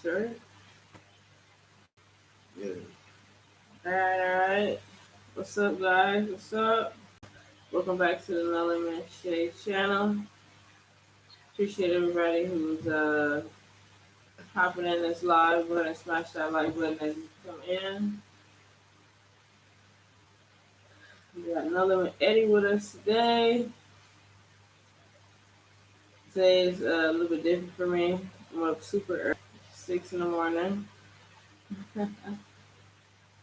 Sure. Yeah. All right. What's up, guys? What's up? Welcome back to the No Limit Shade channel. Appreciate everybody who's hopping in this live. Go ahead and smash that like button as you come in. We got No Limit Eddie with us today. Today is a little bit different for me. I'm up super early, 6 in the morning.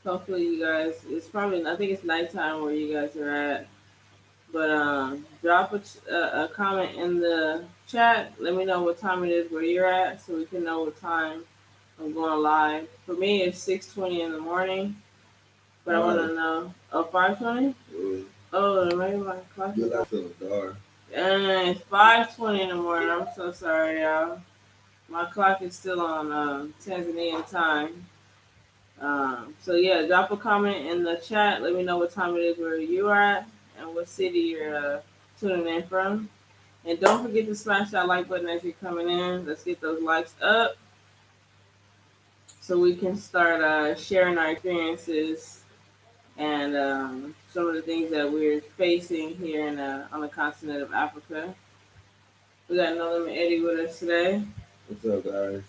Hopefully, you guys, it's probably, I think it's nighttime where you guys are at. But drop a comment in the chat. Let me know what time it is where you're at so we can know what time I'm going live. For me, it's 6:20 in the morning. But I want to know. Oh, 5:20? Oh, maybe my clock is on. And it's 5:20 in the morning. I'm so sorry, y'all. My clock is still on Tanzanian time. So yeah, drop a comment in the chat. Let me know what time it is where you are at and what city you're tuning in from. And don't forget to smash that like button as you're coming in. Let's get those likes up so we can start sharing our experiences and some of the things that we're facing here on the continent of Africa. We got another Eddie with us today. What's up, guys?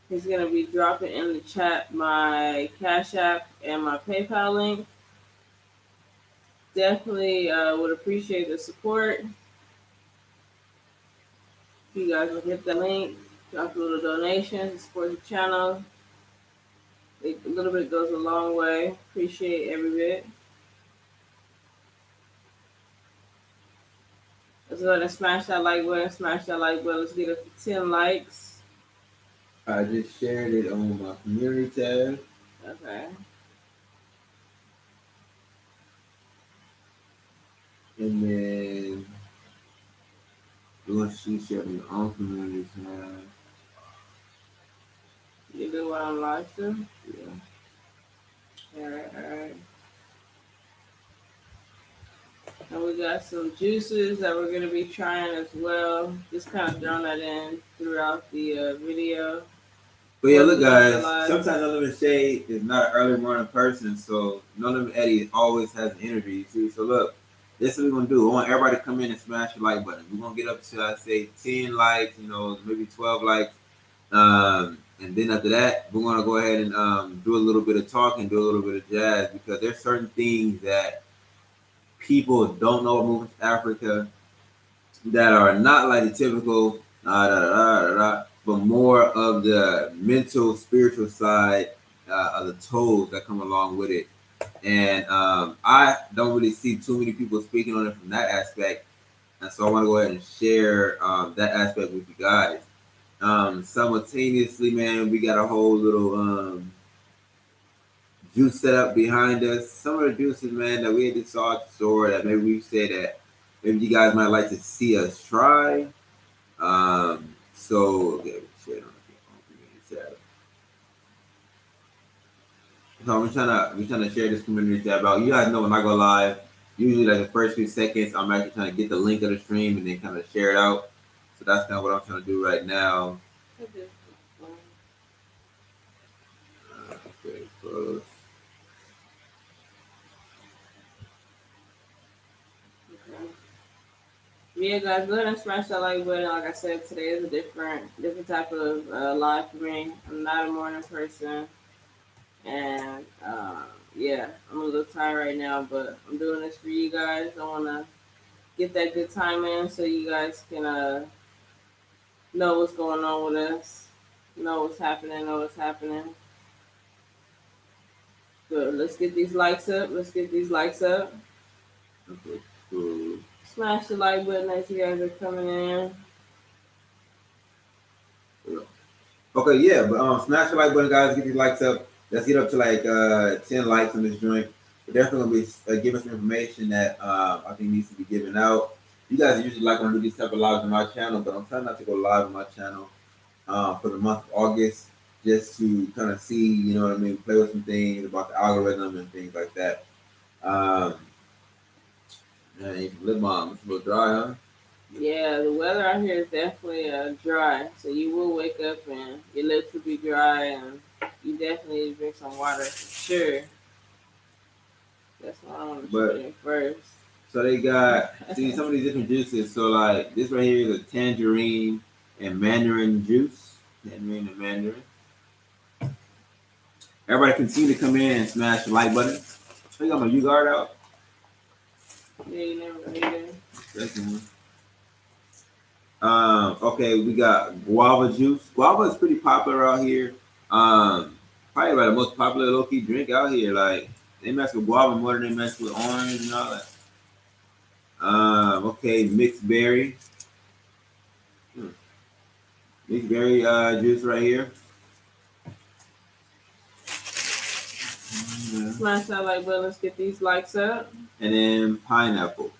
He's going to be dropping in the chat my Cash App and my PayPal link. Definitely would appreciate the support. If you guys will hit that link, drop a little donation, support the channel. A little bit goes a long way. Appreciate every bit. Let's go ahead and smash that like button. Smash that like button. Let's get up to 10 likes. I just shared it on my community tab. Okay. And then we're going to share your own community tab. You do what on live stream? Yeah. Alright. And we got some juices that we're going to be trying as well. Just kind of throwing that in throughout the video. But yeah, look, guys, sometimes No Limit Shade is not an early morning person, so No Limit Eddie always has energy, you see. So look, this is what we're going to do. We want everybody to come in and smash the like button. We're going to get up to, I'd say, 10 likes, maybe 12 likes. And then after that, we're going to go ahead and do a little bit of talking, do a little bit of jazz, because there's certain things that people don't know about moving to Africa that are not like the typical but more of the mental, spiritual side of the tools that come along with it. And I don't really see too many people speaking on it from that aspect. And so I want to go ahead and share that aspect with you guys. Simultaneously, man, we got a whole little juice set up behind us. Some of the juices, man, that we had just saw at the store that maybe we said that maybe you guys might like to see us try. So okay, share it on the community tab. So we're trying to share this community tab out. You guys know when I go live, usually like the first few seconds, I'm actually trying to get the link of the stream and then kind of share it out. So that's kind of what I'm trying to do right now. Okay, close. Yeah, guys, go ahead and smash that like button. Like I said, today is a different type of live for me. I'm not a morning person, and yeah, I'm a little tired right now, but I'm doing this for you guys. I want to get that good time in so you guys can know what's going on with us, know what's happening. But let's get these likes up. Okay, cool. Smash the like button as you guys are coming in. Okay, yeah, but smash the like button, guys. Get these likes up. Let's get up to like 10 likes on this joint. We're definitely gonna be giving some information that I think needs to be given out. You guys usually like when I do these type of lives on my channel, but I'm trying not to go live on my channel for the month of August, just to kind of see, you know what I mean, play with some things about the algorithm and things like that. Man, lip balm, it's a little dry, huh? Yeah, the weather out here is definitely dry, so you will wake up and your lips will be dry, and you definitely need to drink some water for sure. That's what I want to put But in first. so they got see some of these different juices. So like this right here is a tangerine and mandarin juice. Tangerine and mandarin. Everybody continue to come in and smash the like button. I got my U guard out. Yeah, you never ate it. Second. Okay, we got guava juice. Guava is pretty popular out here. Probably about the most popular low key drink out here. Like they mess with guava more than they mess with orange and all that. Okay, mixed berry. Hmm. Mixed berry juice right here. Yeah. Smash that like button. Let's get these likes up. And then pineapple.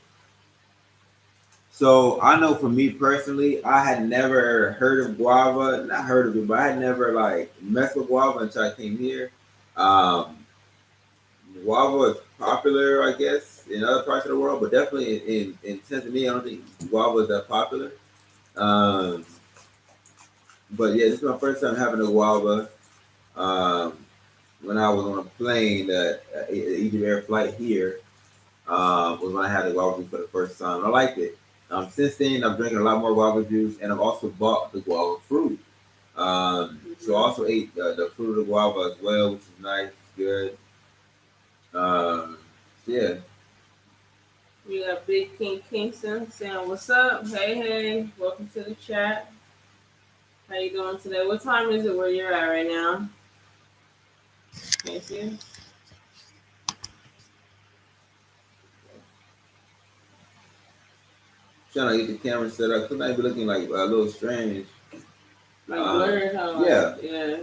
So I know for me personally, I had never heard of guava. Not heard of it, but I had never like messed with guava until I came here. Um, Guava is popular, I guess, in other parts of the world, but definitely in Tanzania, I don't think guava is that popular. Um, but yeah, this is my first time having a guava. Um, when I was on a plane, Egypt Air flight here, was when I had the guava juice for the first time. I liked it. Since then, I'm drinking a lot more guava juice, and I've also bought the guava fruit. So I also ate the fruit of the guava as well, which is nice, it's good. Um, yeah. We got Big King Kingston saying, "What's up? Hey, hey, welcome to the chat. How you doing today? What time is it where you're at right now? Can you see? Trying to get the camera set up. Sometimes be looking like a little strange. Like blurred, huh? Yeah. Yeah.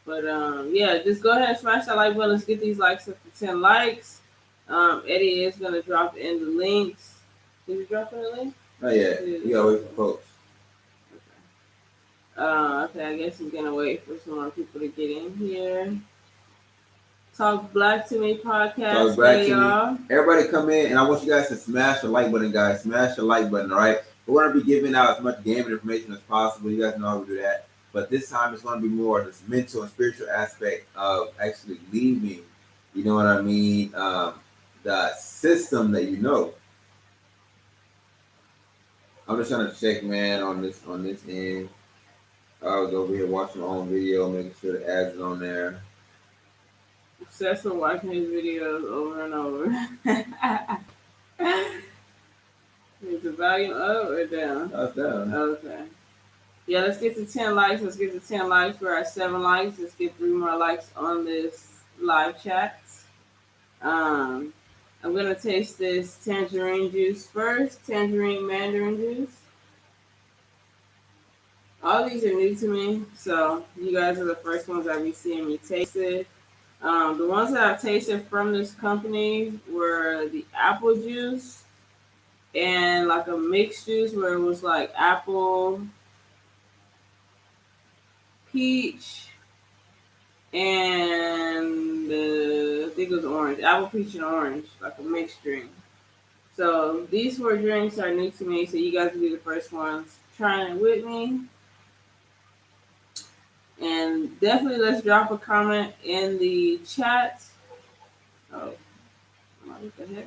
But yeah, just go ahead and smash that like button. Let's get these likes up to 10 likes. Eddie is gonna drop in the links. Did you drop in the link? Not yet. You gotta wait for folks. Okay, I guess he's gonna wait for some more people to get in here. Talk Black to Me podcast. Talk Black hey, to y'all. Me. Everybody come in, and I want you guys to smash the like button, guys. Smash the like button, all right? We're gonna be giving out as much gaming information as possible. You guys know how we do that. But this time it's gonna be more this mental and spiritual aspect of actually leaving. You know what I mean? The system that you know. I'm just trying to check, man, on this end. I was over here watching my own video, making sure the ads is on there. Obsessed with watching his videos over and over. Is the volume up or down? That's down. Okay. Yeah, let's get to 10 likes. Let's get to 10 likes. We're at 7 likes. Let's get 3 more likes on this live chat. Um, I'm going to taste this tangerine juice first. Tangerine mandarin juice. All these are new to me, so you guys are the first ones I'll be seeing me taste it. The ones that I've tasted from this company were the apple juice and like a mixed juice where it was like apple, peach, and I think it was orange. Apple, peach, and orange, like a mixed drink. So these 4 drinks are new to me, so you guys will be the first ones trying it with me. And definitely let's drop a comment in the chat. Oh, what the heck?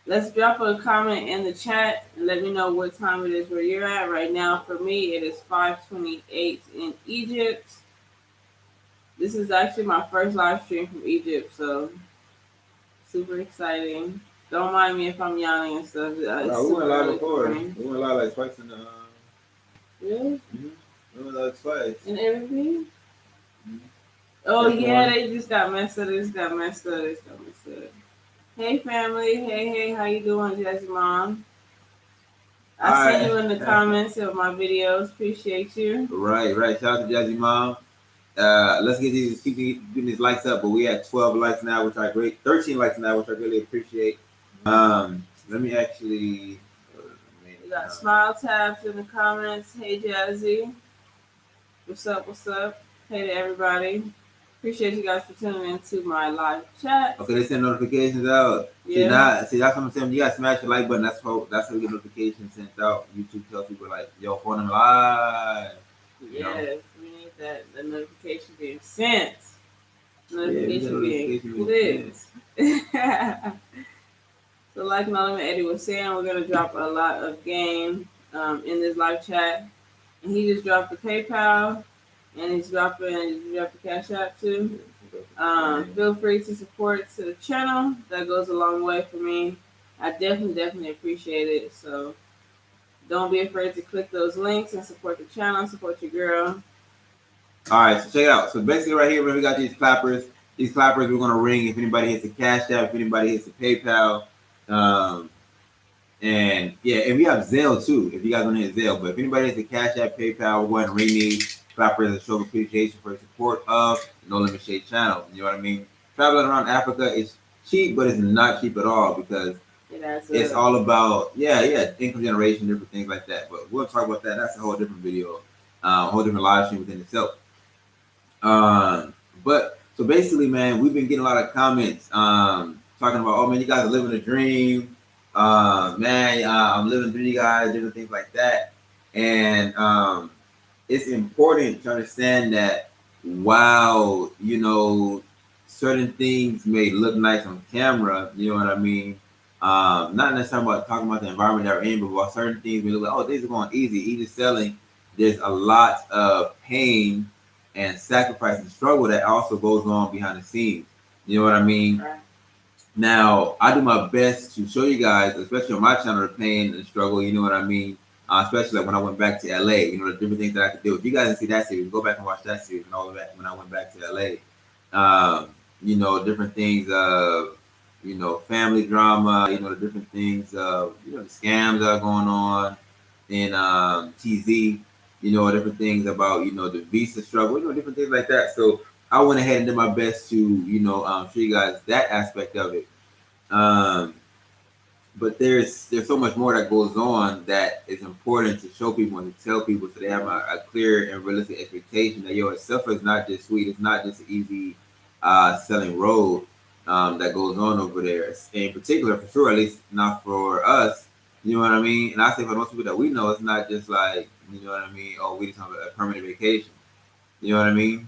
Let's drop a comment in the chat and let me know what time it is where you're at. Right now, for me, it is 5:28 in Egypt. This is actually my first live stream from Egypt, so super exciting. Don't mind me if I'm yawning and stuff. No, we went live before. We went live like twice in the. Really? Mm-hmm. We went live twice. And everything? Mm-hmm. Oh, yeah, they just got messed up. Hey, family. Hey, how you doing, Jazzy Mom? I see you in the comments of my videos. Appreciate you. Right. Shout out to Jazzy Mom. Let's keep getting these likes up, but we at 12 likes now, which I 13 likes now, which I really appreciate. Let me actually. We got smile tabs in the comments. Hey, Jazzy. What's up? Hey to everybody. Appreciate you guys for tuning into my live chat. Okay, they send notifications out. Yeah. See, that's what I'm saying. You gotta smash the like button. That's how we get notifications sent out. YouTube tells people like, yo, phone them live. Yes, we need that the notification being sent. Yeah, Notification being notification being clicked. So like Melvin Eddie was saying, we're gonna drop a lot of game in this live chat. And he just dropped the PayPal and he's dropping the Cash App too. Feel free to support to the channel. That goes a long way for me. I definitely appreciate it. So don't be afraid to click those links and support the channel, support your girl. All right, so check it out. So basically, right here, we got these clappers. These clappers we're gonna ring if anybody hits the Cash App, if anybody hits the PayPal, and yeah, and we have Zelle too. If you guys want to hit Zelle, but if anybody hits the Cash App, PayPal, we're going to ring these clappers as a show of appreciation for the support of No Limit Shade channel. You know what I mean? Traveling around Africa is cheap, but it's not cheap at all because it's all about income generation, different things like that. But we'll talk about that. That's a whole different video, a whole different live stream within itself. But so basically, man, we've been getting a lot of comments talking about, oh man, you guys are living a dream. Man, I'm living through you guys, different things like that. And it's important to understand that while, certain things may look nice on camera, you know what I mean? Not necessarily about talking about the environment that we're in, but about certain things we look like, oh, things are going easy selling. There's a lot of pain and sacrifice and struggle that also goes on behind the scenes. You know what I mean? Right. Now, I do my best to show you guys, especially on my channel, the pain and struggle. You know what I mean? Especially like when I went back to LA. You know, the different things that I could do. If you guys didn't see that series, go back and watch that series when I went back to LA. Different things of, family drama. The different things of, the scams that are going on in TZ. Different things about, the visa struggle. Different things like that. So I went ahead and did my best to, show you guys that aspect of it. But there's so much more that goes on that is important to show people and to tell people so they have a clear and realistic expectation that itself is not just sweet. It's not just an easy selling road that goes on over there. In particular, for sure, at least not for us. You know what I mean? And I say for most people that we know, it's not just like, you know what I mean? Oh, we just have a permanent vacation. You know what I mean?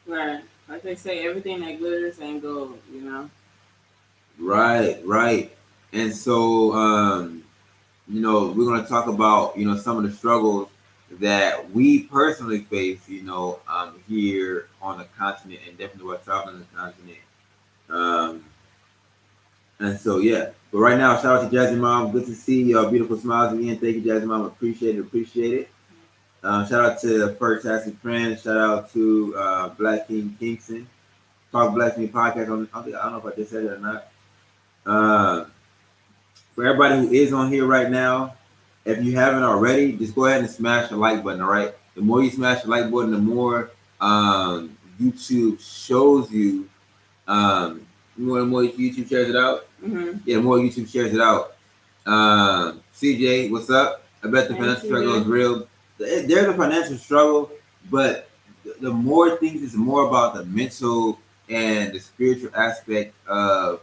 Right. Like they say, everything that glitters ain't gold, Right. And so, we're going to talk about, some of the struggles that we personally face, here on the continent and definitely while traveling the continent. And so, yeah. But right now, shout out to Jazzy Mom. Good to see your beautiful smiles again. Thank you, Jazzy Mom. Appreciate it. Shout out to First Tassie Friends. Shout out to Black King Kingston. Talk Black King Podcast. I don't know if I just said it or not. For everybody who is on here right now, if you haven't already, just go ahead and smash the like button, all right? The more you smash the like button, the more YouTube shows you. The more YouTube shares it out. Mm-hmm. Yeah, the more YouTube shares it out. CJ, what's up? I bet the financial struggle is real. There's a financial struggle, but the more things, it's more about the mental and the spiritual aspect of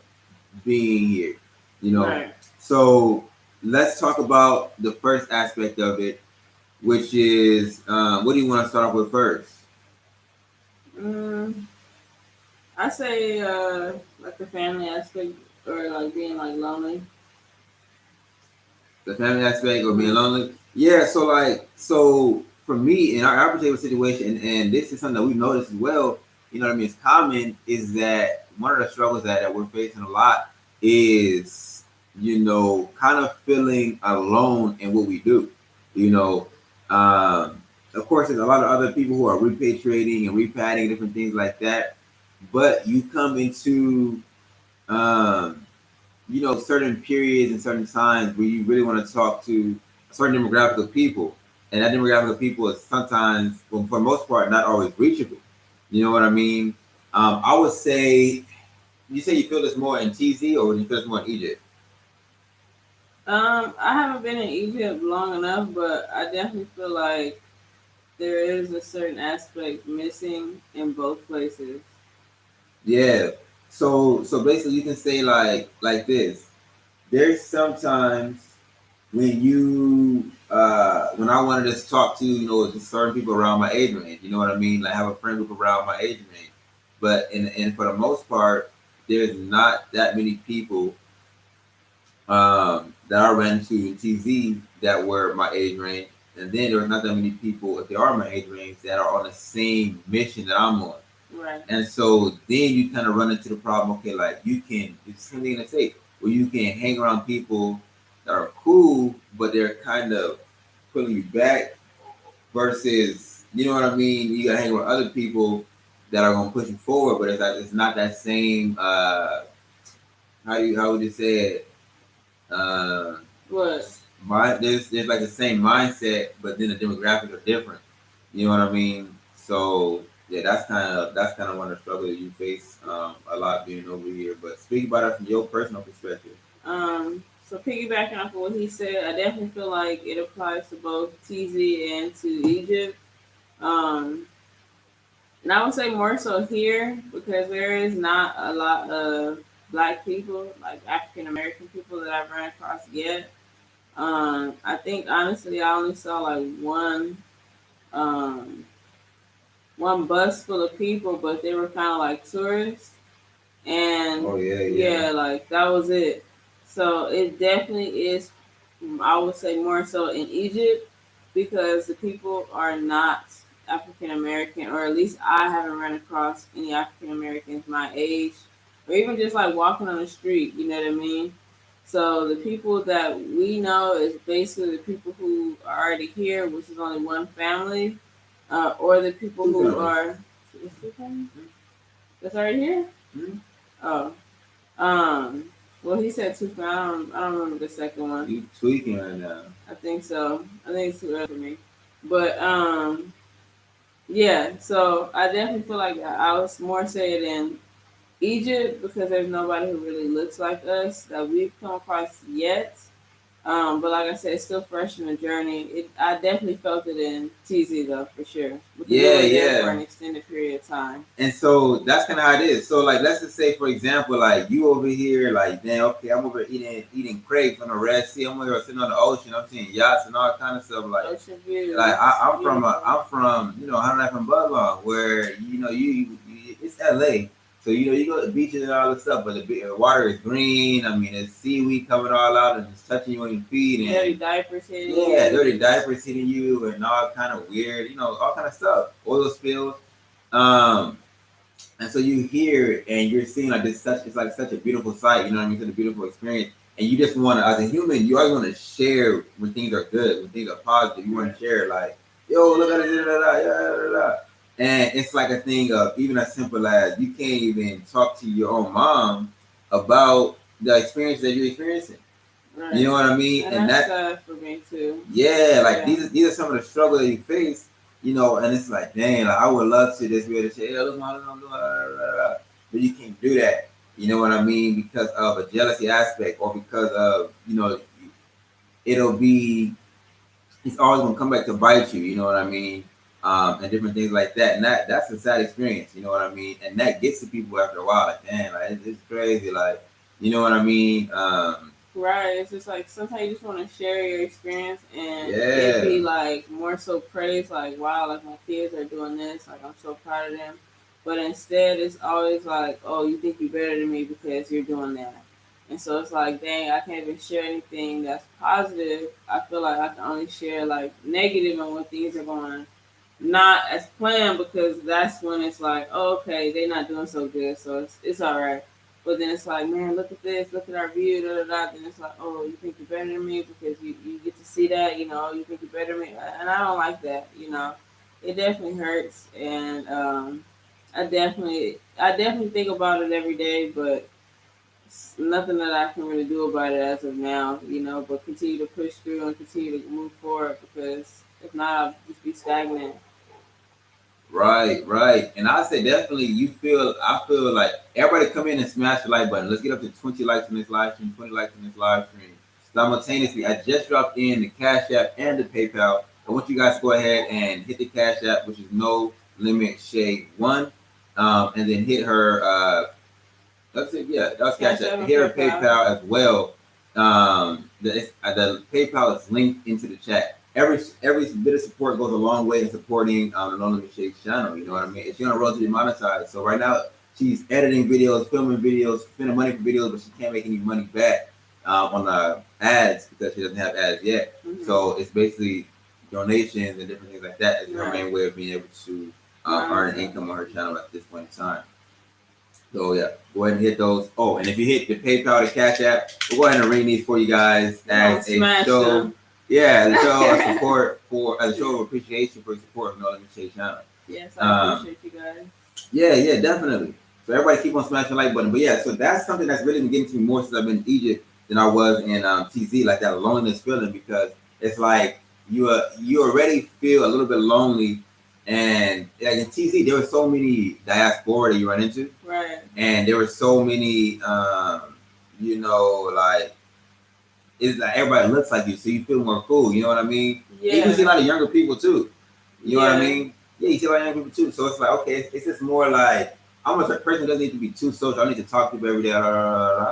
being here. Right. So let's talk about the first aspect of it, which is what do you want to start off with first? I say like the family aspect or like being like lonely. The family aspect or being lonely? Yeah, so for me in our particular situation, and this is something that we noticed as well, you know what I mean, it's common, is that one of the struggles that we're facing a lot is, kind of feeling alone in what we do. Of course, there's a lot of other people who are repatriating and repadding different things like that, but you come into certain periods and certain times where you really want to talk to a certain demographic of people. And that demographic of people is sometimes, well, for the most part, not always reachable. You know what I mean? I would say, you say you feel this more in TZ or you feel this more in Egypt? I haven't been in Egypt long enough, but I definitely feel like there is a certain aspect missing in both places. Yeah. So basically, you can say like this. There's sometimes when when I wanted to talk to just certain people around my age range. You know what I mean? Like have a friend group around my age range. But and for the most part, there's not that many people that I ran into in TZ that were my age range. And then there was not that many people, if they are my age range, that are on the same mission that I'm on. Right. And so then you kind of run into the problem, okay, like it's the same thing in the States, where you can hang around people that are cool, but they're kind of pulling you back versus, you know what I mean? You got to hang with other people that are going to push you forward, but it's not that same, how would you say it? What? There's like the same mindset, but then the demographics are different. You know what I mean? So yeah, that's kind of one of the struggles you face a lot being over here. But speak about it from your personal perspective. So piggybacking off of what he said, I definitely feel like it applies to both TZ and to Egypt. Um, and I would say more so here because there is not a lot of black people, like African American people that I've run across yet. I think honestly, I only saw like um, one bus full of people, but they were kind of like tourists. And Oh yeah, yeah, yeah. like that was it. So it definitely is. I would say more so in Egypt because the people are not African American, or at least I haven't run across any African Americans my age, or even just like walking on the street. You know what I mean? So the people that we know is basically the people who are already here, which is only one family, or the people Two who families. are. Is two families? That's already here. Mm-hmm. Oh, um, well, he said two. I don't remember the second one. You tweaking right now. I think so. I think it's too early for me. But yeah. So I definitely feel like I was more saying in Egypt because there's nobody who really looks like us that we've come across yet. But like I said, it's still fresh in the journey. I definitely felt it in TZ though, for sure, because we Yeah, were there for yeah. an extended period of time. And so that's kind of how it is. So like, let's just say, for example, like you over here, like, damn, okay, I'm over eating crepes on the Red Sea. I'm over here sitting on the ocean. I'm seeing yachts and all kind of stuff. Ocean view. Like I'm from Hunter from Budlong, where it's LA. So you go to the beaches and all this stuff, but the water is green. I mean, it's seaweed coming all out and it's touching you on your feet, and dirty diapers hitting yeah, you. dirty diapers hitting you and all kind of weird, all kind of stuff, oil spills. Um, and so you hear and you're seeing like it's like such a beautiful sight, you know what I mean? Such a beautiful experience. And you just want to, as a human, you always want to share when things are good, when things are positive. You want to share like, yo, look at it, da, da, da, da, da, da. And it's like a thing of even as simple as you can't even talk to your own mom about the experience that you're experiencing. Right. You know what I mean? And that's sad for me too. Yeah, like these are some of the struggles that you face, and it's like, dang, like I would love to just be able to say, hey, look, mom, but you can't do that. You know what I mean? Because of a jealousy aspect, or because of it'll be it's always gonna come back to bite you. You know what I mean? And different things like that. And that's a sad experience. You know what I mean? And that gets to people after a while. Like, damn, like it's crazy. Like, you know what I mean? Right. It's just like sometimes you just want to share your experience and Yeah. it be like more so praise, like, wow, like my kids are doing this, like I'm so proud of them. But instead, it's always like, oh, you think you're better than me because you're doing that. And so it's like, dang, I can't even share anything that's positive. I feel like I can only share like negative and when things are going not as planned because that's when it's like, oh, okay, they're not doing so good, so it's all right. But then it's like, man, look at this, look at our view, da da da. Then it's like, oh, you think you're better than me because you get to see that, you think you're better than me, and I don't like that, It definitely hurts, and I definitely think about it every day, but it's nothing that I can really do about it as of now. But continue to push through and continue to move forward because if not, I'll just be stagnant. Right, right. And I say definitely I feel like everybody come in and smash the like button. Let's get up to 20 likes on this live stream, 20 likes on this live stream. Simultaneously, I just dropped in the Cash App and the PayPal I want you guys to go ahead and hit the Cash App, which is No Limit Shade 1, and then hit her. That's it. Yeah, that's Cash App. Hit her PayPal as well. The PayPal is linked into the chat. Every bit of support goes a long way in supporting the No Limit Shade channel. You know what I mean? It's gonna roll to be monetized. So right now she's editing videos, filming videos, spending money for videos, but she can't make any money back on the ads because she doesn't have ads yet. Mm-hmm. So it's basically donations and different things like that is her main way of being able to earn income on her channel at this point in time. So yeah, go ahead and hit those. Oh, and if you hit the PayPal, the Cash App, we'll go ahead and read these for you guys as a show. Them. Yeah, as a show of support as a show of appreciation for support of No Limit Shade channel. Yes, I appreciate you guys. Yeah, definitely. So everybody keep on smashing the like button. But yeah, so that's something that's really been getting to me more since I've been in Egypt than I was in TZ, like that loneliness feeling, because it's like you already feel a little bit lonely. And like in TZ, there were so many diaspora that you run into, right? And there were so many, like it's like everybody looks like you, so you feel more cool. You know what I mean? Yeah. You can see a lot of younger people too. You know what I mean? Yeah, you see a lot of younger people too. So it's like, okay, it's just more like I'm a person who doesn't need to be too social. I need to talk to people every day.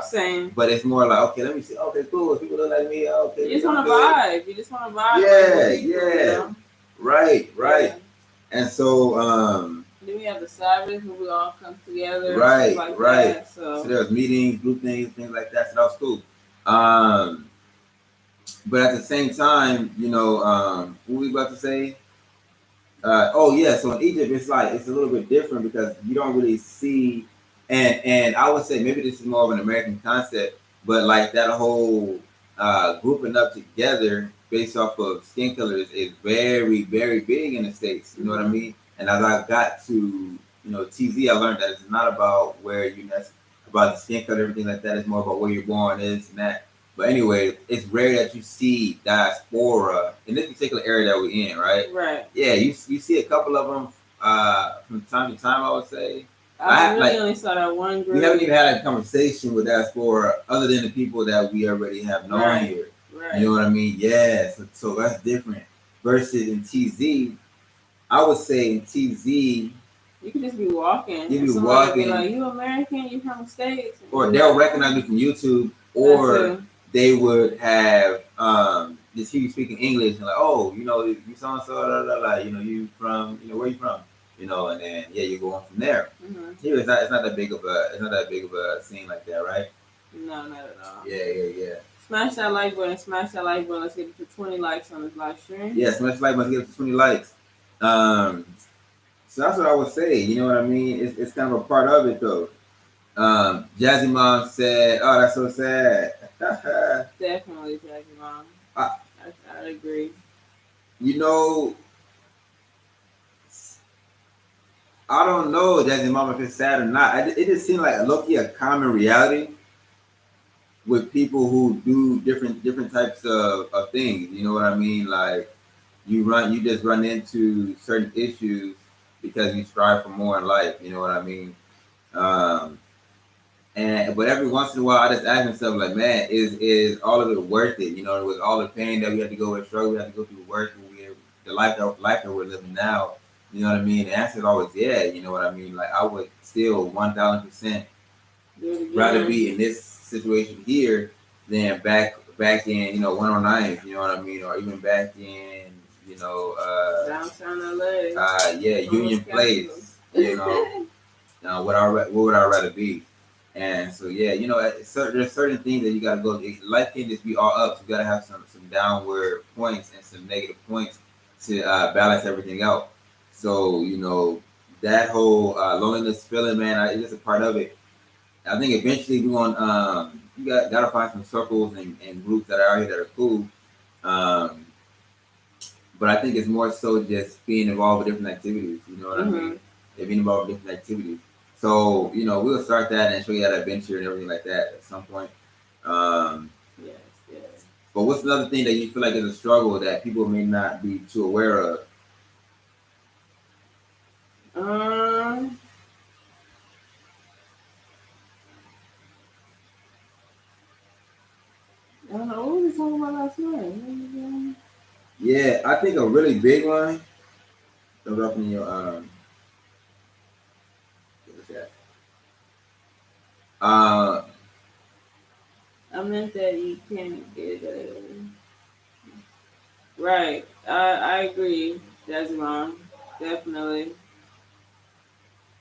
Same. But it's more like, okay, let me see. Okay, cool. If people look like me, okay. You just want to vibe. You just want to vibe. Yeah, people, You know? Right. Yeah. And so, then we have the Sabbath where we all come together. Right. That, so there's meetings, group things like that. So that was cool. But at the same time, what were we about to say? So in Egypt, it's a little bit different because you don't really see, and I would say maybe this is more of an American concept, but like that whole grouping up together based off of skin colors is very, very big in the States. You know what I mean? And as I got to TZ, I learned that it's not about where that's about the skin color, everything like that. It's more about where you're born, this and that. But anyway, it's rare that you see diaspora in this particular area that we're in, right? Right. Yeah, you see a couple of them from time to time, I would say. I really only saw that one group. We haven't even had a conversation with diaspora other than the people that we already have known here. Right. You know what I mean? Yeah, so that's different. Versus in TZ, I would say in TZ, you could just be walking. You be walking. Be like, you American? You from the States? Or they'll recognize you from YouTube, or they would have just hear you speaking English and like, oh, you so and so, you from, where you from, and then you go on from there. Mm-hmm. Here it's not that big of a scene like that, right? No, not at all. Yeah. Smash that like button. Let's get it to 20 likes on this live stream. Yeah, smash the like button. Let's get it to 20 likes. So that's what I would say. You know what I mean? It's kind of a part of it though. Jazzy Mom said, "Oh, that's so sad." Definitely, Jazzy Mom. I agree. I don't know, Jazzy Mom, if it's sad or not. It just seemed like low-key a common reality with people who do different types of things. You know what I mean? Like you just run into certain issues because you strive for more in life. You know what I mean? But every once in a while, I just ask myself, like, man, is all of it worth it? With all the pain that we had to go with, struggle we had to go through, work, the life that we're living now. You know what I mean? The answer is always yeah. You know what I mean? Like, I would still 1,000% rather be in this situation here than back in 109. You know what I mean? Or even back in downtown LA. Union Place. What would I rather be? And so there's certain things that you gotta go. Life can't just be all ups. You gotta have some downward points and some negative points to balance everything out. So that whole loneliness feeling, man, it's just a part of it. I think eventually we're gonna you gotta find some circles and groups that are out here that are cool. But I think it's more so just being involved with different activities. You know what I mean? Yeah, being involved with different activities. So, we'll start that and show you how to adventure and everything like that at some point. Yes. But what's another thing that you feel like is a struggle that people may not be too aware of? I don't know. What were we talking about last night? Yeah, I think a really big one. Throw it up in your chat. Uh, I meant that you can't get right. I agree. That's wrong. Definitely.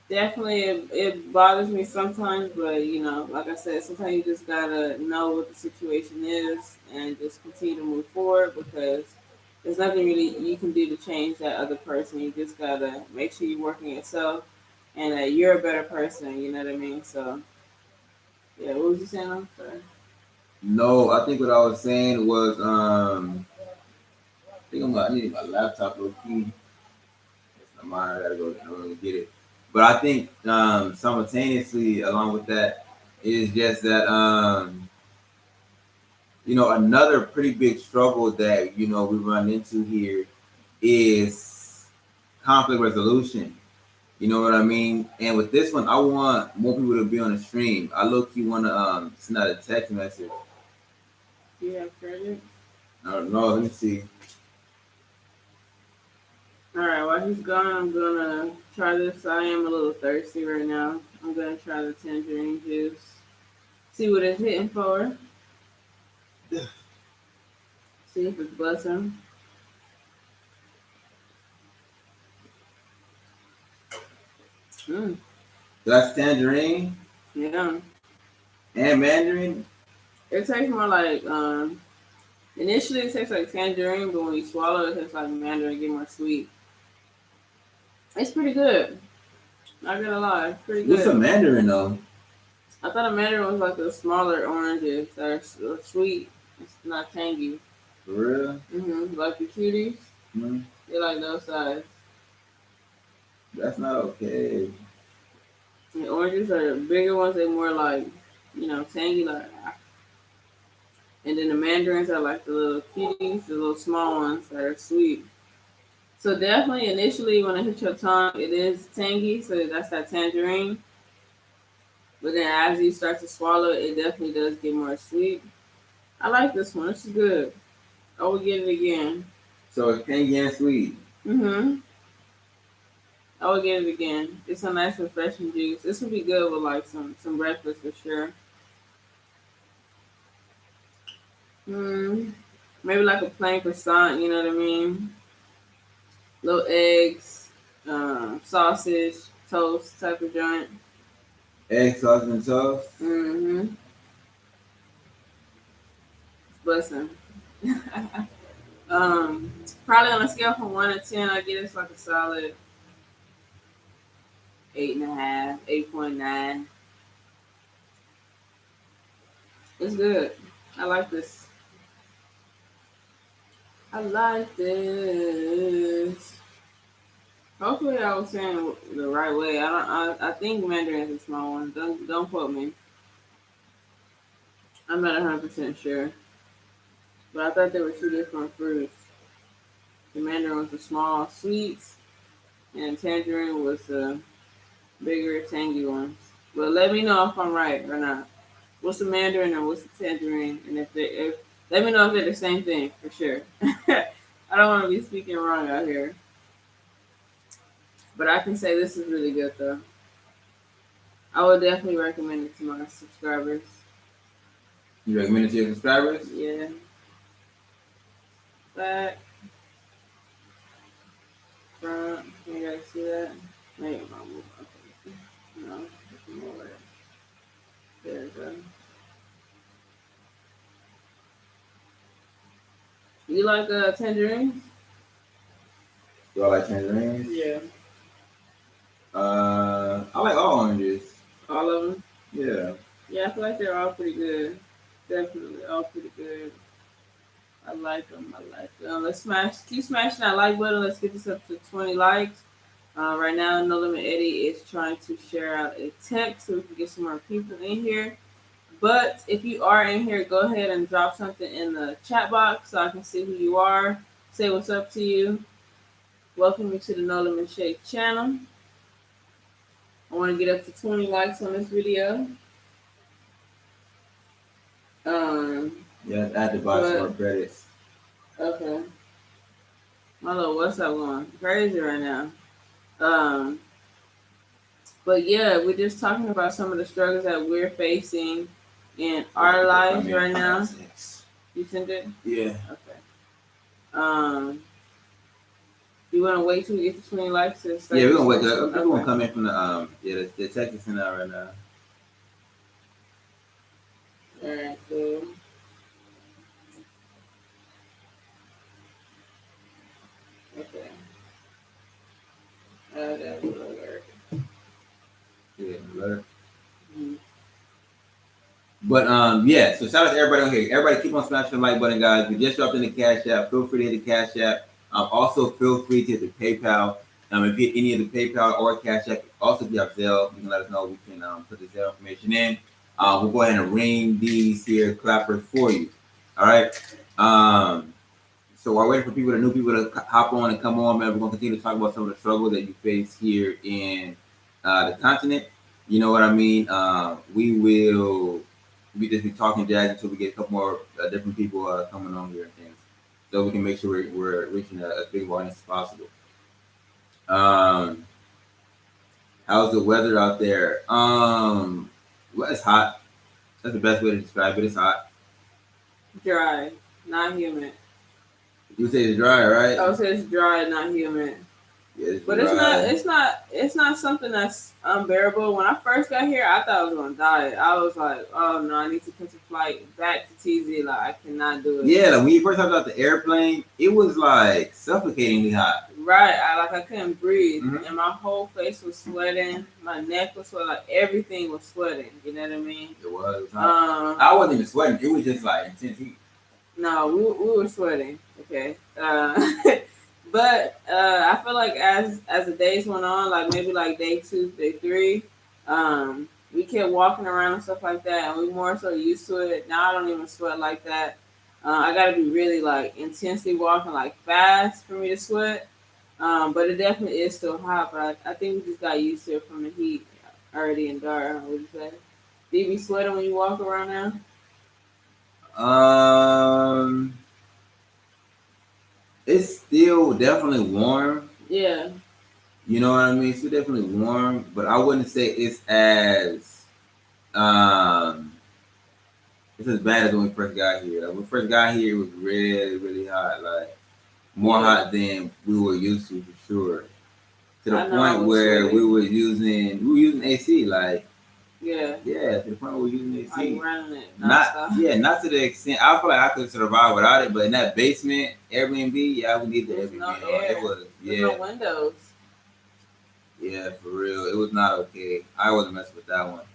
Definitely, it bothers me sometimes, but like I said, sometimes you just gotta know what the situation is and just continue to move forward because there's nothing really you can do to change that other person. You just gotta make sure you're working yourself and that you're a better person. You know what I mean? So, yeah, what was you saying? I'm sorry. no, I think what I was saying was I think I need my laptop low key. It's not mine. I gotta go get it. But I think simultaneously along with that is just that another pretty big struggle that we run into here is conflict resolution. You know what I mean? And with this one, I want more people to be on the stream. I low key want to send out a text message. Do you have credit? I don't know. Let me see. All right, while he's gone, I'm gonna try this. I am a little thirsty right now. I'm gonna try the tangerine juice. See what it's hitting for. See if it's buzzing. Mm, So that's tangerine yeah. and mandarin. It tastes more like initially it tastes like tangerine, but when you swallow it, it tastes like mandarin. Get more sweet. It's pretty good. Not gonna lie, it's pretty What's a good. mandarin though? I thought a mandarin was like the smaller oranges that are sweet. It's not tangy. For real? Like the cuties. Mm-hmm. They like those size. That's not okay. The oranges are the bigger ones. They're more like tangy like. And then the mandarins are like the little cuties, the little small ones that are sweet. So definitely initially when it hits your tongue, it is tangy. So that's that tangerine. But then as you start to swallow it, it definitely does get more sweet. I like this one. This is good. I will get it again. So it's tangy and sweet. Mhm. I will get it again. It's a nice refreshing juice. This would be good with like some breakfast for sure. Mm, maybe like a plain croissant. You know what I mean? Little eggs, sausage, toast type of joint. Egg, sausage, and toast. Mm-hmm. Listen. um, Probably on a scale from 1 to 10, I get it's like a solid 8.5, 8.9. It's good. I like this. I like this. Hopefully, I was saying it the right way. I don't. I think Mandarin is a small one. Don't quote me. I'm not 100% sure, but I thought there were two different fruits. The Mandarin was the small sweets, and tangerine was the bigger tangy ones. But let me know if I'm right or not. What's the mandarin and what's the tangerine? And if let me know if they're the same thing for sure. I don't want to be speaking wrong out here, but I can say this is really good though. I would definitely recommend it to my subscribers. You recommend it to your subscribers? Yeah, back, front. You guys see that? Maybe I'm not move. Okay. No, more. There we go. You like tangerines? Do I like tangerines? Yeah. I like all oranges. All of them? Yeah. Yeah, I feel like they're all pretty good. Definitely all pretty good. I like them. I like them. Let's keep smashing that like button. Let's get this up to 20 likes. Right now, No Limit Eddie is trying to share out a text so we can get some more people in here. But if you are in here, go ahead and drop something in the chat box so I can see who you are. Say what's up to you. Welcome you to the No Limit Shake channel. I want to get up to 20 likes on this video. Yeah, add the box for credits. Okay. My little WhatsApp going crazy right now. Um, but yeah, we're just talking about some of the struggles that we're facing in our lives right now. You sent it? Yeah. Okay. Um, you want to wait till we get to 20 likes to start? Yeah, we're gonna wait. People gonna come in from the text is sent out right now. All right, cool. Okay. That will work. Yeah, alert. Mm-hmm. But yeah. So shout out to everybody on here. Everybody keep on smashing the like button, guys. We just dropped in the Cash App. Feel free to hit the Cash App. Also feel free to hit the PayPal. If you hit any of the PayPal or Cash App, also if you have Zelle, you can let us know. We can put the Zelle information in. We'll go ahead and ring these here clappers for you. All right. So while waiting for the new people to hop on and come on, man, we're gonna continue to talk about some of the struggles that you face here in the continent. You know what I mean? We just be talking jazz until we get a couple more different people coming on here and things, so we can make sure we're reaching a big audience as possible. Um, how's the weather out there? Well, it's hot. That's the best way to describe it. It's hot. Dry, not humid. You say it's dry, right? I would say it's dry, not humid. Yeah, but dry. It's not something that's unbearable. When I first got here, I thought I was gonna die. I was like, oh no, I need to catch a flight back to TZ. Like I cannot do it. Yeah, like when you first hopped out the airplane, it was like suffocatingly hot. Right, I couldn't breathe, and my whole face was sweating. My neck was sweating, like everything was sweating. You know what I mean? It was hot. I wasn't even sweating. It was just like intense heat. No, we were sweating. Okay. But I feel like as the days went on, like maybe like day 2, day 3, we kept walking around and stuff like that, and we more so used to it. Now I don't even sweat like that. I gotta be really like intensely walking like fast for me to sweat. But it definitely is still hot. But I think we just got used to it from the heat already in dark. What would you say? Do you be sweating when you walk around now? It's still definitely warm. Yeah. You know what I mean? It's still definitely warm, but I wouldn't say um it's as bad as when we first got here. Like when we first got here, it was really, really hot. Like more hot than we were used to for sure. To the point where we were using AC. Like yeah, to the point where we're using AC. Like running it. Not to the extent. I feel like I could survive without it, but in that basement Airbnb, we need the Airbnb. No air. It was no windows. Yeah, for real. It was not okay. I wasn't messing with that one.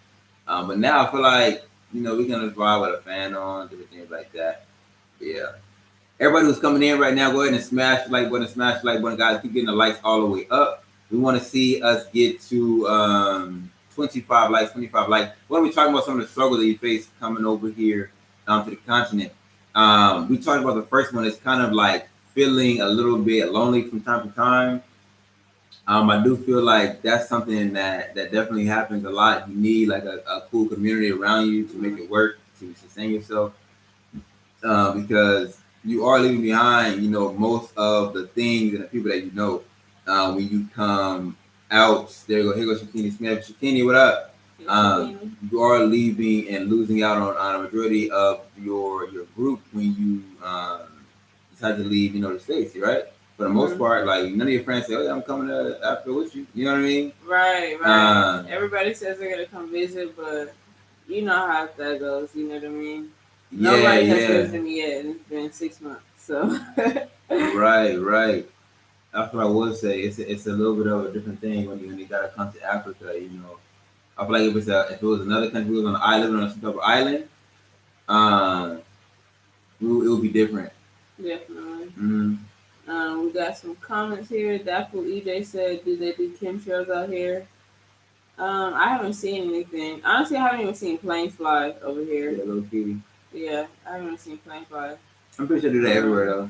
But now I feel like, we can survive with a fan on, different things like that. Yeah. Everybody who's coming in right now, go ahead and smash the like button, guys. Keep getting the likes all the way up. We want to see us get to 25 likes, 25 likes. We're going to be talking about some of the struggles that you face coming over here to the continent. We talked about the first one. It's kind of like feeling a little bit lonely from time to time. I do feel like that's something that definitely happens a lot. You need like a cool community around you to make it work, to sustain yourself, because you are leaving behind, most of the things and the people that you know. When you come out, there you go. Here goes Shakini Smith. Shakini, what up? You are leaving and losing out on a majority of your group when you decide to leave, the States, right? For the most part, like none of your friends say, "Oh, yeah, I'm coming to Africa with you." You know what I mean? Right. Everybody says they're gonna come visit, but you know how that goes. You know what I mean? Nobody has visited me yet, and it's been 6 months. So. Right. That's what I would say. It's a little bit of a different thing when you gotta come to Africa. I feel like if it was another country, we was on an island, on some type of island, it would be different. Definitely. Mm-hmm. We got some comments here. Daffel EJ said, "Do they do chemtrails out here?" I haven't seen anything. Honestly, I haven't even seen planes fly over here. Yeah, low key. Yeah, I haven't seen planes fly. I'm pretty sure they do that everywhere though.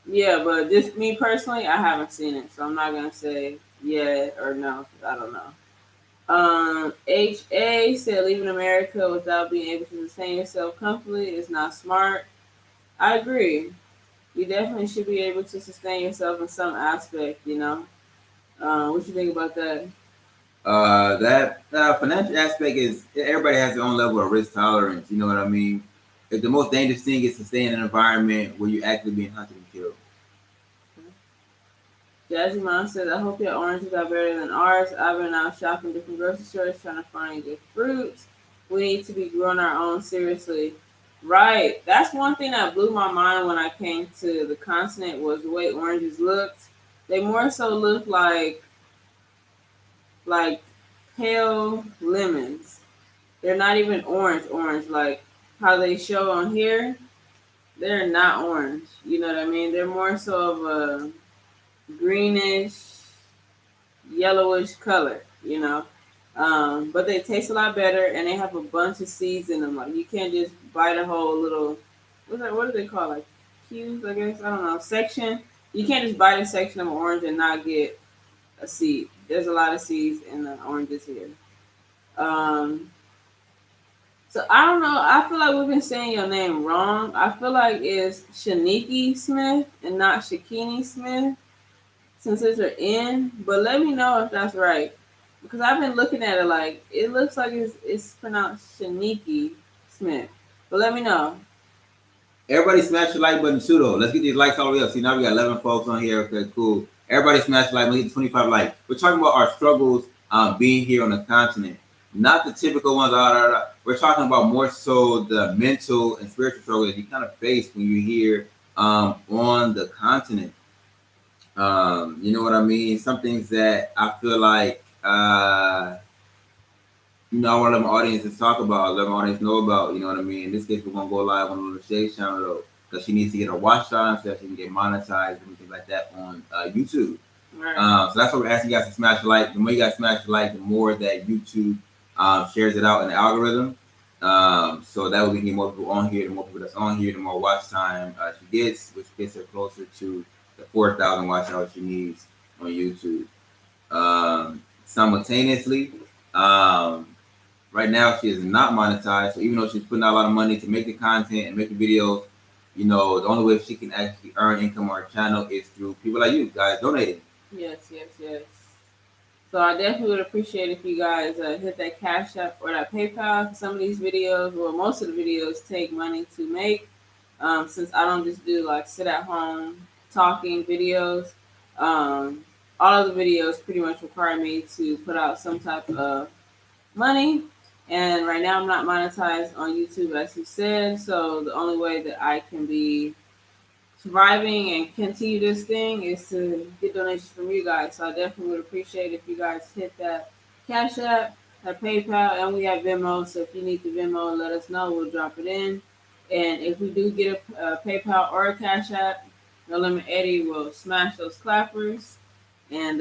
Yeah, but just me personally, I haven't seen it, so I'm not gonna say yeah or no. I don't know. HA said leaving America without being able to sustain yourself comfortably is not smart. I agree. you definitely should be able to sustain yourself in some aspect. What you think about that? That financial aspect is everybody has their own level of risk tolerance. You know what I mean? If the most dangerous thing is to stay in an environment where you're actually being hunted and killed. Jazzy Mom says, I hope your oranges are better than ours. I've been out shopping different grocery stores trying to find good fruits. We need to be growing our own seriously. Right. That's one thing that blew my mind when I came to the continent was the way oranges looked. They more so look like pale lemons. They're not even orange like how they show on here. They're not orange. You know what I mean? They're more so of a greenish yellowish color, but they taste a lot better and they have a bunch of seeds in them. Like you can't just bite a whole little what do they call like cubes, I guess. I don't know. Section. You can't just bite a section of an orange and not get a seed. There's a lot of seeds in the oranges here. Um so I don't know. I feel like we've been saying your name wrong. I feel like it's Shaniki Smith and not Shakini Smith since it's an N, but let me know if that's right. Because I've been looking at it like it looks like it's pronounced Shaniki Smith. But let me know. Everybody smash the like button too, though. Let's get these likes all the way up. See, now we got 11 folks on here. Okay, cool. Everybody smash the like button. Get 25 likes. We're talking about our struggles being here on the continent. Not the typical ones. We're talking about more so the mental and spiritual struggles that you kind of face when you're here on the continent. You know what I mean? Some things that I feel like I want to let my audience talk about, let my audience know about, you know what I mean? In this case, we're going to go live on the Shade channel, though, because she needs to get her watch time so that she can get monetized and things like that on YouTube. Right. So that's what we're asking you guys to smash the like. The more you guys smash the like, the more that YouTube shares it out in the algorithm. So that way we can get more people on here. The more people that's on here, the more watch time she gets, which gets her closer to the 4,000 watch hours she needs on YouTube. Simultaneously, right now, she is not monetized. So even though she's putting out a lot of money to make the content and make the videos, the only way she can actually earn income on her channel is through people like you guys donating. Yes. So I definitely would appreciate if you guys hit that Cash App or that PayPal. Some of these videos, well, most of the videos take money to make. Since I don't just do like sit at home talking videos, all of the videos pretty much require me to put out some type of money. And right now I'm not monetized on YouTube, as you said. So the only way that I can be surviving and continue this thing is to get donations from you guys. So I definitely would appreciate if you guys hit that Cash App, that PayPal, and we have Venmo. So if you need the Venmo, let us know. We'll drop it in. And if we do get a PayPal or a Cash App, No Limit Eddie will smash those clappers. And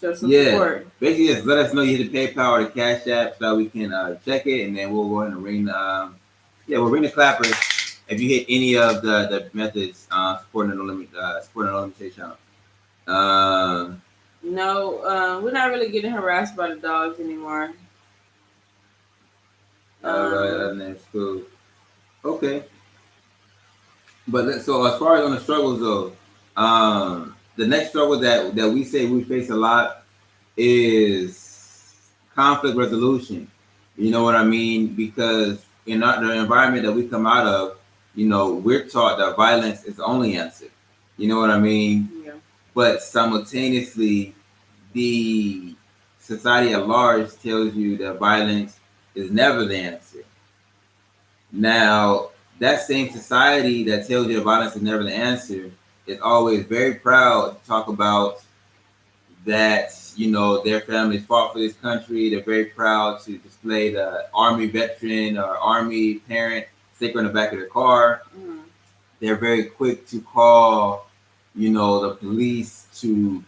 show some support. Basically, just let us know you hit the PayPal or the Cash App so we can check it, and then we'll go ahead and ring the we'll ring the clappers if you hit any of the methods supporting the Limit channel. No, we're not really getting harassed by the dogs anymore. That's cool. Okay. But so as far as on the struggles though, the next struggle that we say we face a lot is conflict resolution. You know what I mean? Because in the environment that we come out of, we're taught that violence is the only answer. You know what I mean? Yeah. But simultaneously, the society at large tells you that violence is never the answer. Now, that same society that tells you that violence is never the answer is always very proud to talk about that, their families fought for this country. They're very proud to display the Army veteran or Army parent sticker on the back of their car. Mm-hmm. They're very quick to call, the police to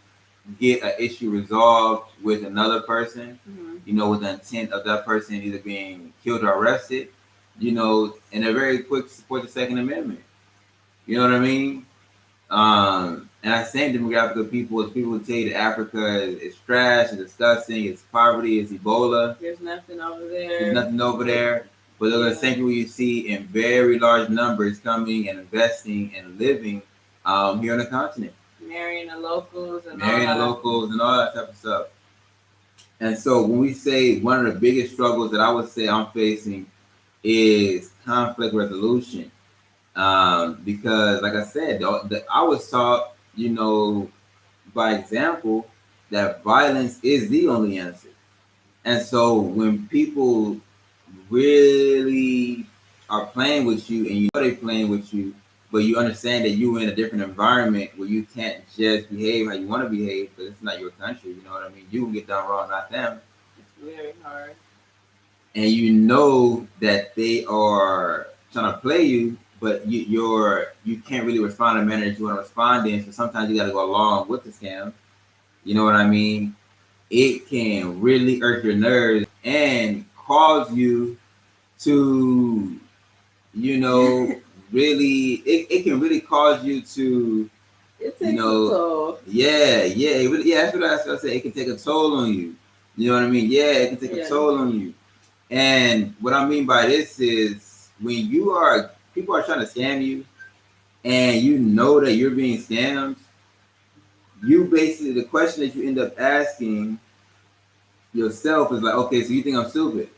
get an issue resolved with another person, mm-hmm. With the intent of that person either being killed or arrested, and they're very quick to support the Second Amendment. You know what I mean? And that same demographic of people is people who tell you that Africa is trash, it's disgusting, it's poverty, it's Ebola. There's nothing over there. There's nothing over there. but those are the same people you see in very large numbers coming and investing and living here on the continent. Marrying the locals and all that type of stuff. And so when we say one of the biggest struggles that I would say I'm facing is conflict resolution. Because like I said, I was taught, by example, that violence is the only answer. And so when people really are playing with you and you know they're playing with you, but you understand that you're in a different environment where you can't just behave how you want to behave because it's not your country, you know what I mean? You can get done wrong, not them. It's very hard. And you know that they are trying to play you, but you can't really respond in a manner that you want to respond in. So sometimes you got to go along with the scam. You know what I mean? It can really irk your nerves and cause you to, really, it can really cause you to, it takes a toll. That's what I say. It can take a toll on you. You know what I mean? Yeah, it can take a toll on you. And what I mean by this is when people are trying to scam you and you know that you're being scammed, you basically, the question that you end up asking yourself is like, okay, so you think I'm stupid?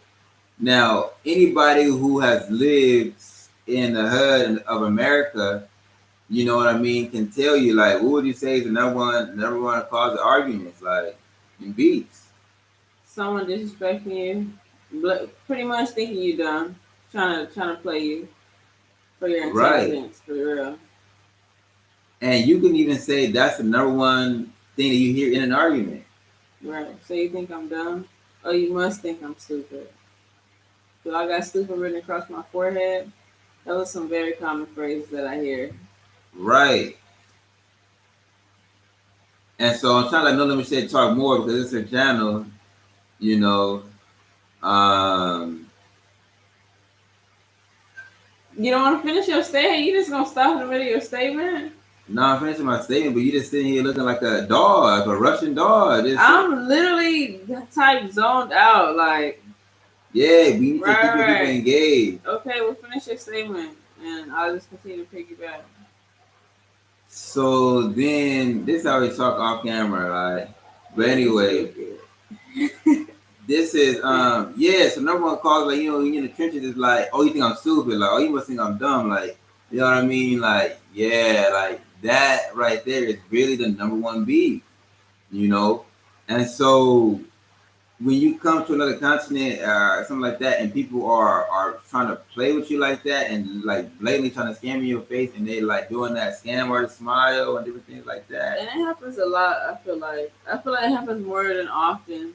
Now, anybody who has lived in the hood of America, you know what I mean, can tell you, like, what would you say is the number one cause of arguments, like, in beefs? Someone disrespecting you, pretty much thinking you dumb, trying to play you for your intelligence, for real. And you can even say that's the number one thing that you hear in an argument. Right. So you think I'm dumb? Oh, you must think I'm stupid. Do I got stupid written across my forehead? Those are some very common phrases that I hear. Right. And so I'm trying to let me say talk more because it's a channel, you know. You don't want to finish your statement? You just gonna stop in the middle of your statement? No, I'm finishing my statement, but you just sitting here looking like a dog, a Russian dog. I'm literally type zoned out, like. Yeah, we need to keep people engaged. Okay, we'll finish your statement, and I'll just continue to piggyback. So then, this is how we talk off camera, right? But anyway, this is so number one cause, like, you in the trenches is like, oh, you think I'm stupid? Like, oh, you must think I'm dumb? Like, you know what I mean? Like, yeah, like that right there is really the number one beef, and so when you come to another continent or something like that, and people are trying to play with you like that, and like blatantly trying to scam you in your face, and they like doing that scam or smile and different things like that. And it happens a lot. I feel like it happens more than often,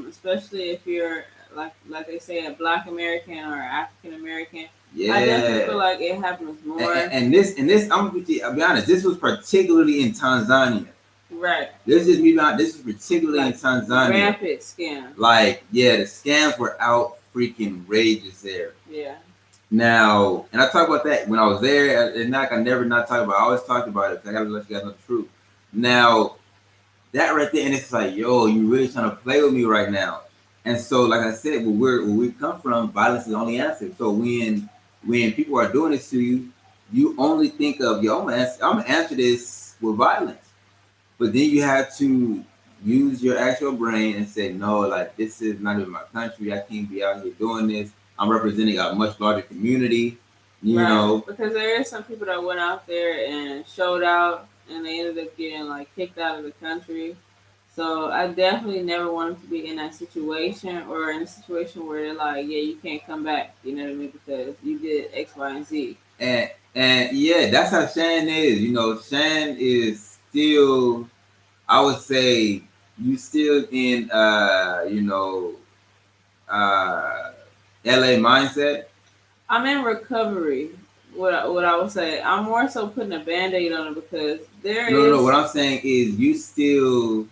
especially if you're like they say a Black American or African American. Yeah, I definitely feel like it happens more. And this, I'll be honest. This was particularly in Tanzania. Right. This is particularly in Tanzania. Rampant scam. Like, yeah, the scams were out freaking rages there. Yeah. Now, and I talk about that when I was there, and I never not talk about it. I always talked about it because I gotta let you guys know the truth. Now, that right there, and it's like, yo, you really trying to play with me right now. And so, like I said, where we come from, violence is the only answer. So when people are doing this to you, you only think of, yo, I'm gonna answer this with violence. But then you have to use your actual brain and say, no, like, this is not even my country. I can't be out here doing this. I'm representing a much larger community, you know. Because there are some people that went out there and showed out, and they ended up getting like kicked out of the country. So I definitely never want them to be in that situation, or in a situation where they're like, yeah, you can't come back. You know what I mean? Because you did X, Y, and Z. And yeah, that's how Shan is. You know, Shan is still, I would say, you still in LA mindset. I'm in recovery. What I would say, I'm more so putting a Band-Aid on it because No. What I'm saying is you still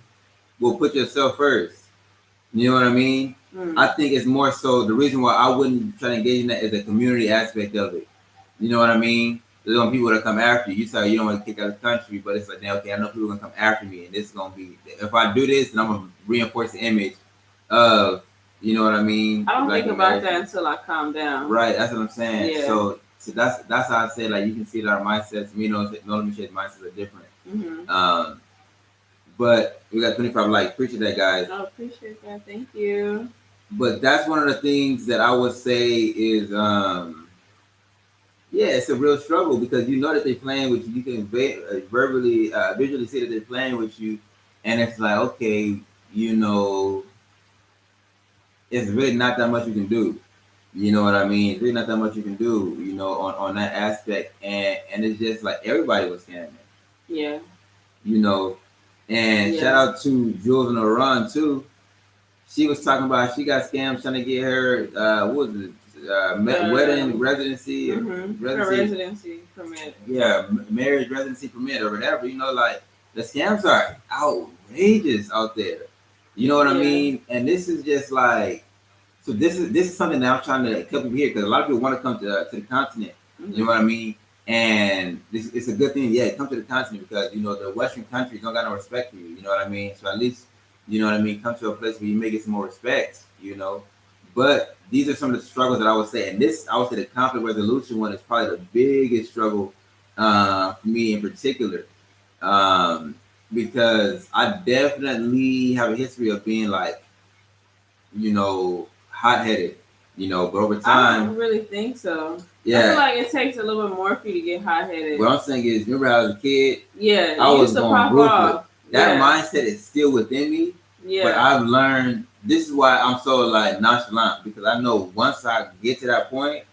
will put yourself first. You know what I mean? I think it's more so the reason why I wouldn't try to engage in that is the community aspect of it. You know what I mean? There's gonna be people that come after you. You say you don't want to kick out of the country, but it's like, okay, I know people are gonna come after me, and this is gonna be, if I do this, then I'm gonna reinforce the image of, You know what I mean? I don't think about that until I calm down. Right, that's what I'm saying. Yeah. So that's how I say, like, you can see that our mindsets, mindsets are different. But we got 25 likes. Appreciate that, guys. Oh, appreciate that. Thank you. But that's one of the things that I would say is, yeah, it's a real struggle because you know that they're playing with you. You can visually see that they're playing with you, and it's like, okay, you know, it's really not that much you can do. You know what I mean? It's really not that much you can do, you know, on that aspect. And it's just like everybody was scamming. Yeah. You know, and shout out to Jules and Run too. She was talking about she got scammed trying to get her what was it? Wedding residency, residency permit. Yeah, marriage residency permit or whatever. You know, like the scams are outrageous out there. You know what I mean? And this is just like, so this is something that I'm trying to help people here because a lot of people want to come to the continent. You know what I mean? And it's a good thing, yeah, come to the continent because you know the Western countries don't got no respect for you. You know what I mean? So at least, you know what I mean, come to a place where you may get some more respect. You know, but these are some of the struggles that I would say, and this I would say the conflict resolution one is probably the biggest struggle for me in particular, because I definitely have a history of being like, you know, hot-headed, you know, but over time, I don't really think so. Yeah, I feel like it takes a little bit more for you to get hot-headed. What I'm saying is, remember I was a kid? Yeah, I was going ruthless. That mindset is still within me. Yeah. But I've learned, this is why I'm so like nonchalant, because I know once I get to that point,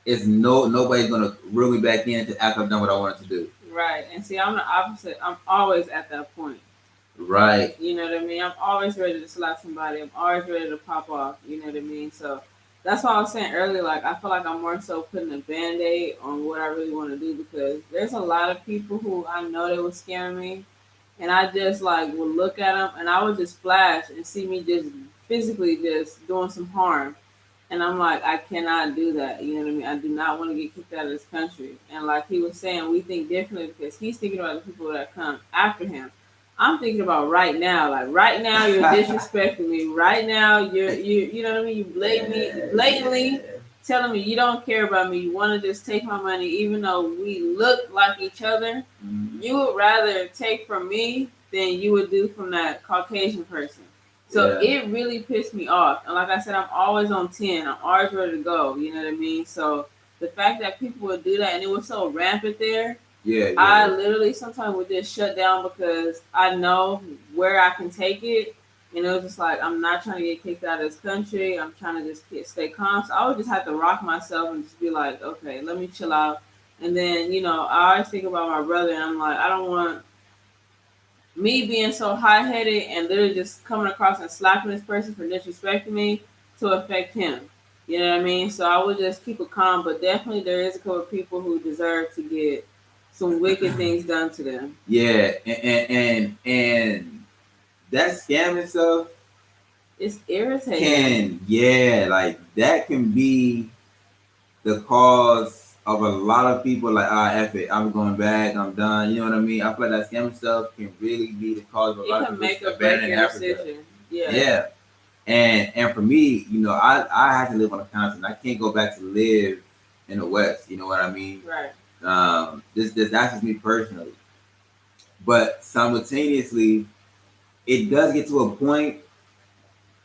it's nobody's gonna reel me back in to after I've done what I wanted to do. Right. And see, I'm the opposite. I'm always at that point. Right. You know what I mean? I'm always ready to slap somebody. I'm always ready to pop off. You know what I mean? So that's why I was saying earlier, like, I feel like I'm more so putting a Band-Aid on what I really want to do because there's a lot of people who I know they were scaring me. And I just, like, would look at them and I would just flash and see me just physically just doing some harm. And I'm like, I cannot do that. You know what I mean? I do not want to get kicked out of this country. And like he was saying, we think differently because he's thinking about the people that come after him. I'm thinking about right now. Like right now, you're disrespecting me. Right now, you know what I mean? You blatantly telling me you don't care about me. You want to just take my money, even though we look like each other. Mm-hmm. You would rather take from me than you would do from that Caucasian person. So it really pissed me off. And like I said, I'm always on 10. I'm always ready to go. You know what I mean? So the fact that people would do that and it was so rampant there. Yeah. I literally sometimes would just shut down because I know where I can take it. And it was just like, I'm not trying to get kicked out of this country. I'm trying to just stay calm. So I would just have to rock myself and just be like, okay, let me chill out. And then, you know, I always think about my brother and I'm like, I don't want me being so high-headed and literally just coming across and slapping this person for disrespecting me to affect him. You know what I mean? So I would just keep it calm. But definitely there is a couple of people who deserve to get some wicked things done to them. Yeah, and that scamming stuff, it's irritating. Like that can be the cause of a lot of people. Like, F it, I'm going back, I'm done. You know what I mean? I feel like that scamming stuff can really be the cause of a lot of people abandoning Africa. Yeah. And for me, you know, I have to live on a continent. I can't go back to live in the West. You know what I mean? Right. That's just me personally. But simultaneously, it does get to a point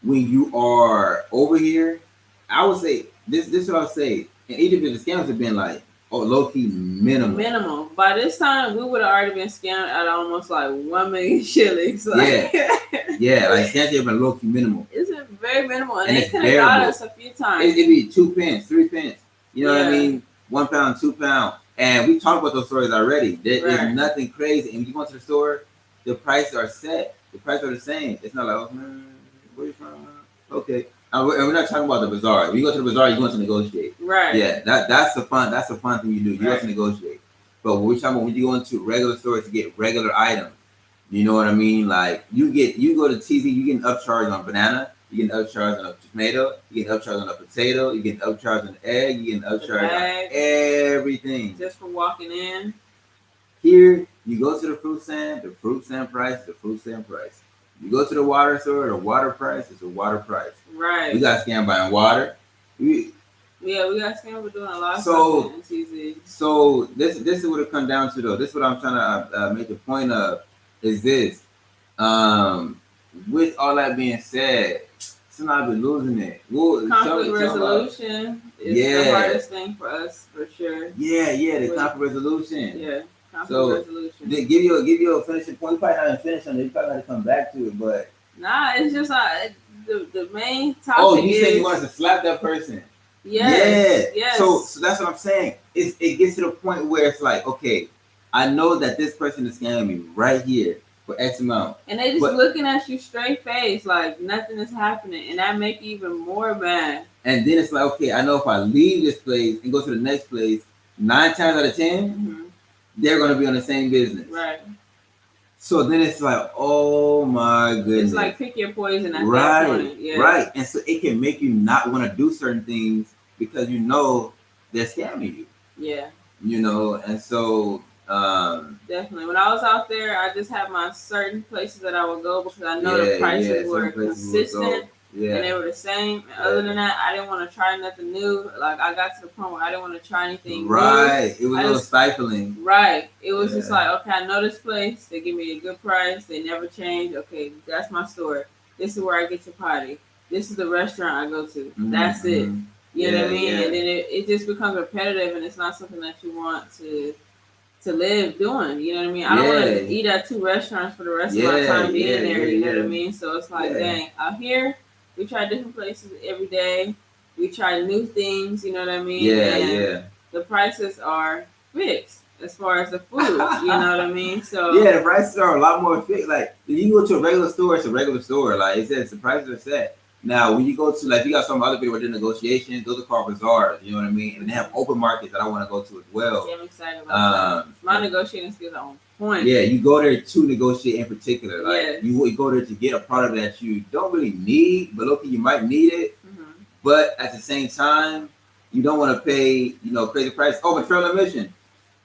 when you are over here. I would say this is what I'll say. And even if the scams have been like low key minimal. Minimal. By this time, we would have already been scammed at almost like 1 million shillings. Like, yeah, like scams have been low key minimal. It's very minimal, and they could have got us a few times. It'd be 2 pence, 3 pence. You know what I mean? £1, £2. And we talked about those stories already. There's nothing crazy. And when you go to the store, the prices are set. The prices are the same. It's not like, oh, where you from? Okay. And we're not talking about the bazaar. When you go to the bazaar, you're going to negotiate. Right. Yeah, that's the fun thing you do. You go to negotiate. But what we're talking about when you go into regular stores to get regular items, you know what I mean? Like you go to TZ, you get an upcharge on banana, you get an upcharge on a tomato, you get an upcharge on a potato, you get an upcharge on an egg, you get an upcharge on everything. Just for walking in. Here, you go to the fruit stand price, the fruit stand price. You go to the water store, the water price is a water price. Right. We got scammed buying water. We got scammed for doing a lot of stuff in TZ. So this is what it comes down to though. This is what I'm trying to make the point of is this. With all that being said, somebody been losing it. Conflict resolution is the hardest thing for us for sure. Yeah, the conflict resolution. Yeah, conflict resolution. Give you a finishing point. You probably not even finish on it. You probably got to come back to it, but nah, it's just the main topic. Oh, you saying you want us to slap that person? Yes. So that's what I'm saying. It gets to the point where it's like, okay, I know that this person is scamming me right here for X amount. And they just looking at you straight face like nothing is happening. And that make you even more mad. And then it's like, okay, I know if I leave this place and go to the next place, 9 times out of 10, they're going to be on the same business. Right. So then it's like, oh my goodness. It's like pick your poison at that point. Yeah. Right. And so it can make you not want to do certain things because you know they're scamming you. Yeah. You know, and so definitely. When I was out there, I just had my certain places that I would go because I know the prices were consistent and they were the same. And other than that, I didn't want to try nothing new. Like I got to the point where I didn't want to try anything new. It was a little stifling. Right. It was just like, okay, I know this place. They give me a good price. They never change. Okay, that's my store. This is where I get to potty. This is the restaurant I go to. That's it. You know what I mean? And then it just becomes repetitive and it's not something that you want to live doing. You know what I mean? I don't want to eat at 2 restaurants for the rest of my time being there. You know what I mean? So it's like, dang, out here, we try different places every day. We try new things, you know what I mean? And the prices are fixed as far as the food, you know what I mean? So the prices are a lot more fixed. Like, if you go to a regular store, it's a regular store. Like, it says the prices are set. Now, when you go to, like, you got some other people who do negotiations, those are called bazaars, you know what I mean? And they have open markets that I want to go to as well. Yeah, I'm excited about that. My negotiating skills are on point. Yeah, you go there to negotiate in particular. Like, you go there to get a product that you don't really need, but look, you might need it. But at the same time, you don't want to pay, crazy price. Oh, Matrell on a mission.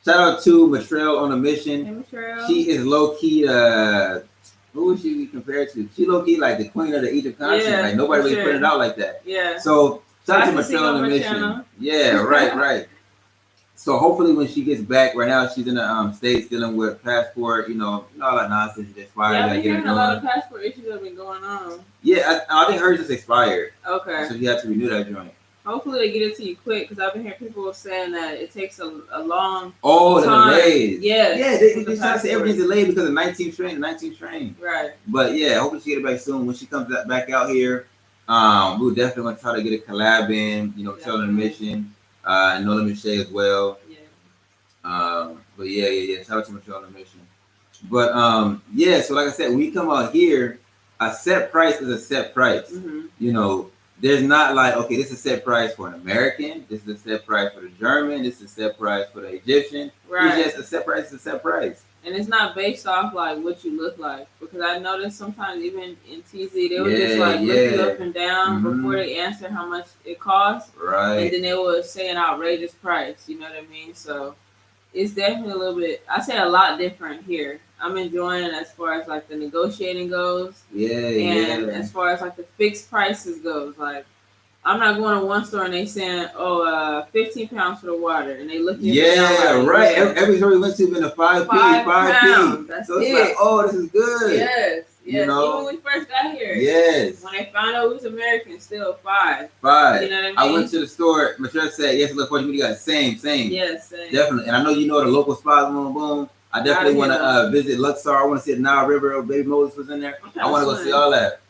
Shout out to Matrell on a mission. Hey, Matrell. She is low-key, who is she compared to? She low-key like the queen of the Egypt content. Like nobody really put it out like that. Yeah. So shout out to Matrell on a mission. Channel. Yeah, right. So hopefully when she gets back, right now she's in the States dealing with passport, all that nonsense. Just I've been hearing a lot of passport issues that have been going on. Yeah, I think hers just expired. Okay. So you have to renew that joint. Hopefully they get it to you quick because I've been hearing people saying that it takes a long time. The delays. Yeah. Yeah, they trying to say everything's delayed because of the 19th train. Right. But yeah, hopefully she get it back soon. When she comes back out here, we'll definitely want to try to get a collab in, Matrell on a mission, and Nola Michelle as well. Yeah. But yeah. Shout out to Matrell on a mission. But so like I said, when you come out here, a set price is a set price. There's not like, okay, this is a set price for an American. This is a set price for the German. This is a set price for the Egyptian. Right. It's just a set price. It's a set price. And it's not based off like what you look like, because I noticed sometimes even in TZ they would just like look you up and down before they answer how much it costs. Right. And then they would say an outrageous price. You know what I mean? So it's definitely a little bit. I say a lot different here. I'm enjoying it as far as like the negotiating goes. And as far as like the fixed prices goes, like I'm not going to one store and they saying, 15 pounds for the water, and they look at me. Right. Every store we went to been a 5 pounds. That's so it's like, oh, this is good. Yes. Even when we first got here. Yes. When they found out we was American, still 5. You know what I mean? I went to the store. Matrell said, yes, look, what you got? Same. Yes, same. Definitely. And I know the local spots, boom. I definitely want to visit Luxor. I want to see the Nile River. Baby Moses was in there. I want to go see all that.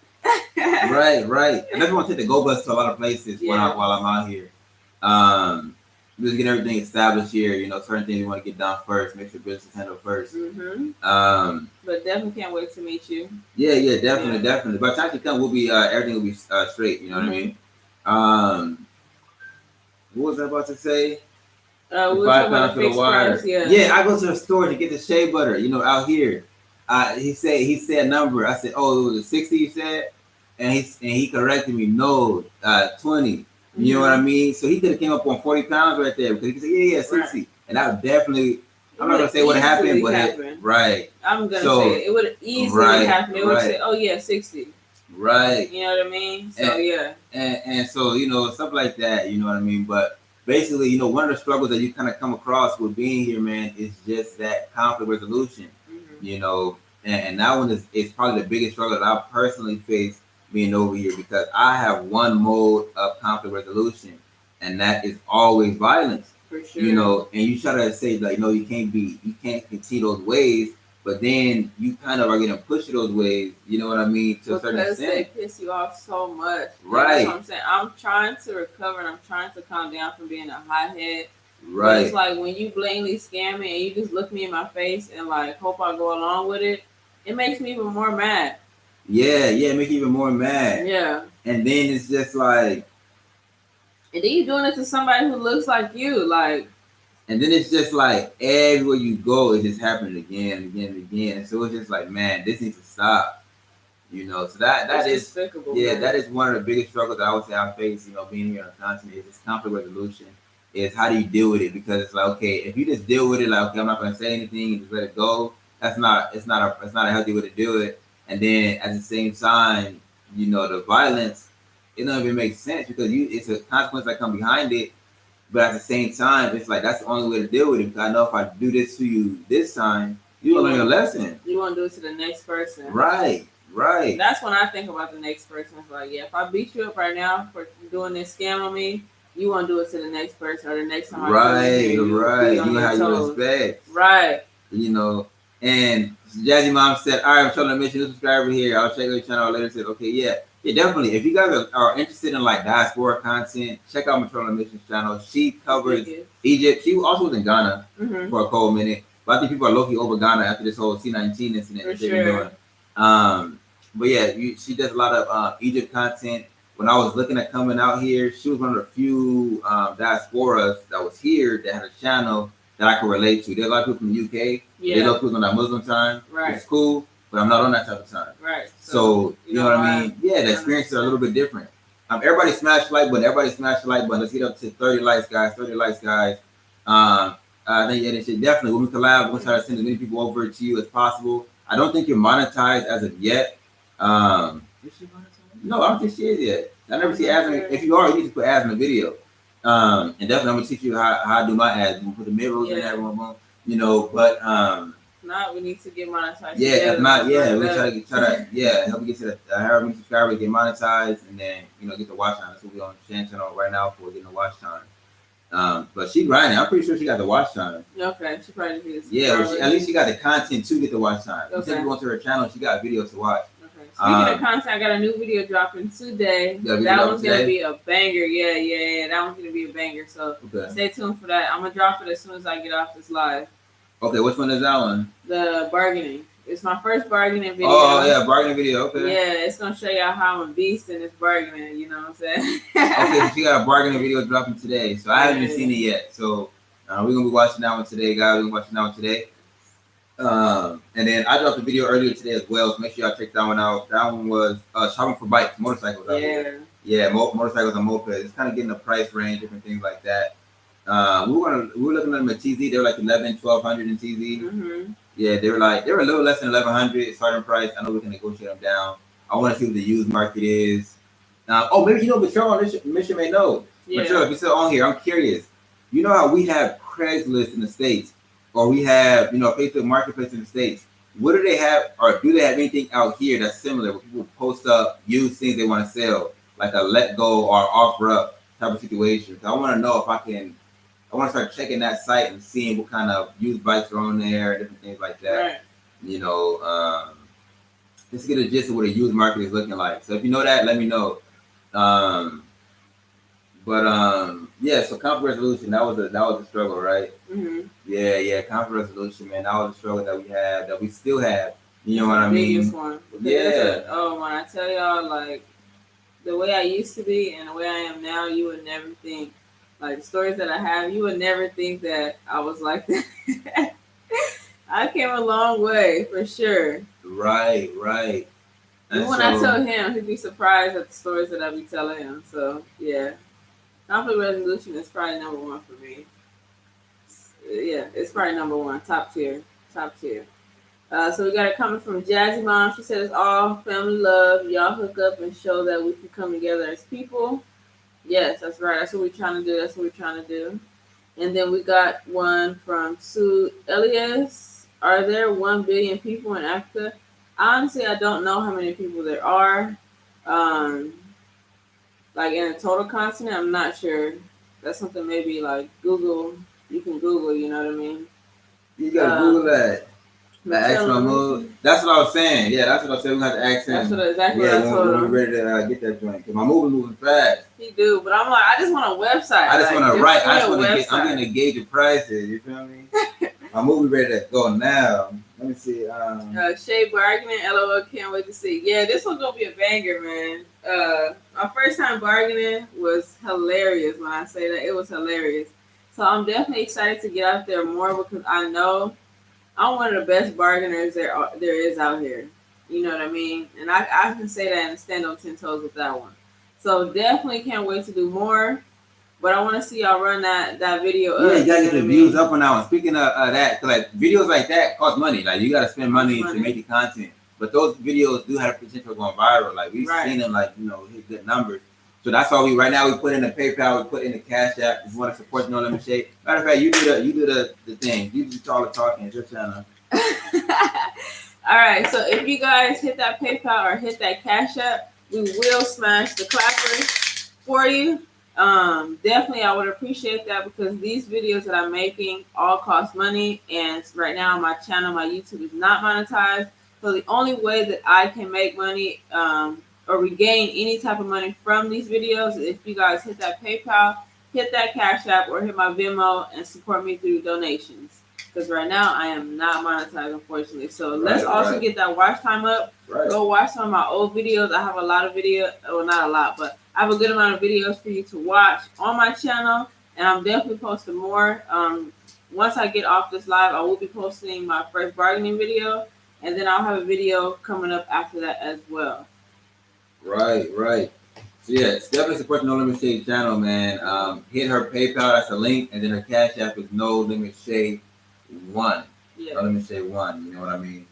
Right. I definitely want to take the Go Bus to a lot of places while I'm out here. Just get everything established here. Certain things you want to get done first. Make sure business handle first. But definitely can't wait to meet you. Yeah, definitely. By the time you come, everything will be straight. You know what I mean? What was I about to say? We were talking about the fixed price. Yeah, I go to the store to get the shea butter. Out here. He said a number. I said, oh, it was a 60. You said, and he corrected me. No, 20. You know what I mean? So he could have came up on 40 pounds right there because he could say, yeah, 60. Right. And that definitely I'm not gonna say what happened, but right. I'm gonna say it would easily happen. They would say, "Oh yeah, 60." Right. You know what I mean? So yeah. And so stuff like that. You know what I mean? But basically, one of the struggles that you kind of come across with being here, man, is just that conflict resolution. Mm-hmm. And that one is probably the biggest struggle that I personally face being over here, because I have one mode of conflict resolution, and that is always violence. For sure. And you try to say like, no, you can't continue those ways, but then you kind of are getting pushed to those ways. You know what I mean? To a certain extent. Because they piss you off so much. Right. That's what I'm saying. I'm trying to recover and I'm trying to calm down from being a hothead. Right. But it's like when you blatantly scam me and you just look me in my face and like hope I go along with it, it makes me even more mad. Yeah, it makes you even more mad. Yeah. And then it's just like, and then you're doing it to somebody who looks like you, like. And then it's just like everywhere you go, it's just happening again and again and again. And so it's just like, man, this needs to stop. So that is despicable. Yeah, man. That is one of the biggest struggles that I would say I face. Being here on the continent, is this conflict resolution. Is how do you deal with it? Because it's like, okay, if you just deal with it, like, okay, I'm not going to say anything and just let it go. It's not a healthy way to do it. And then at the same time, the violence, it doesn't even make sense, because it's a consequence that come behind it. But at the same time, it's like that's the only way to deal with it. Because I know if I do this to you this time, you will learn your lesson. You want to do it to the next person. Right. That's when I think about the next person. It's like, yeah, if I beat you up right now for doing this scam on me, you want to do it to the next person, or the next time I do it. Right. You know how you respect. Right. And Jazzy Mom said, all right, I'm trying to mention this subscriber here. I'll check out your channel later. Said, okay, yeah, definitely. If you guys are interested in like diaspora content, check out Maternal Missions channel. She covers Egypt. She also was in Ghana for a cold minute. But I think people are low-key over Ghana after this whole C-19 incident that they've been doing. But yeah, she does a lot of Egypt content. When I was looking at coming out here, she was one of the few diasporas that was here that had a channel that I could relate to. There's a lot of people from the UK. Yeah. There's a lot of people on that Muslim time. Right. It's cool, but I'm not on that type of time. Right. So you know what I mean? Yeah, the experiences are a little bit different. Everybody smash the like button. Let's get up to 30 likes, guys. 30 likes, guys. I think it should definitely, when we collab, we're going to try to send as many people over to you as possible. I don't think you're monetized as of yet. Is she monetized? No, I don't think she is yet. I never see ads. If you are, you need to put ads in the video. And definitely I'm gonna teach you how I do my ads. We'll put the mirrors in there, but not, we need to get monetized. Yeah, if not, yeah, we try to help you get to the however many subscribers, get monetized, and then get the watch time. That's what we're on the channel right now for, getting the watch time. But she grinding. I'm pretty sure she got the watch time. Okay, she probably needs. Yeah, at least she got the content to get the watch time. Okay. Instead of going to her channel, she got videos to watch. Speaking of content, I got a new video dropping today. That one's going to be a banger. Yeah. That one's going to be a banger. So stay tuned for that. I'm going to drop it as soon as I get off this live. Okay, which one is that one? The bargaining. It's my first bargaining video. Oh, yeah, bargaining video. Okay. Yeah, it's going to show y'all how I'm a beast in this bargaining. You know what I'm saying? Okay, so she got a bargaining video dropping today. So I haven't even seen it yet. So we're going to be watching that one today, guys. We're going to be watching that one today. And then I dropped a video earlier today as well, so make sure y'all check that one out. That one was shopping for bikes, motorcycles. Motorcycles and mopeds. It's kind of getting the price range, different things like that. We were looking at them at TZ. They were like 1,200 in TZ. Mm-hmm. Yeah, they were a little less than 1,100 starting price. I know we can negotiate them down. I want to see what the used market is. Maybe Michelle on this mission may know. Yeah. Michelle, if you're still on here, I'm curious. You know how we have Craigslist in the States? Or we have, Facebook Marketplace in the States. What do they have, or do they have anything out here that's similar, where people post up used things they want to sell, like a let go or offer up type of situation? So I want to know if I want to start checking that site and seeing what kind of used bikes are on there, different things like that. Right. Just to get a gist of what a used market is looking like. So if you know that, let me know. So conflict resolution, that was a struggle, right? Mm-hmm. Yeah, conflict resolution, man, that was a struggle that we had, that we still have. You know what I mean? Biggest one. Yeah. When I tell y'all, like, the way I used to be and the way I am now, you would never think, like, the stories that I have, you would never think that I was like that. I came a long way, for sure. Right. And when I tell him, he'd be surprised at the stories that I be telling him. So, yeah. Conflict resolution is probably number one for me. Yeah, it's probably number one, top tier, top tier. So we got a comment from Jazzy Mom. She said it's all family love. Y'all hook up and show that we can come together as people. Yes, that's right. That's what we're trying to do. That's what we're trying to do. And then we got one from Sue Elias. Are there 1 billion people in Africa? Honestly, I don't know how many people there are. Um, like in a total continent, I'm not sure. That's something maybe like Google. You can Google. You know what I mean? You gotta Google that. Ask Mahmoud. That's what I was saying. Yeah, that's what I said. We got to ask him. That's exactly what I told him. When we ready to get that joint. Because my moving fast. He do, but I'm like, I just want a website. I just want to write. I just want to get. I'm getting a gauge of prices. You feel me? My movie ready to go now. Let me see. Shay bargaining. LOL. Can't wait to see. Yeah, this one's gonna be a banger, man. My first time bargaining was hilarious. When I say that, it was hilarious. So I'm definitely excited to get out there more because I know I'm one of the best bargainers there is out here. You know what I mean? And I can say that and stand on 10 toes with that one. So definitely can't wait to do more. But I want to see y'all run that video up. Yeah, you gotta get the views up on that one. Speaking of that, like videos like that cost money. Like you gotta spend money to make the content. But those videos do have the potential of going viral. Like we've seen them, like hit good numbers. So that's why right now we put in the PayPal, we put in the Cash App. If you want to support No Limit Shade. Matter of fact, you do the thing. You do all the talking. It's your channel. All right. So if you guys hit that PayPal or hit that Cash App, we will smash the clapper for you. Definitely I would appreciate that because these videos that I'm making all cost money, and right now my channel, my YouTube is not monetized. So the only way that I can make money or regain any type of money from these videos is if you guys hit that PayPal, hit that Cash App, or hit my Venmo and support me through donations. Because right now I am not monetized, unfortunately. So let's also get that watch time up. Go watch some of my old videos. I have a lot of videos, well, not a lot, but I have a good amount of videos for you to watch on my channel, and I'm definitely posting more. Once I get off this live, I will be posting my first bargaining video, and then I'll have a video coming up after that as well. Right. So yeah, it's definitely support the No Limit Shade channel, man. Hit her PayPal, that's a link, and then her Cash App is No Limit Shade 1. Yeah. No Limit Shade 1, you know what I mean?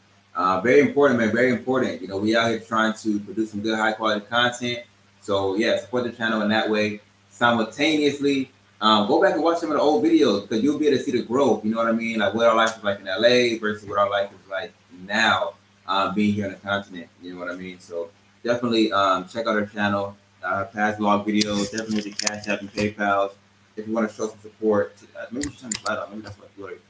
Very important, man, very important. We out here trying to produce some good high quality content. So yeah, support the channel in that way. Simultaneously, go back and watch some of the old videos because you'll be able to see the growth. You know what I mean? Like what our life is like in LA versus what our life is like now, being here on the continent. You know what I mean? So definitely check out our channel, past vlog videos. Definitely the Cash App and PayPal if you want to show some support. Maybe you should turn the light on. Maybe that's what it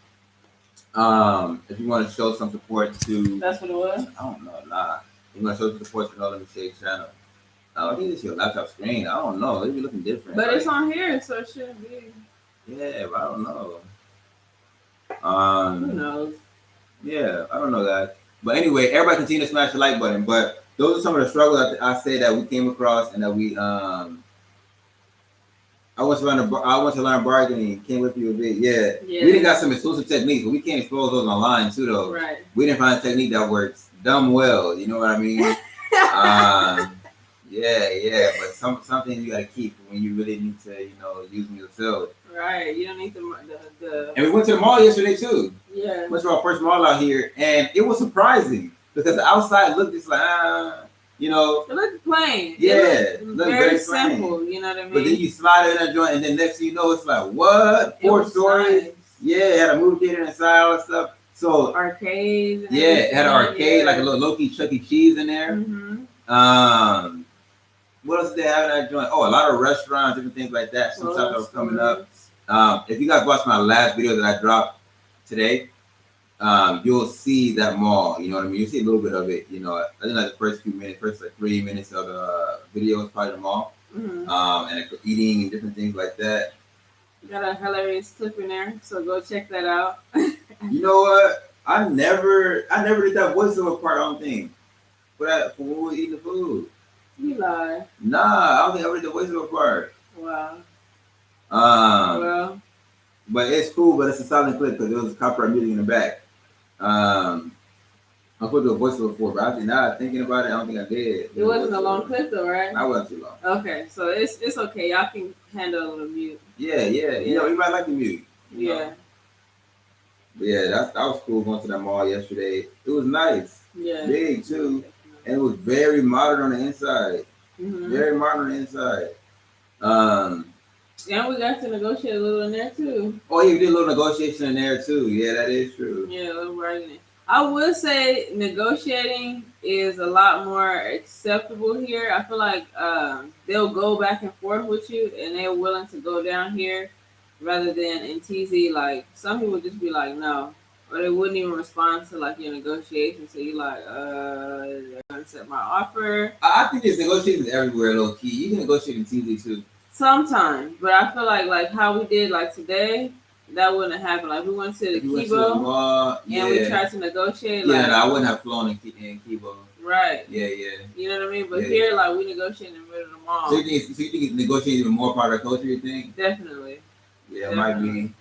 was. If you want to show some support to, that's what it was. I don't know. Nah, you want to show some support to No Limit Shade channel. I think it's your laptop screen. I don't know. It be looking different. But it's on here, so it shouldn't be. Yeah, but I don't know. Who knows? Yeah, I don't know, guys. But anyway, everybody continue to smash the like button. But those are some of the struggles that I say that we came across and that we I want to learn bargaining. Can't wait for you a bit. Yeah. We didn't got some exclusive techniques, but we can't expose those online too, though. Right. We didn't find a technique that works dumb well. You know what I mean? Yeah, but something you gotta keep when you really need to, use them yourself. Right, you don't need the. And we went to the mall yesterday too. Yeah. Went to our first mall out here, and it was surprising because the outside looked just like, It looked plain. Yeah, it looked very simple. You know what I mean? But then you slide in that joint, and then next thing you know, it's like what? 4 stories. Nice. Yeah, it had a movie theater inside, all that stuff. So arcades. Yeah, it had an arcade, like a little low-key Chuck E. Cheese in there. Mm-hmm. What else did they have in that joint? Oh, a lot of restaurants, different things like that. Some stuff that was coming up. If you guys watched my last video that I dropped today, you'll see that mall. You know what I mean? You'll see a little bit of it. I think like the first few minutes, first like 3 minutes of the video is probably the mall. Mm-hmm. And eating and different things like that. You got a hilarious clip in there, so go check that out. You know what? I never did that voiceover part. I don't think for when we were eating the food. You lie. Nah, I don't think I ever did the voiceover part. Wow. Well, but it's cool. But it's a silent clip because there was copyright music in the back. I put the voiceover for, but I think now thinking about it, I don't think I did. It wasn't a long clip though, right? I wasn't too long. Okay, so it's okay. Y'all can handle the mute. Yeah. You might like the mute. Yeah. But yeah, that was cool going to that mall yesterday. It was nice. Yeah. Big too. And it was very modern on the inside. Mm-hmm. Very modern on the inside. And we got to negotiate a little in there too. Oh, you did a little negotiation in there too. Yeah, that is true. Yeah, a little bargaining. I would say negotiating is a lot more acceptable here. I feel like they'll go back and forth with you, and they're willing to go down here rather than in TZ. Like some people just be like no, or they wouldn't even respond to like your negotiation. So you like, they're gonna accept my offer. I think there's negotiations everywhere, low key. You can negotiate in TZ too. Sometimes, but I feel like how we did like today, that wouldn't happen. Like we went to the Kibo and we tried to negotiate. Yeah, no, I wouldn't have flown in Kibo. Right. Yeah, yeah. You know what I mean? But here, like we negotiate in the middle of the mall. So you think it's negotiating even more part of the culture? You think? Definitely. Yeah, it might be.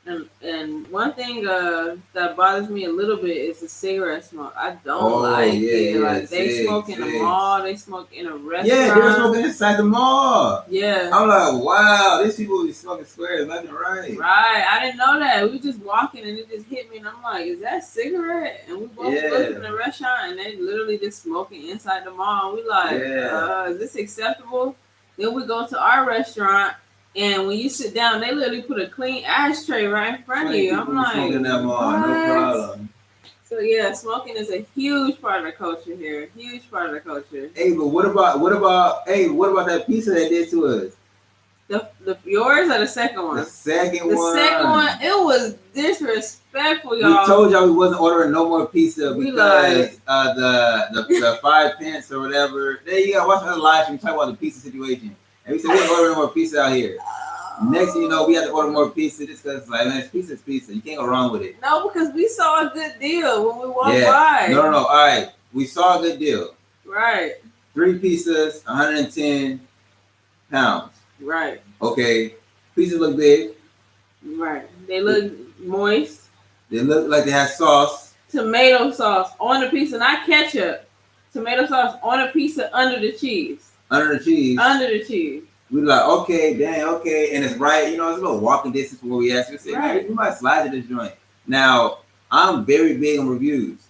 And one thing that bothers me a little bit is the cigarette smoke. I don't like it. Like they smoke in the mall, they smoke in a restaurant. Yeah, they're smoking inside the mall. Yeah. I'm like, wow, these people be smoking squares left and right. Right. I didn't know that. We were just walking and it just hit me and I'm like, is that cigarette? And we both looked in the restaurant and they literally just smoking inside the mall. And we like, is this acceptable? Then we go to our restaurant. And when you sit down, they literally put a clean ashtray right in front of you. I'm like, smoking that mall, no problem. So yeah, smoking is a huge part of the culture here. Huge part of the culture. Hey, but what about that pizza they did to us? The yours or the second one? The second one, it was disrespectful, y'all. We told y'all we wasn't ordering no more pizza because the 5 pence or whatever. There you go. Watch the live stream talk about the pizza situation. And we said, we're ordering more pizza out here. Next thing you know, we had to order more pizza just because, like, man, pizza's pizza. You can't go wrong with it. No, because we saw a good deal when we walked by. No. All right. We saw a good deal. Right. 3 pizzas, 110 pounds. Right. Okay. Pizzas look big. Right. They look moist. They look like they have sauce. Tomato sauce on the pizza, not ketchup. Tomato sauce on a pizza under the cheese. Under the cheese. We were like, okay, dang, okay. And it's right, it's a little walking distance from where we asked. We said, right. We might slide to this joint. Now, I'm very big on reviews.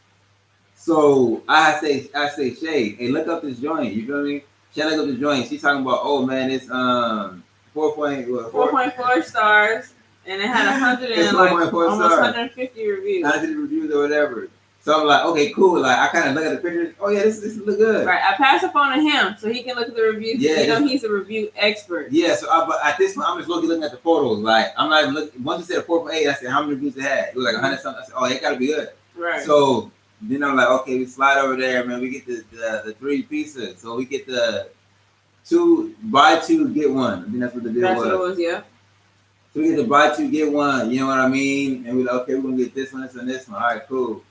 So I say, Shay, hey, look up this joint. You feel me? Shay, look up this joint. She's talking about, oh man, it's 4.4 stars. And it had 100 and like almost 150 reviews. 150 reviews or whatever. So I'm like, okay, cool. Like I kind of look at the pictures. Oh yeah, this look good. Right. I pass up on to him so he can look at the reviews. Yeah, he's a review expert. Yeah. So at this point, I'm just looking at the photos. Like I'm not even looking. Once you said 4.8, I said how many reviews it had. It was like 100 something. I said, oh, it gotta be good. Right. So then I'm like, okay, we slide over there, man. We get the 3 pizzas. So we get the 2 buy 2 get 1. I think that's what the deal was. That's what it was. Yeah. So we get the buy 2 get 1. You know what I mean? And we're like, okay, we're gonna get this one, this, and this one. All right, cool.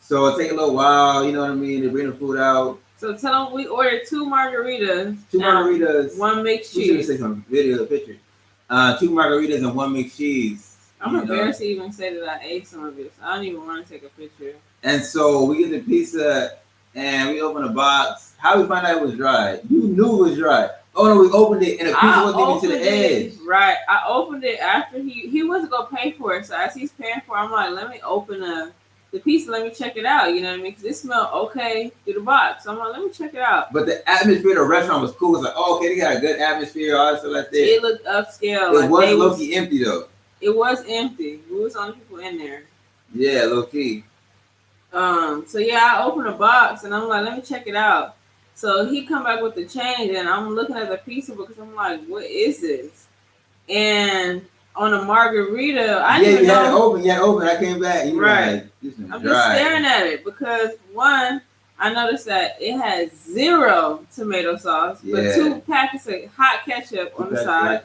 So it take a little while, you know what I mean? They bring the food out. So tell them we ordered 2 margaritas. 2 margaritas. 1 mixed cheese. We should say some video, the picture. 2 margaritas and 1 mixed cheese. I'm embarrassed to even say that I ate some of it. So I don't even want to take a picture. And so we get the pizza and we open the box. How we find out it was dry? You knew it was dry. Oh no, we opened it and the pizza wasn't even to the edge. Right. I opened it after he wasn't gonna pay for it. So as he's paying for it, I'm like, let me open the pizza, let me check it out, you know what I mean? Because it smelled okay through the box. So I'm like, let me check it out. But the atmosphere of the restaurant was cool. It was like, oh, okay, they got a good atmosphere, all that stuff like that. It looked upscale. It was low-key empty, though. It was empty. We was only people in there. Yeah, low-key. So yeah, I opened a box, and I'm like, let me check it out. So he come back with the change, and I'm looking at the pizza because I'm like, what is this? And on a margarita, I didn't know. You had it open. I came back. Right. I'm just staring at it because one, I noticed that it had 0 tomato sauce, but 2 packets of hot ketchup on the side.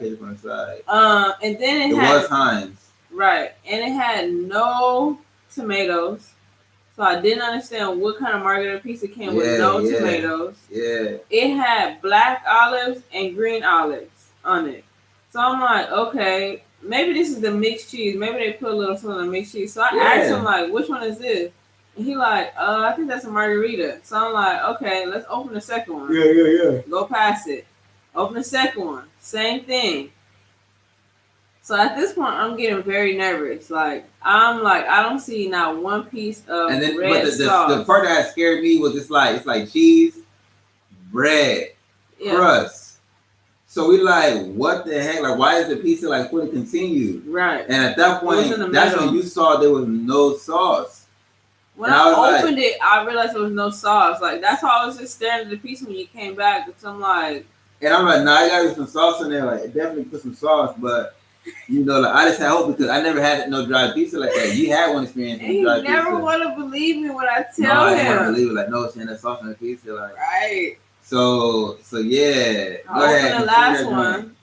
And then it was Heinz. Right, and it had no tomatoes. So I didn't understand what kind of margarita pizza came with no tomatoes. Yeah. It had black olives and green olives on it. So I'm like, okay, maybe this is the mixed cheese. Maybe they put a little something on the mixed cheese. So I asked him, like, which one is this? And he like, I think that's a margarita. So I'm like, okay, let's open the second one. Yeah. Go past it. Open the second one. Same thing. So at this point, I'm getting very nervous. Like, I don't see not one piece of and then, red but sauce. the part that scared me was it's like cheese, bread, crust. So we like, what the heck? Like, why is the pizza like fully continued? Right. And at that point, that's when you saw there was no sauce. When I opened it, I realized there was no sauce. Like, that's why I was just staring at the pizza when you came back. Because I'm like... And I'm like, nah, I gotta get some sauce in there. Like, definitely put some sauce. But, you know, like, I just had hope because I never had no dry pizza like that. You had one experience with dry pizza. He never want to believe me when I tell him. No, I didn't want to believe it. Like, no, saying that sauce on the pizza. Like, right. So yeah. Go ahead. The last one.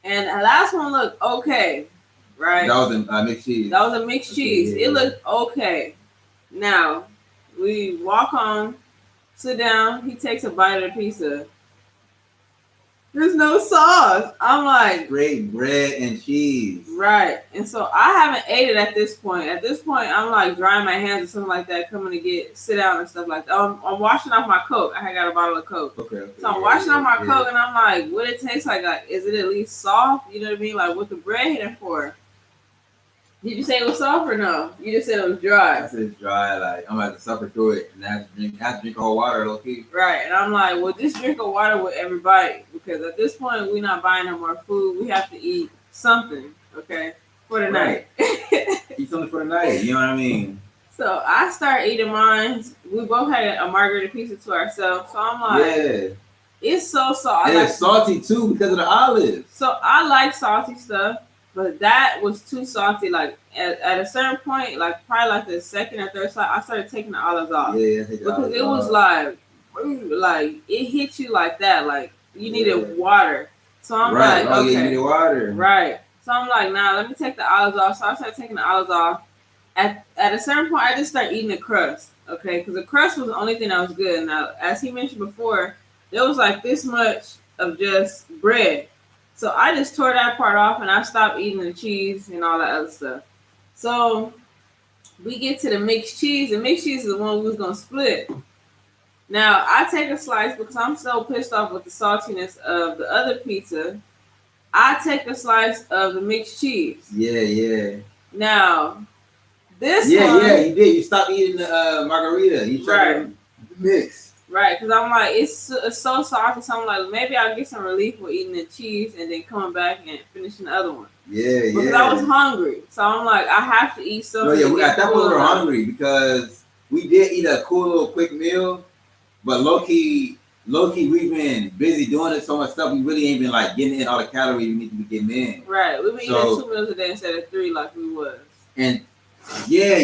And the last one looked okay. Right? That was a mixed cheese. That was a mixed cheese. Yeah. It looked okay. Now, we walk home, sit down. He takes a bite of the pizza. There's no sauce. I'm like... Straight bread and cheese. Right. And so I haven't ate it at this point. At this point, I'm like drying my hands or something like that, coming to sit down and stuff like that. I'm washing off my Coke. I got a bottle of Coke. Okay. So I'm washing off my Coke and I'm like, what it tastes like? Like, is it at least soft? You know what I mean? Like, what the bread hitting for? Did you say it was soft or no? You just said it was dry. I said it's dry. Like, I'm about to suffer through it, and I have to drink all water, low key. Right, and I'm like, well, just drink a water with every bite because at this point we're not buying no more food. We have to eat something, okay, for the night. Eat something for the night. You know what I mean? So I start eating mine. We both had a margarita pizza to ourselves. So I'm like, yeah, it's so salty. And it's salty too because of the olives. So I like salty stuff. But that was too salty. Like at a certain point, like probably like the second or third side, I started taking the olives off. Yeah, because it was like it hit you like that. Like you needed water. So I'm like, okay, you needed water. Right. So I'm like, nah, let me take the olives off. So I started taking the olives off. At a certain point, I just started eating the crust. Okay, because the crust was the only thing that was good. Now, as he mentioned before, there was like this much of just bread. So I just tore that part off and I stopped eating the cheese and all that other stuff. So we get to the mixed cheese. The mixed cheese is the one we was going to split. Now, I take a slice because I'm so pissed off with the saltiness of the other pizza. I take a slice of the mixed cheese. Yeah. Now, this one... Yeah, you did. You stopped eating the margarita. You tried to mix. Right, because I'm like, it's so salty. So I'm like, maybe I'll get some relief with eating the cheese and then coming back and finishing the other one. Yeah. Because I was hungry. So I'm like, I have to eat something. No, yeah, at that point we were hungry because we did eat a cool little quick meal. But low-key, we've been busy doing it so much stuff. We really ain't been like getting in all the calories we need to be getting in. Right, we've been eating 2 meals a day instead of 3 like we was. And yeah,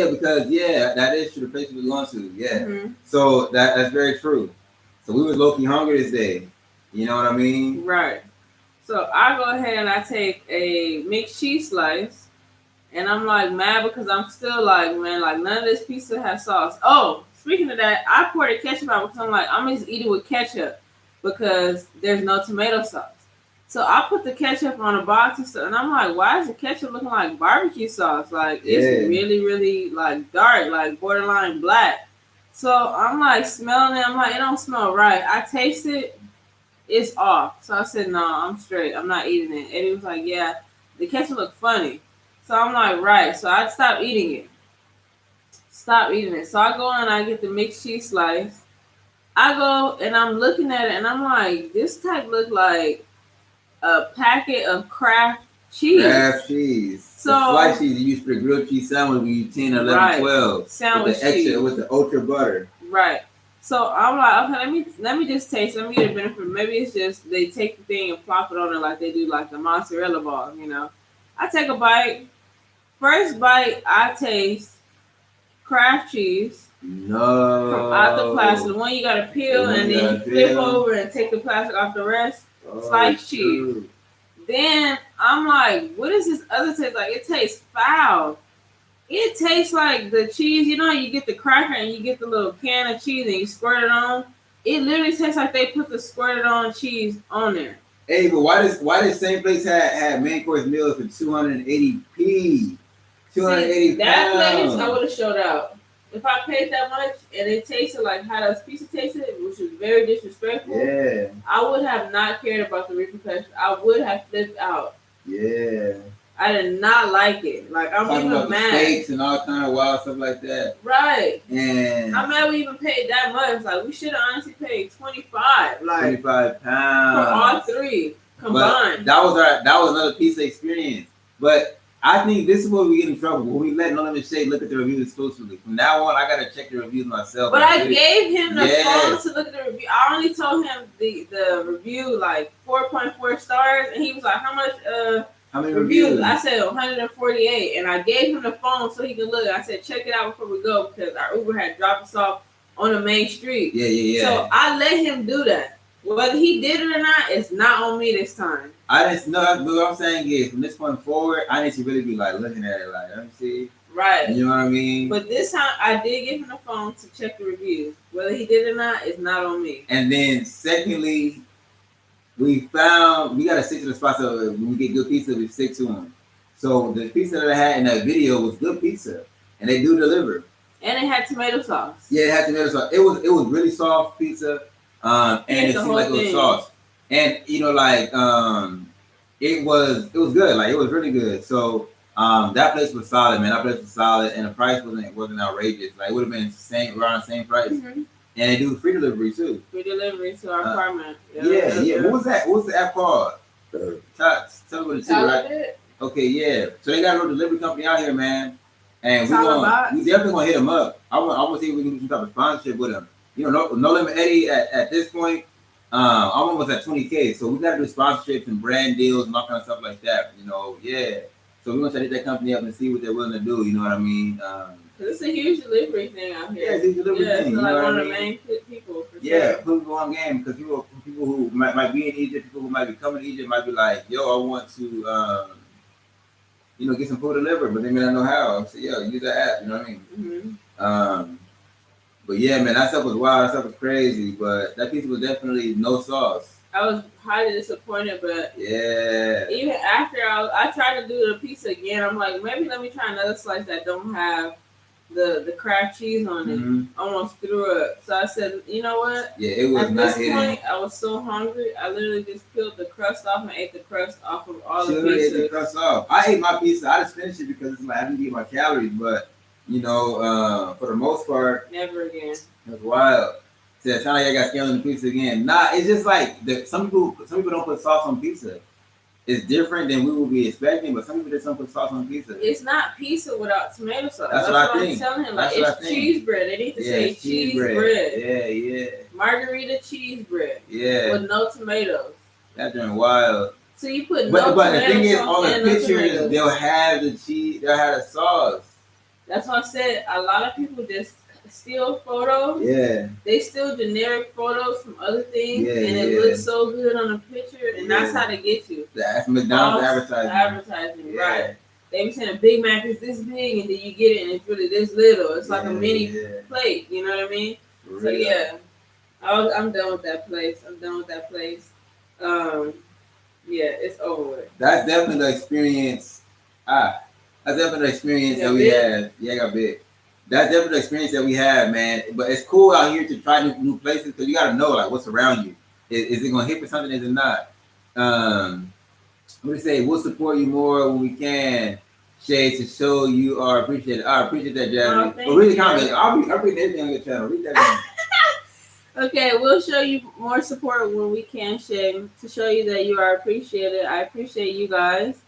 because that is true. The place we going to, Mm-hmm. So that's very true. So we was low-key hungry this day. You know what I mean? Right. So I go ahead and I take a mixed cheese slice, and I'm like mad because I'm still like, man, like none of this pizza has sauce. Oh, speaking of that, I poured the ketchup out because I'm like, I'm just eating with ketchup because there's no tomato sauce. So I put the ketchup on a box and stuff, and I'm like, why is the ketchup looking like barbecue sauce? Like, it's really, really, like, dark, like, borderline black. So I'm, like, smelling it. I'm like, it don't smell right. I taste it. It's off. So I said, no, I'm straight. I'm not eating it. And he was like, yeah, the ketchup look funny. So I'm like, right. So I stopped eating it. So I go and I get the mixed cheese slice. I go, and I'm looking at it, and I'm like, this type look like a packet of Kraft cheese. So sliced cheese you use for the grilled cheese sandwich when you 10, 11, 12. Sandwich cheese. With the ultra butter. Right. So I'm like, okay, let me just taste. Let me get a benefit. Maybe it's just they take the thing and plop it on it like they do like the mozzarella ball, you know. I take a bite. First bite, I taste Kraft cheese. No. From out the plastic. The one you gotta peel and then you flip over and take the plastic off the rest. Sliced cheese. True. Then I'm like, what is this other taste like? It tastes foul. It tastes like the cheese. You know, you get the cracker and you get the little can of cheese and you squirt it on. It literally tastes like they put the squirted on cheese on there. Hey, but why this same place had main course meals for 280p? 280 that place I would have showed out. If I paid that much and it tasted like how those pizza tasted, which was very disrespectful, I would have not cared about the repercussions. I would have flipped out. Yeah. I did not like it. Like, I'm talking even about mad. The steaks and all kind of wild stuff like that. Right. And I'm mad we even paid that much. Like, we should have honestly paid $25. Like, £25 for all three combined. But that was another piece of experience. But I think this is where we get in trouble. When we let No Limit Shade look at the reviews exclusively. From now on, I gotta check the reviews myself. But I gave him the phone to look at the review. I only told him the review like 4.4 stars, and he was like, how many reviews? I said 148, and I gave him the phone so he could look. I said, check it out before we go, because our Uber had dropped us off on the main street. Yeah. So I let him do that. Whether he did it or not, it's not on me this time. I just know. What I'm saying is, from this point forward, I need to really be like looking at it, like, let me see. Right. You know what I mean? But this time, I did give him the phone to check the reviews. Whether he did it or not, it's not on me. And then, secondly, we gotta stick to the spots of when we get good pizza, we stick to them. So the pizza that I had in that video was good pizza, and they do deliver. And it had tomato sauce. Yeah, it had tomato sauce. It was really soft pizza. And it seemed like it was sauce. And like it was good. Like, it was really good. So that place was solid, man. That place was solid, and the price wasn't outrageous. Like, it would have been around the same price. Mm-hmm. And they do free delivery too. Free delivery to our apartment. Yeah. What was that? What was the app called? Tell me what it's right? Okay, yeah. So they got a little delivery company out here, man. And we definitely gonna hit them up. I want to see if we can do some type of sponsorship with them. No Limit Eddie at this point, I'm almost at 20K, so we gotta do sponsorships and brand deals and all kind of stuff like that. Yeah. So we're gonna try to hit that company up and see what they're willing to do. You know what I mean? It's a huge delivery thing out here. Yeah, it's a huge delivery thing. It's like one of the main people. For sure. Put people on game, because people who might be in Egypt, people who might be coming to Egypt might be like, yo, I want to get some food delivered, but they may not know how. So use that app. You know what I mean? Mm-hmm. But yeah, man, that stuff was wild. That stuff was crazy. But that pizza was definitely no sauce. I was highly disappointed, but yeah. Even after I tried to do the pizza again, I'm like, maybe let me try another slice that don't have the craft cheese on it. Mm-hmm. Almost threw up. So I said, you know what? Yeah, it was. At this point, I was so hungry. I literally just peeled the crust off and ate the crust off of all the pieces. Ate the crust off. I ate my pizza. I just finished it because it's like I didn't get my calories, but for the most part, never again. It was wild. So it sounded like I got scared on the pizza again. Nah, it's just like some people don't put sauce on pizza. It's different than we would be expecting, but some people just don't put sauce on pizza. It's not pizza without tomato sauce. That's what I think. I'm telling him. Like, it's cheese bread. They need to say cheese bread. Yeah. Margarita cheese bread. Yeah. With no tomatoes. That's doing wild. So you put no tomatoes. But the thing is, on the pictures, they'll have the cheese. They'll have the sauce. That's why I said a lot of people just steal photos. Yeah. They steal generic photos from other things, and it looks so good on the picture, and that's how they get you. That's McDonald's advertising. Right. They be saying a Big Mac is this big, and then you get it, and it's really this little. It's like a mini plate. You know what I mean? So yeah, I'm done with that place. Yeah, it's over with. That's definitely the experience. That's definitely the experience that we had. Yeah, I got big. That's definitely the experience that we have, man. But it's cool out here to try new places, because you got to know like what's around you. Is it gonna hit for something? Is it not? What do you say? We'll support you more when we can, Shay, to show you are appreciated. I appreciate that, Jasmine. But read the comments. I'll read everything on your channel. Read that. Okay, we'll show you more support when we can, Shay, to show you that you are appreciated. I appreciate you guys.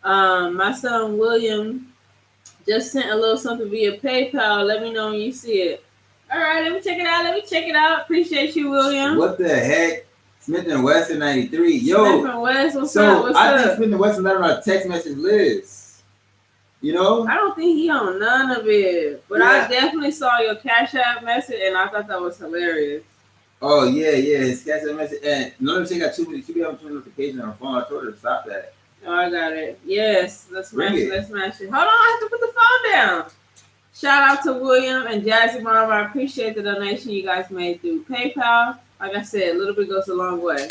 My son William just sent a little something via PayPal. Let me know when you see it. All right, let me check it out. Appreciate you, William. What the heck? Smith and Wesson 93. Yo. Smith and West, what's up? I think Smith and Wesson not on our text message list. I don't think he on none of it. But I definitely saw your Cash App message, and I thought that was hilarious. Oh, yeah. His Cash App message. And none of she got too many notifications on her phone. I told her to stop that. Oh, I got it. Yes, let's smash it. Hold on, I have to put the phone down. Shout out to William and Jazzy Mom. I appreciate the donation you guys made through PayPal. Like I said, a little bit goes a long way.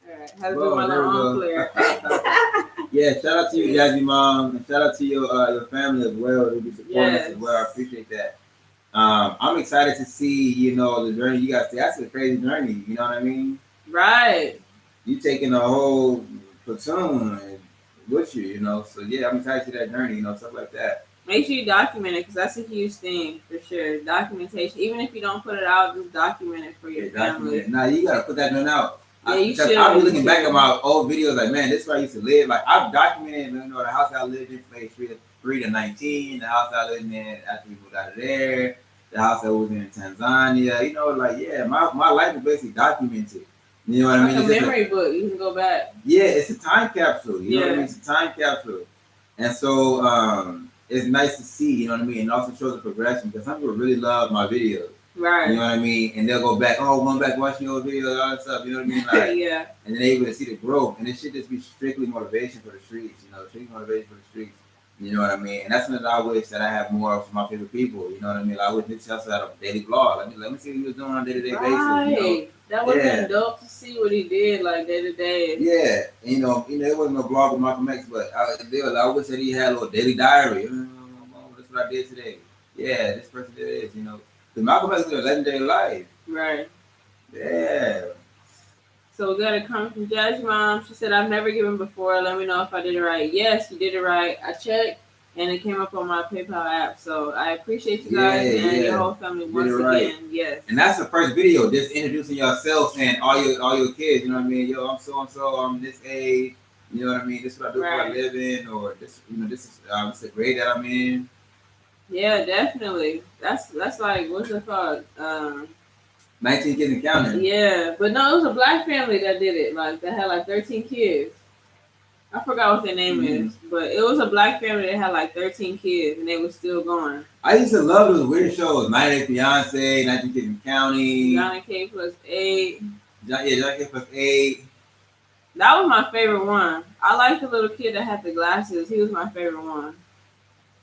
All right, how to do my little arm flare. Yeah, shout out to you, Jazzy Mom, and shout out to your family as well. They'll be supporting us as well. I appreciate that. I'm excited to see, the journey you guys see. That's a crazy journey. You know what I mean? Right. You taking a whole platoon with you, you know. So yeah, I'm excited to see that journey, you know, stuff like that. Make sure you document it because that's a huge thing for sure. Documentation, even if you don't put it out, just document it for your family. Nah, you gotta put that one out. Yeah, you should. I'll be looking back at my old videos like, man, this is where I used to live. Like I've documented, you know, the house I lived in from age 3 to 19, the house I lived in after we moved out of there, the house I was in Tanzania. You know, like yeah, my life is basically documented. You know what I mean? It's a memory book. You can go back. Yeah, it's a time capsule. You know what I mean? It's a time capsule. And so it's nice to see, you know what I mean? And also shows the progression because some people really love my videos. Right. You know what I mean? And they'll go back, going back watching your videos, all that stuff, you know what I mean? Like, yeah. And then they're able to see the growth. And it should just be strictly motivation for the streets, you know, strictly motivation for the streets. You know what I mean? And that's something that I wish that I have more of for my favorite people. You know what I mean? Like, I wish Nipsey Hussle had a daily vlog. Let me see what he was doing on a day-to-day basis. You know? That would have been dope to see what he did, like day to day. Yeah, you know, it wasn't a vlog with Malcolm X, but I wish that he had a little daily diary. That's what I did today. Yeah, this person did this, you know. Because Malcolm X lived a legendary life. Right. Yeah. So we got a comment from Jazz Mom. She said, I've never given before. Let me know if I did it right. Yes, you did it right. I checked, and it came up on my PayPal app. So I appreciate you guys and your whole family once again. Yes. And that's the first video, just introducing yourself and all your kids. You know what I mean? Yo, I'm so and so. I'm this age. You know what I mean? This is what I do for a living, or this, you know, this is the grade that I'm in. Yeah, definitely. That's like, what's it called? 19 kids and counting. Yeah, but no, it was a black family that did it. Like that had like 13 kids. I forgot what their name is, but it was a black family that had like 13 kids, and they were still going. I used to love those weird shows. 90 Day Fiance, 19 Kids and Counting. Johnny K plus 8. Johnny K plus 8. That was my favorite one. I liked the little kid that had the glasses. He was my favorite one.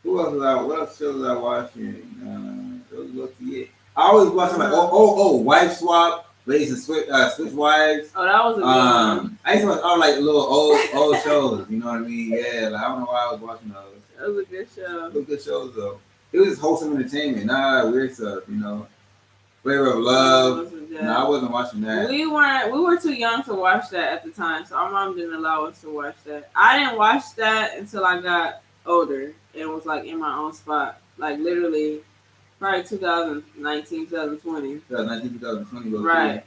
Who else was I? What else shows was I watching? Those little kids. I always watch them like Wife Swap. They used to switch wives. Oh, that was a good one. I used to watch all like little old shows. You know what I mean? Yeah, like I don't know why I was watching those. That was a good show. Those good shows though. It was just wholesome entertainment, not weird stuff. You know, Flavor of Love. No, I wasn't watching that. We were too young to watch that at the time, so our mom didn't allow us to watch that. I didn't watch that until I got older and was like in my own spot, like literally. Probably 2019, 2020. 2020. Right.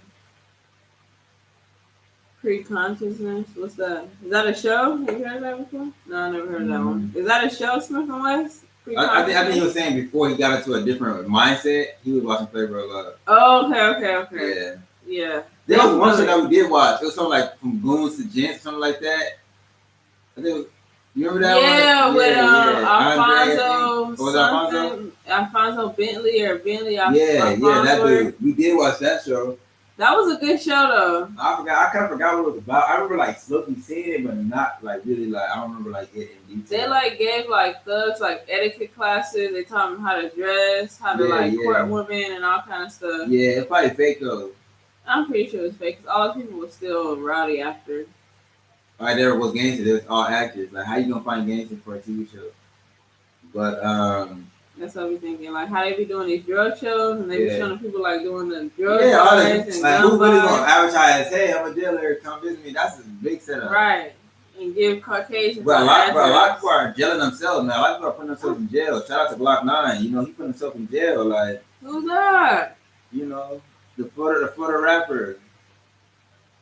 Pre-consciousness. What's that? Is that a show? Have you heard that before? No, I never heard that one. Is that a show, Smith and West? I think he was saying before he got into a different mindset, he was watching Flavor of Love. Oh, okay. Yeah. There was one show that we did watch. It was something like From Goons to Gents, something like that. I think it was. You remember that one? Yeah, with Alfonso. Was it Alfonso? Alfonso Bentley or Bentley. Yeah, that dude. We did watch that show. That was a good show though. I kind of forgot what it was about. I remember like slowly seeing it, but not like really like I don't remember like it in detail. They like gave like thugs like etiquette classes. They taught them how to dress, how to court women, and all kind of stuff. Yeah, it's probably fake though. I'm pretty sure it's fake because all the people were still rowdy after. Alright, there was gangsters. It was all actors. Like, how you gonna find gangsters for a TV show? But that's what we thinking. Like, how they be doing these drug shows and they be showing people like doing the drug buys and like who really gonna advertise? Hey, I'm a dealer. Come visit me. That's a big setup. Right. And give Caucasians. But a lot of people are jailing themselves now. A lot of people are putting themselves in jail. Shout out to Glock 9. You know, he put himself in jail. Like, who's that? You know, the Florida rapper.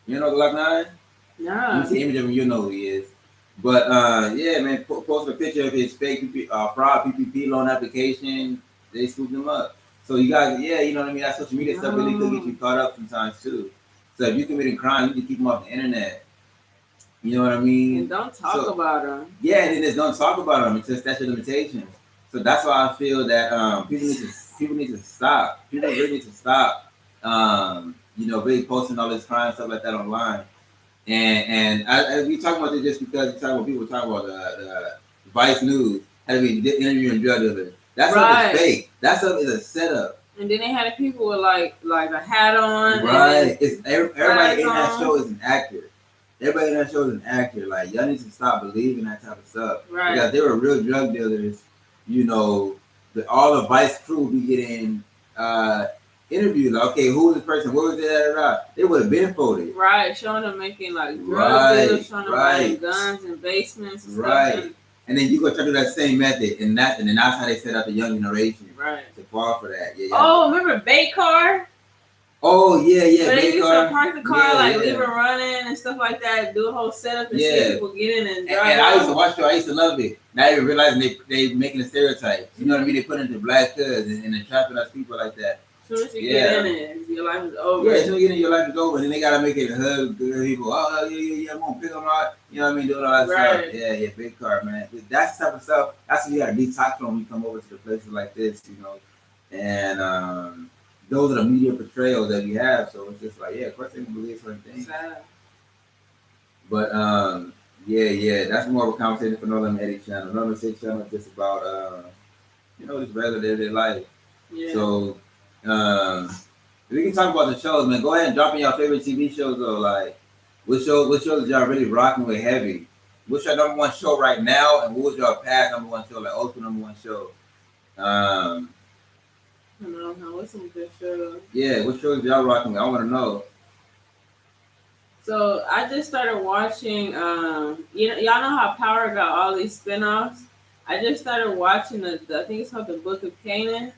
You know Glock 9? Yeah. You see the image of him, you know who he is. But yeah, man, posted a picture of his fake fraud PPP loan application. They swooped him up. So you guys, you know what I mean? That social media stuff really could get you caught up sometimes too. So if you committing crime, you need to keep them off the internet. You know what I mean? And don't talk about them. Yeah, and then just don't talk about them until statute of limitations. So that's why I feel that people need to stop. People really need to stop. You know, really posting all this crime stuff like that online. And we talking about this just because people talking about the Vice News had to be interviewing drug dealers. That stuff is fake. That stuff is a setup. And then they had the people with like a hat on. Right. It's everybody in that show is an actor. Everybody in that show is an actor. Like, y'all need to stop believing that type of stuff. Right. Because they were real drug dealers. You know, all the Vice crew be getting interview. Like, okay, who was this person? What was that? They would have been folded. Right, showing them making like drug deals, showing them buying guns in basements and stuff. And then you go try to do that same method, and then that's how they set up the young generation. Right. To fall for that. Yeah. Oh, remember bait car? Oh yeah. So they used to park the car, leave it running and stuff like that, do a whole setup and see people get in and drive. And I used to watch it. I used to love it. Now you realizing they making a stereotype. You know what I mean? They put into black cousins and they're trapping us people like that. As soon as you get in it, your life is over. Yeah, as soon as you get in, your life is over, and then they gotta make it hug people. Oh yeah, I'm gonna pick them out. You know what I mean? Doing all that stuff. Yeah, big car, man. That's the type of stuff. That's what you gotta detox from when you come over to the places like this, you know. And those are the media portrayals that we have. So it's just like, yeah, of course they can believe certain things. But yeah, that's more of a conversation for Northern Eddie channel. Northern 6 channel is just about just regular day-to-day life. Yeah. So we can talk about the shows, man. Go ahead and drop in your favorite TV shows though. Like what shows y'all really rocking with heavy? What's your number one show right now, and what was your past number one show, like old school number one show? I don't know. What's some good shows? Yeah, what shows y'all rocking with? I want to know. So I just started watching. Y'all know how Power got all these spinoffs. I just started watching I think it's called the Book of Canaan,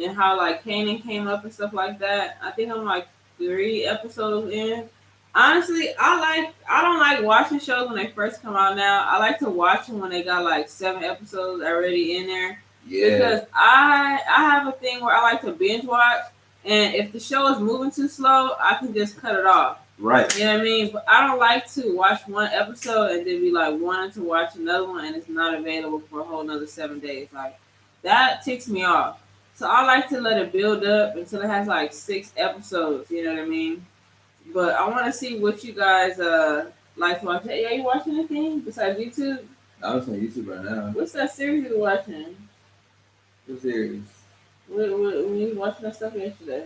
and how like Canaan came up and stuff like that. I think I'm like 3 episodes in. Honestly, I don't like watching shows when they first come out. Now I like to watch them when they got like 7 episodes already in there. Yeah. Because I have a thing where I like to binge watch, and if the show is moving too slow, I can just cut it off. Right. You know what I mean? But I don't like to watch one episode and then be like wanting to watch another one and it's not available for a whole another 7 days. Like that ticks me off. So I like to let it build up until it has like 6 episodes. You know what I mean? But I want to see what you guys like to watch. Hey, are you watching anything besides YouTube? I'm just on YouTube right now. What's that series you're watching? What series? When you were watching that stuff yesterday?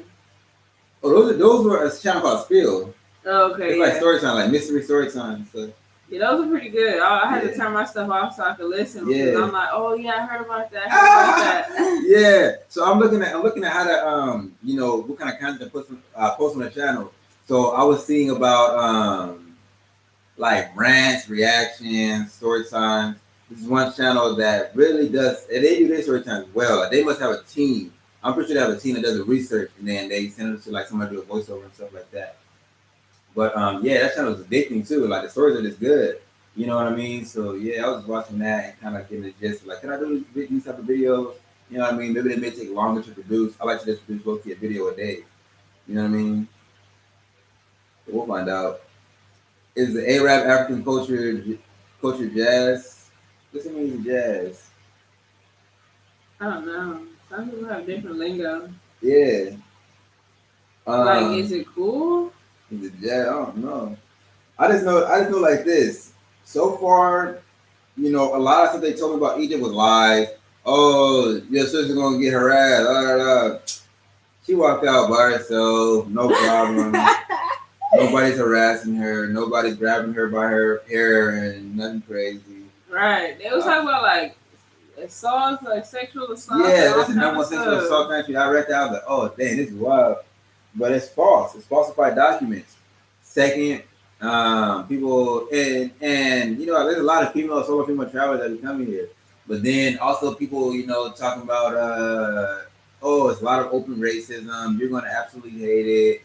Oh, those were a channel called Spill. Oh, okay. It's like story time, like mystery story time. So. Yeah, those are pretty good. I had to turn my stuff off so I could listen. Because I'm like, oh yeah, I heard about that. Yeah. So I'm looking at how to what kind of content to post on the channel. So I was seeing about like rants, reactions, story times. This is one channel that really does, and they do their story times well. They must have a team. I'm pretty sure they have a team that does the research, and then they send it to like somebody to do a voiceover and stuff like that. But that channel is addicting too. Like the stories are just good. You know what I mean? So yeah, I was watching that and kind of getting the gist. Like, can I do these type of videos? You know what I mean? Maybe they may take longer to produce. I like to just produce mostly a video a day. You know what I mean? So we'll find out. Is the Arab African culture jazz? What's the meaning of jazz? I don't know. Some people have different lingo. Yeah. Like, is it cool? Is it jazz? I don't know. I just know like this. So far, a lot of stuff they told me about Egypt was lies. Oh, your sister's gonna get harassed. She walked out by herself, no problem. Nobody's harassing her. Nobody's grabbing her by her hair and nothing crazy. Right. They was talking about like assault, like sexual assault. Yeah, that's the number one sexual assault country. I read that. I was like, oh, dang, this is wild. But it's false. It's falsified documents. Second, people and there's a lot of solo female travelers that are coming here. But then also people, talking about it's a lot of open racism. You're gonna absolutely hate it.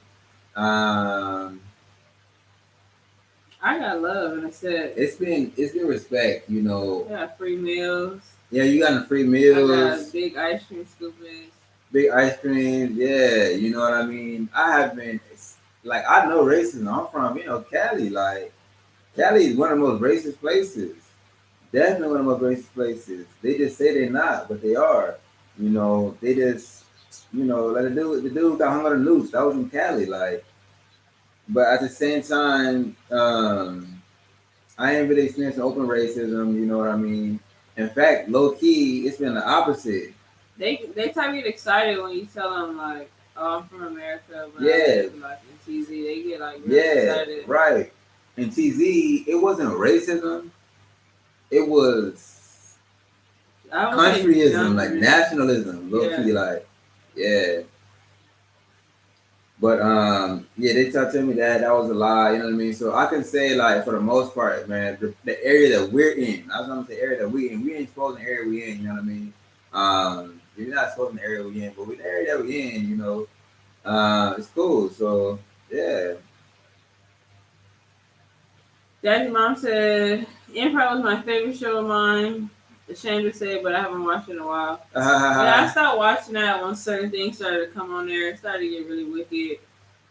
I got love, and I said it's been respect. Yeah, free meals. Yeah, you got the free meals. I got big ice cream scoopers. Big ice cream, yeah. You know what I mean. I have been like, I know racism. I'm from Cali. Like Cali is one of the most racist places. Definitely one of the most racist places. They just say they're not, but they are. They just like the dude got hung on a noose. That was in Cali, like. But at the same time, I ain't really experiencing open racism. You know what I mean? In fact, low key, it's been the opposite. They type get excited when you tell them like, "Oh, I'm from America." But yeah. Like in TZ, they get like really excited. Right. In TZ, it wasn't racism. It was countryism, like nationalism. Low key, like, yeah. But yeah, they tell me that was a lie. You know what I mean? So I can say like for the most part, man, the area that we're in, I was gonna say area that we in. We ain't exposed in the area we in. You know what I mean? You're not exposed in the area we in, but with the area that we in, you know, it's cool. So yeah. Daddy's mom said Empire was my favorite show of mine. Ashamed to say, but I haven't watched it in a while. Yeah, I stopped watching that when certain things started to come on there. It started to get really wicked.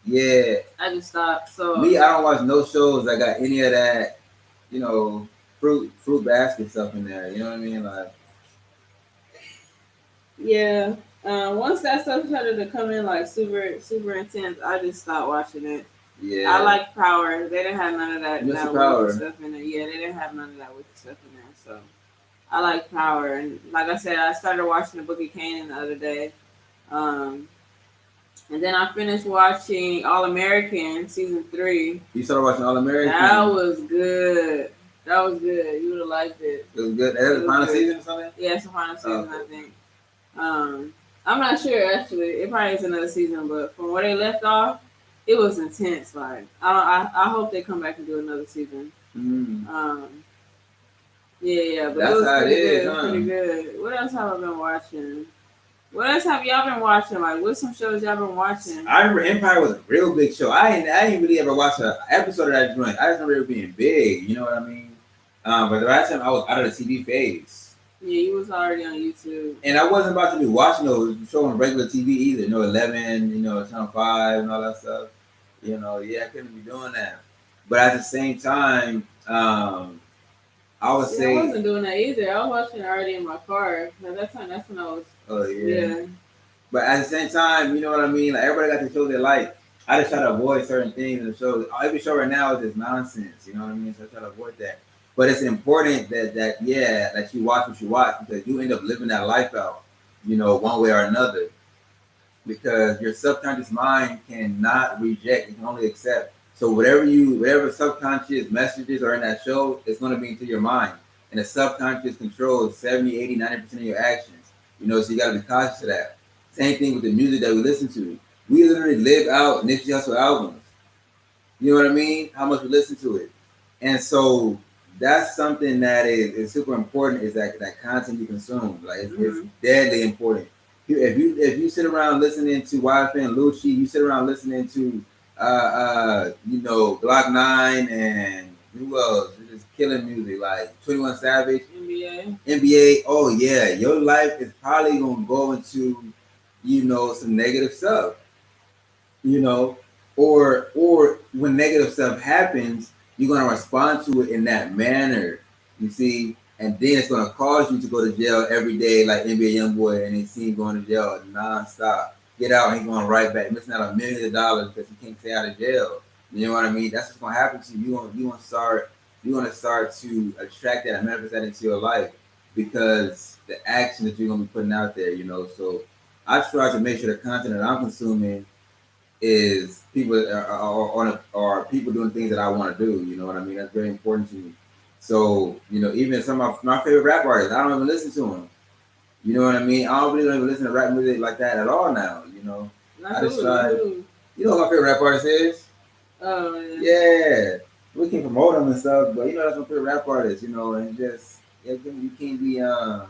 Yeah. I just stopped. So me, I don't watch no shows that got any of that, you know, fruit basket stuff in there. You know what I mean? Like yeah. Once that stuff started to come in like super intense, I just stopped watching it. yeah. I like Power. They didn't have none of that Power. wicked stuff in it. Yeah, they didn't have none of that wicked stuff in there. So I like Power, and like I said, I started watching the Book of Canaan the other day. Um, and then I finished watching All American season 3. You started watching All American? That was good. That was good. You would have liked it. It was good. That was the final season or something? Yeah, it's the final season, I think. I'm not sure actually. It probably is another season, but from where they left off, it was intense. Like I hope they come back and do another season. Yeah, but that's it was how pretty it is, good. huh? Pretty good. What else have I been watching? What else have y'all been watching? Like, what's some shows y'all been watching? I remember Empire was a real big show. I didn't really ever watch an episode of that joint. I just remember it being big. You know what I mean? But the last time I was out of the TV phase. Yeah, you was already on YouTube. And I wasn't about to be watching those show on regular TV either. You know, 11, you know, Channel 5 and all that stuff. You know, yeah, I couldn't be doing that. But at the same time, I would say I wasn't doing that either. I was watching it already in my car. At that time, that's when I was. Oh yeah. But at the same time, you know what I mean? Like everybody got the shows they like. I just try to avoid certain things in the show. Every show right now is just nonsense. You know what I mean? So I try to avoid that. But it's important that you watch what you watch because you end up living that life out, you know, one way or another. Because your subconscious mind cannot reject; it can only accept. So whatever subconscious messages are in that show, it's going to be into your mind, and the subconscious controls 70, 80, 90% of your actions. You know, so you got to be cautious of that. Same thing with the music that we listen to. We literally live out Nipsey Hussle albums. You know what I mean? How much we listen to it. And so that's something that is super important is that content you consume. Like it's deadly important. If you sit around listening to YFN Lucci, you sit around listening to you know, Glock 9 and who else? It's just killing music like 21 Savage, NBA. Oh yeah, your life is probably gonna go into, you know, some negative stuff. You know, or when negative stuff happens, you're gonna respond to it in that manner. You see, and then it's gonna cause you to go to jail every day, like NBA YoungBoy, and they see him going to jail nonstop. Get out, and he's going right back, missing out on millions of dollars because he can't stay out of jail. You know what I mean? That's what's gonna happen to you. You're gonna start to attract that and manifest that into your life because the action that you're gonna be putting out there. You know, so I try to make sure the content that I'm consuming is people are people doing things that I want to do. You know what I mean? That's very important to me. So, you know, even some of my favorite rap artists, I don't even listen to them. You know what I mean? I don't really even listen to rap music like that at all now. You know, I just try. You know what my favorite rap artist is? Oh yeah. We can promote them and stuff, but you know that's my favorite rap artist. You know, and just you can't be you know,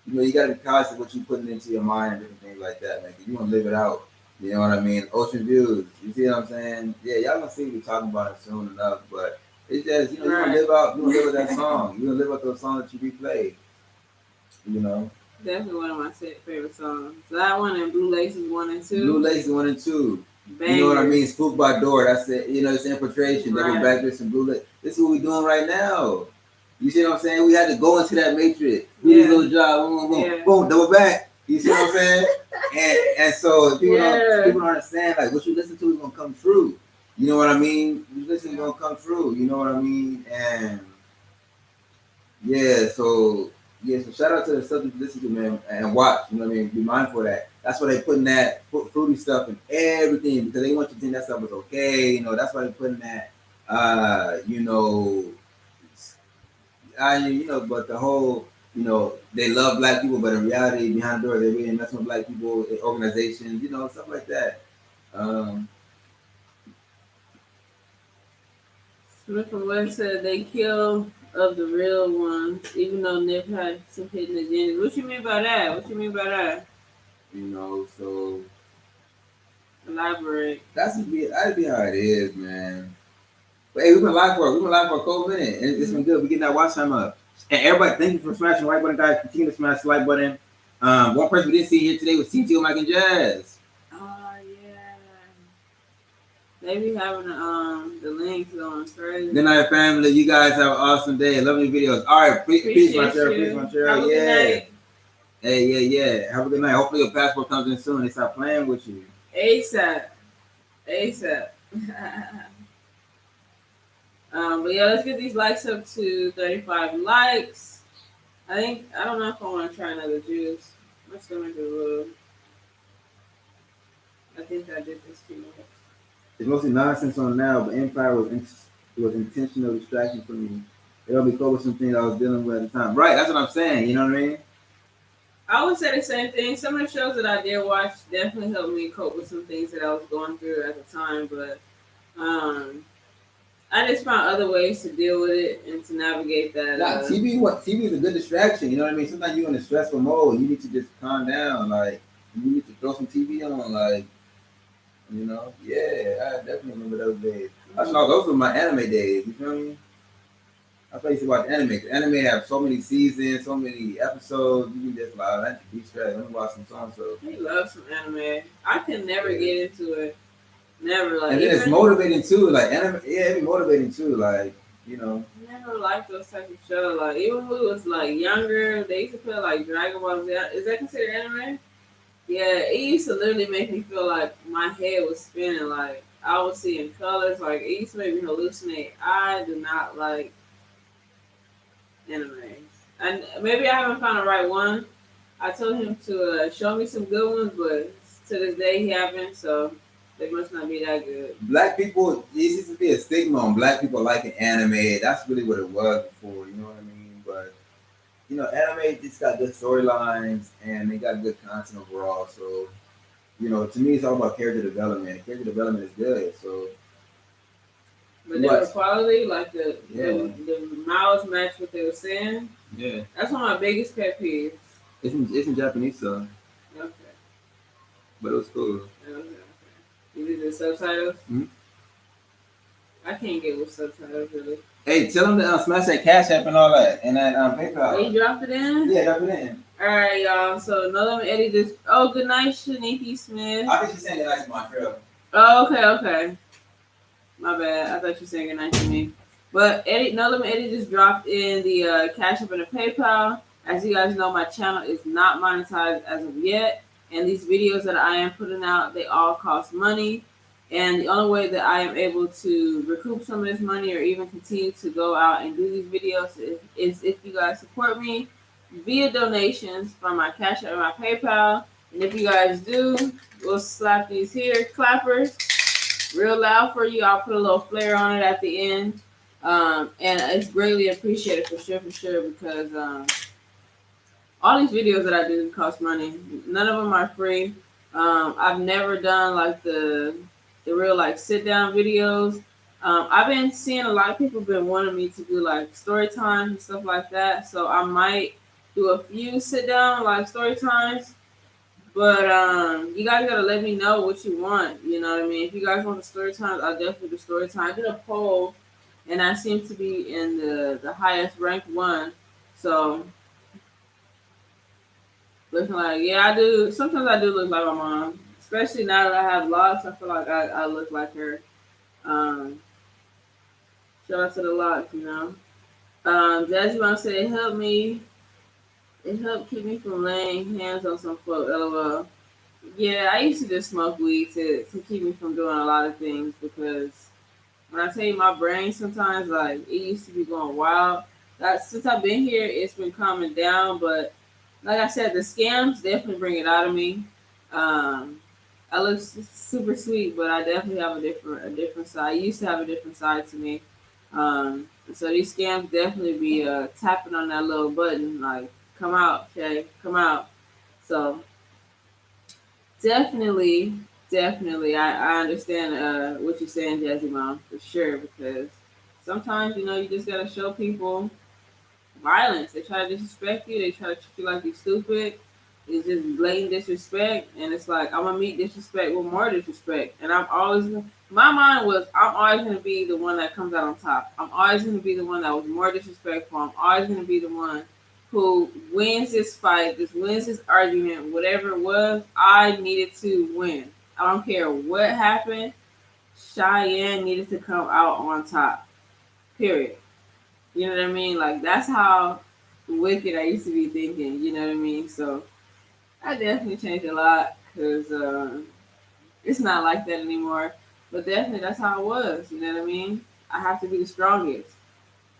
you got to be cautious of what you're putting into your mind and different things like that, man. 'Cause you want to live it out. You know what I mean? Ocean views. You see what I'm saying? Yeah, y'all gonna see me talking about it soon enough, but it's just, you know, you wanna live out, you wanna live with that song. You wanna live with those songs that you replay. You know? Definitely one of my favorite songs. That one and Blue Laces 1 and 2. Blue Laces 1 and 2. Bangers. You know what I mean? Spook by Door. That's it. You know, it's infiltration. Right. They go back there some Blue Laces. This is what we're doing right now. You see what I'm saying? We had to go into that matrix. Do this little job. Boom, boom, boom, boom, double back. You see what I'm saying? and so people don't understand, like, what you listen to is gonna come true. You know what I mean? You listen is gonna come true. You know what I mean? And so shout out to the stuff you listen to, man, and watch. You know what I mean? Be mindful of that. That's why they putting that fruity stuff in everything because they want you to think that stuff is okay. You know, that's why they putting that. You know. You know, but the whole, you know, they love black people, but in reality, behind the door, they're really messing with black people, organizations, you know, stuff like that. Um, Smith and West said they kill of the real ones, even though Nip had some hidden agendas. What you mean by that? What you mean by that? so Elaborate. that'd be how it is, man. But hey, we've been live for a cold minute, and it's been good. We're getting that watch time up. And everybody, thank you for smashing the like button, guys. Continue to smash the like button. One person we didn't see here today was TTO Mike and Jazz. Oh yeah. They be having the links going crazy. Good night, family. You guys have an awesome day. Love your videos. All right, peace, my Cheryl. Peace, my Cheryl. Have a good night. Hey, yeah. Have a good night. Hopefully your passport comes in soon. They stop playing with you. ASAP. But yeah, let's get these likes up to 35 likes. I don't know if I want to try another juice. My stomach is a little. I think I did this too much. It's mostly nonsense on now, but Empire was intentional distraction for me. It will be cool with some things I was dealing with at the time. Right, that's what I'm saying. You know what I mean? I would say the same thing. Some of the shows that I did watch definitely helped me cope with some things that I was going through at the time, but I just found other ways to deal with it and to navigate that. TV is a good distraction. You know what I mean? Sometimes you're in a stressful mode. You need to just calm down. Like you need to throw some TV on. Like yeah, I definitely remember those days. Those were my anime days. You feel me? I used to watch anime. Anime have so many seasons, so many episodes. You can just like, be stressed. Let me watch some songs. So I love some anime. I can never get into it. Never like. And then it's motivating too. Like anime, yeah, it's motivating too. Like Never liked those type of shows. Like even when we was like younger, they used to play like Dragon Ball Z. Is that considered anime? Yeah, it used to literally make me feel like my head was spinning. Like I was seeing colors. Like it used to make me hallucinate. I do not like anime. And maybe I haven't found the right one. I told him to show me some good ones, but to this day he haven't. So they must not be that good. Black people, it used to be a stigma on black people liking anime. That's really what it was before. You know what I mean? But anime just got good storylines and they got good content overall. So to me, it's all about character development. Character development is good. So. But the quality, like the mouths match what they were saying. Yeah. That's one of my biggest pet peeves. It's in Japanese, so. Okay. But it was cool. Okay. You did the subtitles? Mm-hmm. I can't get with subtitles really. Hey, tell them to smash that Cashapp and all that, and that PayPal. Oh, you dropped it in? Yeah, drop it in. All right, y'all. So, Nolan Eddie just. Oh, good night, Shaniki Smith. I think she's saying good night to Montreal. Oh, okay. My bad. I thought you were saying good night to me. But Eddie just dropped in the Cash App and the PayPal. As you guys know, my channel is not monetized as of yet. And these videos that I am putting out, they all cost money. And the only way that I am able to recoup some of this money or even continue to go out and do these videos is if you guys support me via donations from my Cash App and my PayPal. And if you guys do, we'll slap these here clappers real loud for you. I'll put a little flair on it at the end. And it's greatly appreciated for sure because all these videos that I do cost money. None of them are free. I've never done like the real like sit down videos. I've been seeing a lot of people been wanting me to do like story times and stuff like that. So I might do a few sit down like story times. But you guys gotta let me know what you want. You know what I mean? If you guys want the story times, I'll definitely do story time. I did a poll, and I seem to be in the highest ranked one. So looking like I do. Sometimes I do look like my mom, especially now that I have locks. I feel like I look like her. Shout out to the locks, you know. Jazzy Mom said it helped me. It helped keep me from laying hands on some folk. LOL. Yeah, I used to just smoke weed to keep me from doing a lot of things because when I tell you my brain sometimes like it used to be going wild. Since I've been here, it's been calming down. But like I said, the scams definitely bring it out of me. I look super sweet, but I definitely have a different side. I used to have a different side to me. So these scams definitely be tapping on that little button like, come out, Shay, come out. So definitely Definitely, I understand what you're saying, Jazzy Mom, for sure. Because sometimes you just gotta show people violence. They try to disrespect you. They try to treat you like you're stupid. It's just blatant disrespect, and it's like I'm gonna meet disrespect with more disrespect. And my mind was I'm always gonna be the one that comes out on top. I'm always gonna be the one that was more disrespectful. I'm always gonna be the one who wins this fight, this wins this argument, whatever it was. I needed to win. I don't care what happened. Cheyenne needed to come out on top. Period. You know what I mean? Like that's how wicked I used to be thinking. You know what I mean? So I definitely changed a lot because it's not like that anymore. But definitely that's how it was. You know what I mean? I have to be the strongest.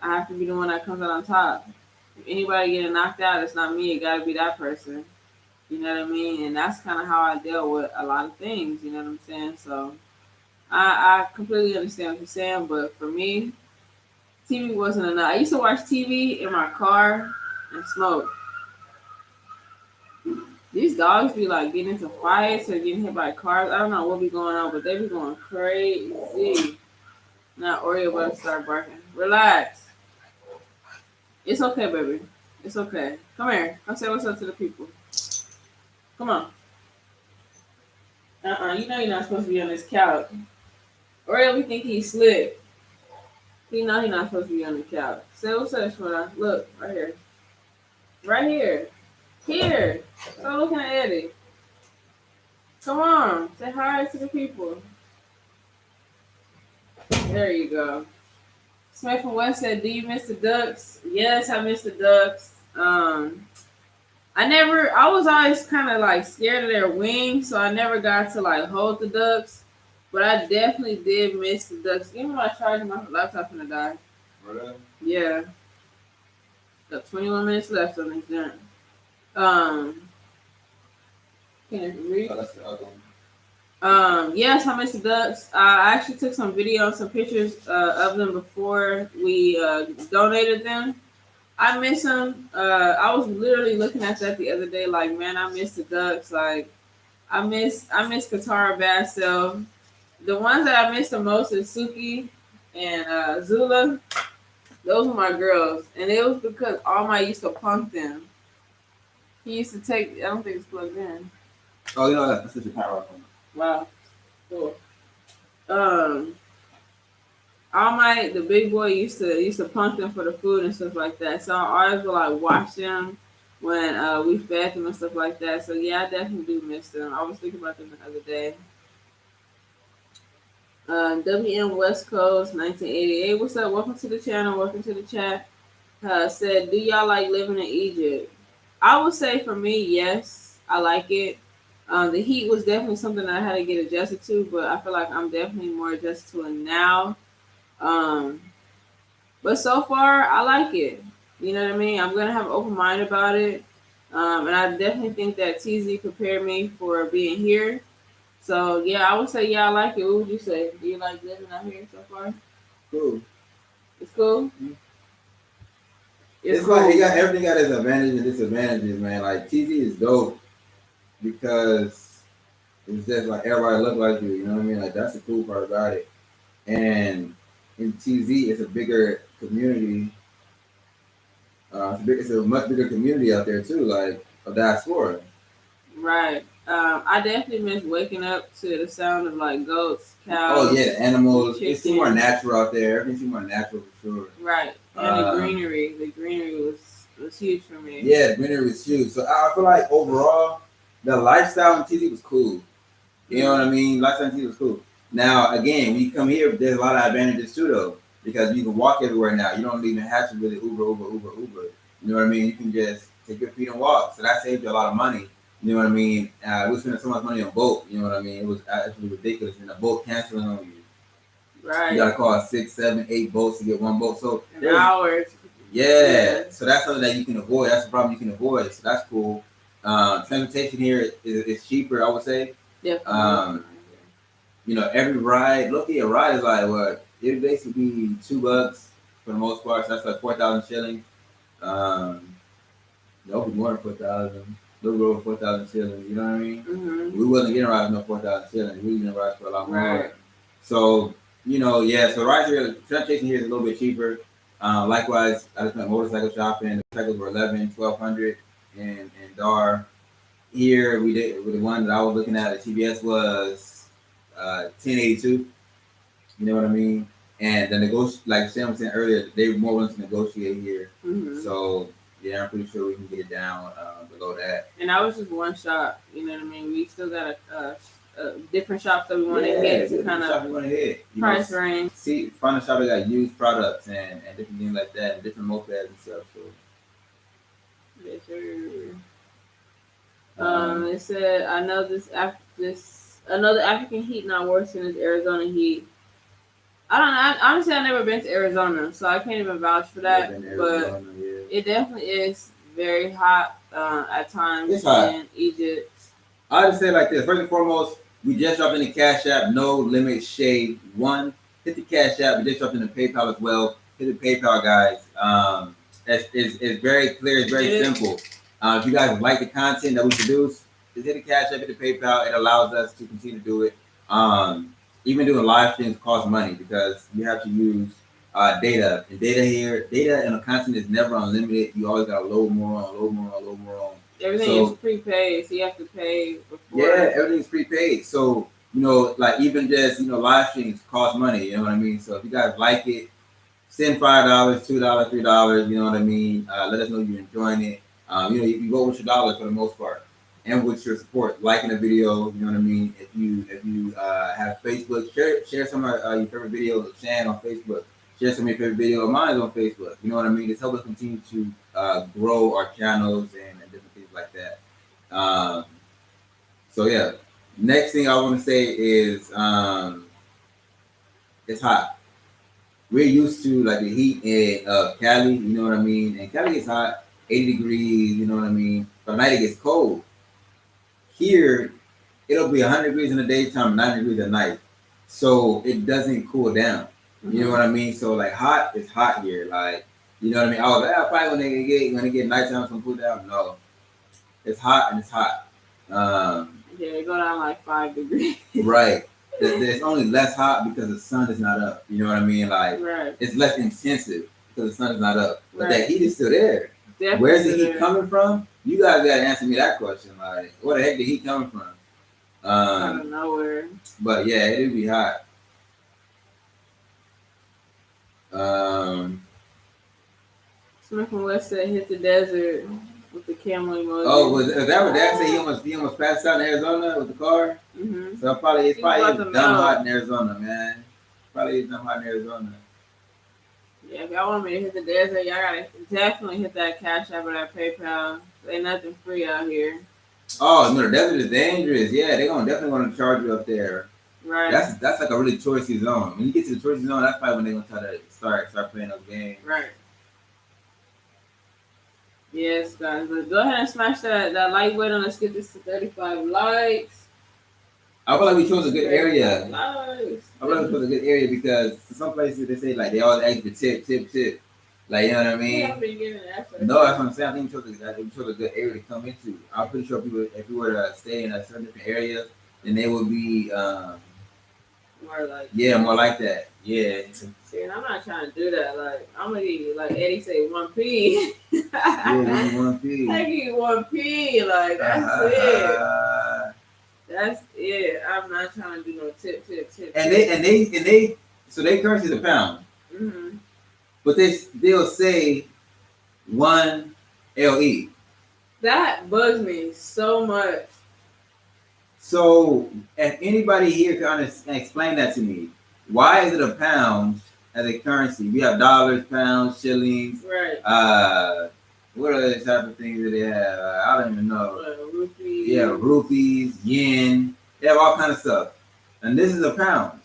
I have to be the one that comes out on top. If anybody getting knocked out, it's not me. It got to be that person. You know what I mean? And that's kind of how I dealt with a lot of things. You know what I'm saying? So I completely understand what you're saying. But for me, TV wasn't enough. I used to watch TV in my car and smoke. These dogs be like getting into fights or getting hit by cars. I don't know what be going on, but they be going crazy. Now Oreo about to start barking. Relax. It's okay, baby. It's okay. Come here. Come say what's up to the people. Come on. You know you're not supposed to be on this couch. Oreo, we think he's slick. You know he's not supposed to be on the couch. Say what's up, Shmona. Look, right here. Right here. Here. Stop looking at Eddie. Come on. Say hi to the people. There you go. Smith from West said, "Do you miss the Ducks?" Yes, I miss the Ducks. I was always kind of like scared of their wings, so I never got to like hold the Ducks. But I definitely did miss the Ducks. Give me my charger, my laptop's gonna die. Really? Yeah. Got 21 minutes left on this jump. Um, can you read? Oh, that's the other one. Yes, I miss the Ducks. I actually took some video and some pictures of them before we donated them. I miss them. I was literally looking at that the other day, like, man, I miss the Ducks. Like, I miss Katara Bassel. The ones that I miss the most is Suki and Zula. Those were my girls, and it was because All Might used to punk them. He used to take. I don't think it's plugged in. Oh, you know that's such a power phone. Wow, cool. Um, All Might, the big boy, used to punk them for the food and stuff like that. So I always would like watch them when we fed them and stuff like that. So yeah, I definitely do miss them. I was thinking about them the other day. WM West Coast 1988. What's up? Welcome to the channel. Welcome to the chat. Said, do y'all like living in Egypt? I would say for me, yes, I like it. The heat was definitely something that I had to get adjusted to, but I feel like I'm definitely more adjusted to it now. Um, but so far, I like it. You know what I mean? I'm gonna have an open mind about it, and I definitely think that TZ prepared me for being here. So yeah, I would say yeah, I like it. What would you say? Do you like living out here so far? Cool. It's cool. Mm-hmm. It's cool. Like cool. everything got its advantages and disadvantages, man. Like TZ is dope because it's just like everybody look like you. You know what I mean? Like that's the cool part about it. And in TZ, it's a bigger community. It's a much bigger community out there too, like a diaspora. Right. I definitely miss waking up to the sound of like goats, cows. Oh yeah, the animals. Chickens. It's more natural out there. Everything's more natural for sure. Right. And the greenery. The greenery was huge for me. Yeah, the greenery was huge. So I feel like overall, the lifestyle in TZ was cool. You know what I mean? Lifestyle in TZ was cool. Now again, when you come here, there's a lot of advantages too, though, because you can walk everywhere now. You don't even have to really Uber. You know what I mean? You can just take your feet and walk. So that saves you a lot of money. You know what I mean? We spent so much money on boat. You know what I mean? It was actually ridiculous. And the boat canceling on you. Right. You got to call 6, 7, 8 boats to get one boat. So hours. Yeah. So that's something that you can avoid. That's a problem you can avoid. So that's cool. Transportation here is cheaper, I would say. Yeah. You know, every ride, a ride is like what? It would basically be $2 for the most part. So that's like 4,000 shillings. No, more than 4,000. A little over 4,000 shillings. You know what I mean? Mm-hmm. We wasn't getting rice no 4,000 shillings. We was getting rice for a lot more. Right. So yeah. So rice here, transportation here is a little bit cheaper. Likewise, I just went motorcycle shopping. The cycles were 1,200 in Dar. Here we did with the one that I was looking at TBS was 1082. You know what I mean? And the like Sam was saying earlier, they were more willing to negotiate here. Mm-hmm. So yeah, I'm pretty sure we can get it down below that. And that was just one shop. You know what I mean? We still got different shops that we want to hit to kind of price range. See, find a shop that got used products and different things like that, and different mopeds and stuff. So. Yes, sir. It said, I know another African heat not worse than this Arizona heat. I don't know. Honestly, I've never been to Arizona, so I can't even vouch for that. But it definitely is very hot at times in Egypt. I would say like this. First and foremost, we just dropped in the Cash App, No Limit Shade 1. Hit the Cash App. We just dropped in the PayPal as well. Hit the PayPal, guys. It's very clear. It's very simple. If you guys like the content that we produce, just hit the Cash App, hit the PayPal. It allows us to continue to do it. Even doing live streams costs money because you have to use data. And data and the content is never unlimited. You always got to load more on. Everything is prepaid, so you have to pay before. Yeah, everything's prepaid. So, like even just, live streams cost money, you know what I mean? So if you guys like it, send $5, $2, $3, you know what I mean? Let us know you're enjoying it. You vote with your dollars for the most part. And with your support, liking the video, you know what I mean? If you have Facebook, share some of your favorite videos of Shan on Facebook. Share some of your favorite videos of mine on Facebook. You know what I mean? Just help us continue to grow our channels and different things like that. So yeah, next thing I want to say is it's hot. We're used to like the heat in Cali, you know what I mean? And Cali gets hot, 80 degrees, you know what I mean? But at night it gets cold. Here, it'll be 100 degrees in the daytime, 90 degrees at night. So it doesn't cool down. Mm-hmm. You know what I mean? So like hot is hot here. Like, you know what I mean? Oh, that probably when they get nighttime, it's gonna cool down. No. It's hot and it's hot. Yeah, they go down like 5 degrees. Right. It's only less hot because the sun is not up. You know what I mean? Like, It's less intensive because the sun is not up. But that heat is still there. Definitely. Where's the heat coming from? You guys gotta answer me that question. Like, where the heck the heat coming from? Out of nowhere. But yeah, it'd be hot. Smith from West said hit the desert with the camel emoji. Oh, is that what Dad said? He almost passed out in Arizona with the car. Mm-hmm. So it's probably dumb hot in Arizona, man. Probably dumb hot in Arizona. Yeah, if y'all want me to hit the desert, y'all gotta definitely hit that Cash App or that PayPal. Ain't nothing free out here. Oh no, the desert is dangerous. Yeah, they're definitely gonna charge you up there. Right. That's like a really touristy zone. When you get to the touristy zone, that's probably when they're gonna try to start playing those games. Right. Yes, guys. But go ahead and smash that like button. Let's get this to 35 likes. I feel like we chose a good area. Nice. I feel like we chose a good area because some places they say like they always ask for tip. Like, you know what I mean? Yeah, I've been giving that. No, that's what I'm saying. I think we chose a good area to come into. I'm pretty sure people, if we were to stay in a certain different area, then they would be more like more like that. Yeah. See, and I'm not trying to do that. Like, I'm gonna eat, like Eddie say, 1P. Yeah, 1P. I eat 1P. Like, that's it. That's it. I'm not trying to do no tip. And they so they currency is a pound. Mm-hmm. But they'll say 1 LE. That bugs me so much. So, if anybody here can explain that to me, why is it a pound as a currency? We have dollars, pounds, shillings. Right. What other type of things do they have? I don't even know. Rupees. Yeah, rupees, yen. They have all kind of stuff. And this is a pound.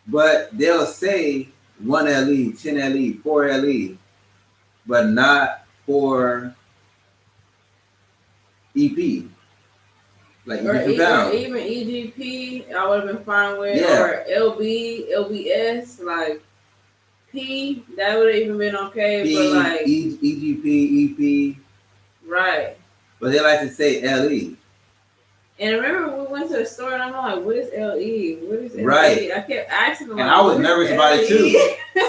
But they'll say 1 LE, 10 LE, 4 LE, but not for EP. Like or even EGP, I would have been fine with. Yeah. Or LB, LBS, like P, that would have even been okay. P, but like EGP, EP. Right. But they like to say LE. And remember, we went to the store, and I'm like, "What is LE? What is LE?" Right. I kept asking them, and like, I was "What nervous is about it too LE?"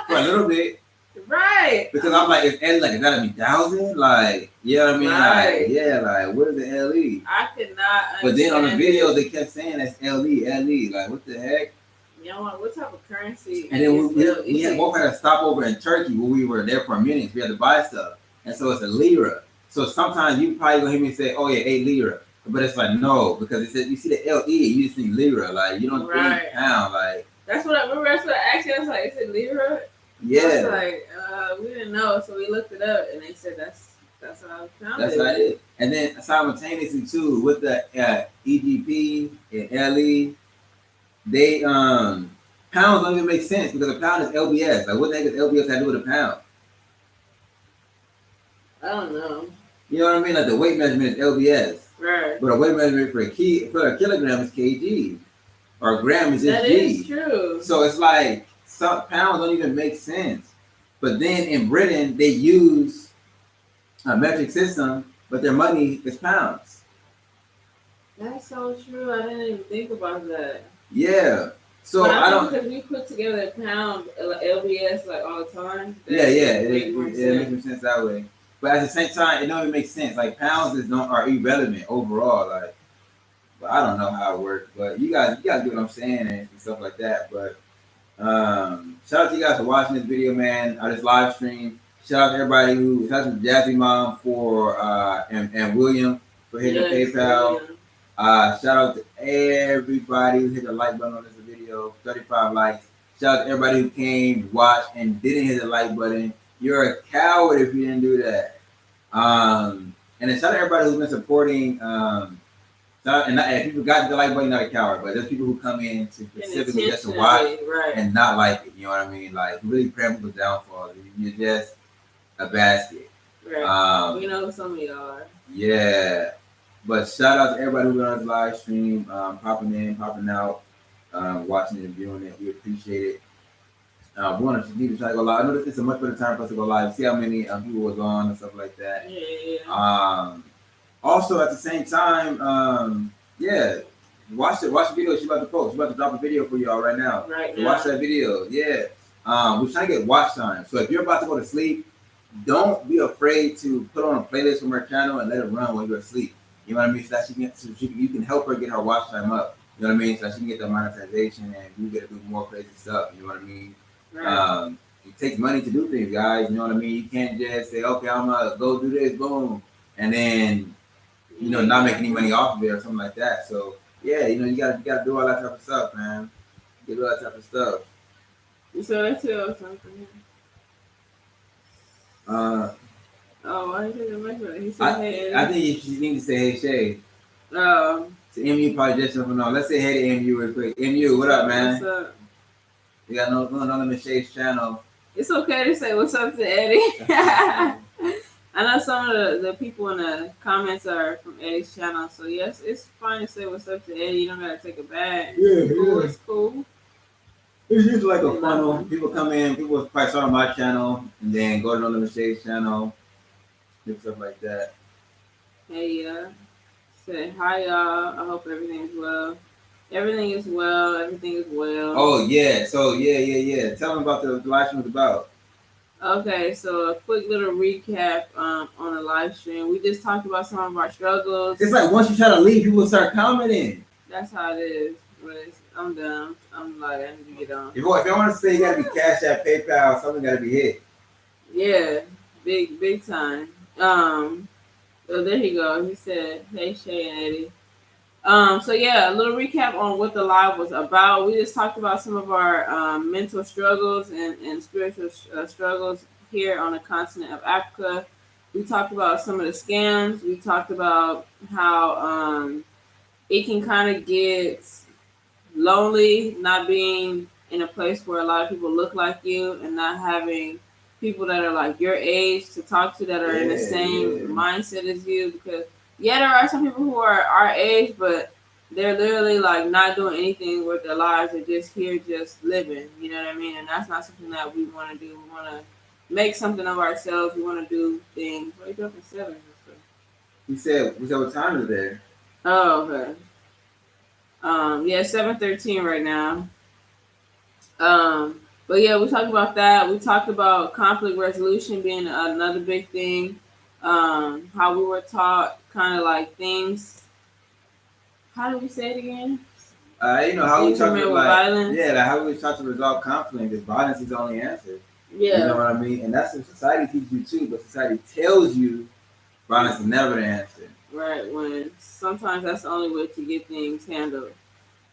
for a little bit. Right. Because I'm like, is that a thousand? Like, you know what I mean? Right. Like, yeah, like, what is the LE? I could not understand. But then on the it. videos, they kept saying that's LE. Like, what the heck? You know what type of currency? And then we had both had a stopover in Turkey where we were there for a minute. We had to buy stuff. And so it's a lira. So sometimes you probably gonna hear me say, oh yeah, 8 lira. But it's like, no, because it says, you see the LE, you just think lira. Like, you don't think pound. Like, that's what I remember. That's what I asked you. I was like, is it lira? Yeah. I was like, we didn't know. So we looked it up and they said that's how pound That's how it is. And then simultaneously too, with the EGP and LE, they pounds don't even make sense because a pound is LBS. Like, what the heck does LBS have to do with a pound? I don't know. You know what I mean? Like the weight measurement is LBS. Right. But a weight measurement for a kilogram is kg. Or a gram is just G. That is true. So it's like some pounds don't even make sense. But then in Britain they use a metric system, but their money is pounds. That's so true. I didn't even think about that. Yeah. So but I don't, because we put together a pound LBS like all the time. It makes sense that way. But at the same time, it don't even make sense. Like pounds are irrelevant overall. Like, but I don't know how it works. But you guys get what I'm saying and stuff like that. But shout out to you guys for watching this video, man. I just live stream. Shout out to everybody shout out to Jazzy Mom for and William for hitting the PayPal. Shout out to everybody who hit the like button on this video. 35 likes. Shout out to everybody who came, watched, and didn't hit the like button. You're a coward if you didn't do that. And then shout out to everybody who's been supporting. And if you forgot the like button, you're not a coward. But there's people who come in to specifically just to watch and not like it. You know what I mean? Like really praying people's downfall. You're just a basket. Right. We know who some of y'all are. Yeah. But shout out to everybody who on this live stream, popping in, popping out, watching and viewing it. We appreciate it. We want to try to go live. I know it's a much better time for us to go live. See how many people was on and stuff like that. Yeah. Also at the same time, watch the video she's about to post. She's about to drop a video for y'all right now. So watch that video. Yeah. We're trying to get watch time. So if you're about to go to sleep, don't be afraid to put on a playlist from her channel and let it run while you're asleep. You know what I mean? So that you can help her get her watch time up. You know what I mean? So that she can get the monetization and you get to do more crazy stuff. You know what I mean? Right. It takes money to do things, guys. You know what I mean? You can't just say, okay, I'm gonna go do this, boom, and then not make any money off of it or something like that. So yeah, you gotta do all that type of stuff, man. You do all that type of stuff. So let's tell something. Oh, I didn't remember. He said, "Hey." I think you need to say, "Hey, Shay." To MU probably just jumping on. Let's say hey to MU real quick. MU, what up, man? What's up? We got no going on in Shay's channel. It's okay to say what's up to Eddie. I know some of the people in the comments are from Eddie's channel, so yes, it's fine to say what's up to Eddie. You don't gotta take it back. It's cool. It's just like a funnel. People come in, people probably start on my channel and then go to another Shay's channel. Do stuff like that. Hey, say hi, y'all. I hope everything's well. Everything is well. Everything is well. Oh yeah. So yeah. Tell them about the live stream was about. Okay, so a quick little recap on the live stream. We just talked about some of our struggles. It's like once you try to leave, people start commenting. That's how it is. But I'm done. I'm like, I need to get on. If you want to say you gotta be Cashapp, PayPal, something gotta be hit. Yeah, big time. So there you go. He said, "Hey Shay and Eddie." So yeah, a little recap on what the live was about. We just talked about some of our mental struggles and spiritual struggles here on the continent of Africa. We talked about some of the scams. We talked about how it can kind of get lonely, not being in a place where a lot of people look like you and not having people that are like your age to talk to that are in the same mindset as you, because there are some people who are our age, but they're literally like not doing anything with their lives. They're just here, just living. You know what I mean? And that's not something that we want to do. We want to make something of ourselves. We want to do things. Wake up at 7. we said what time is there? Oh, okay. Yeah, 7:13 right now. But yeah, we talked about that. We talked about conflict resolution being another big thing. How we were taught kind of like things. How do we say it again? You know how we Things are talk met to with like violence. yeah, like how we try to resolve conflict. Because violence is the only answer. Yeah. You know what I mean? And that's what society teaches you too. But society tells you violence is never the answer. Right. When sometimes that's the only way to get things handled.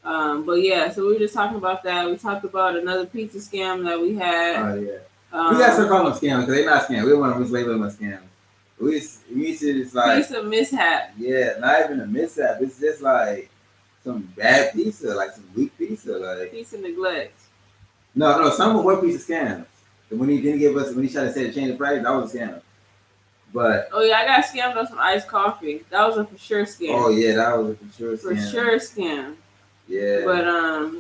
But yeah, so we were just talking about that. We talked about another pizza scam that we had. Oh yeah. We gotta start calling them scams because they're not scams. We don't want to mislabel them as scams. We used to just like pizza mishap. Yeah, not even a mishap. It's just like some bad pizza, like some weak pizza, like pizza neglect. No, some were pizza scams. When he didn't give us, when he tried to say to change the price, that was a scam. But oh yeah, I got scammed on some iced coffee. That was a for sure scam. Oh yeah, that was a for sure scam. For sure scam. Yeah. But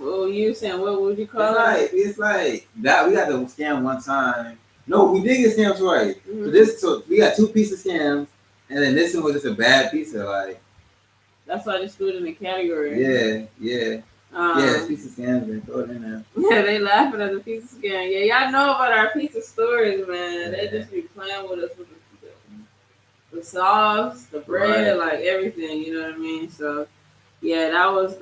what were you saying? What would you call it? It's like that. We got the scam one time. No, we did get scams twice. Mm-hmm. So we got two pizza scams, and then this one was just a bad pizza. Like that's why I just threw it in the category. Yeah. Yeah, it's pizza scams. They throw it in there. Yeah, they laughing at the pizza scam. Yeah, y'all know about our pizza stories, man. They just be playing with us with the sauce, the bread, like everything. You know what I mean? So. Yeah, that was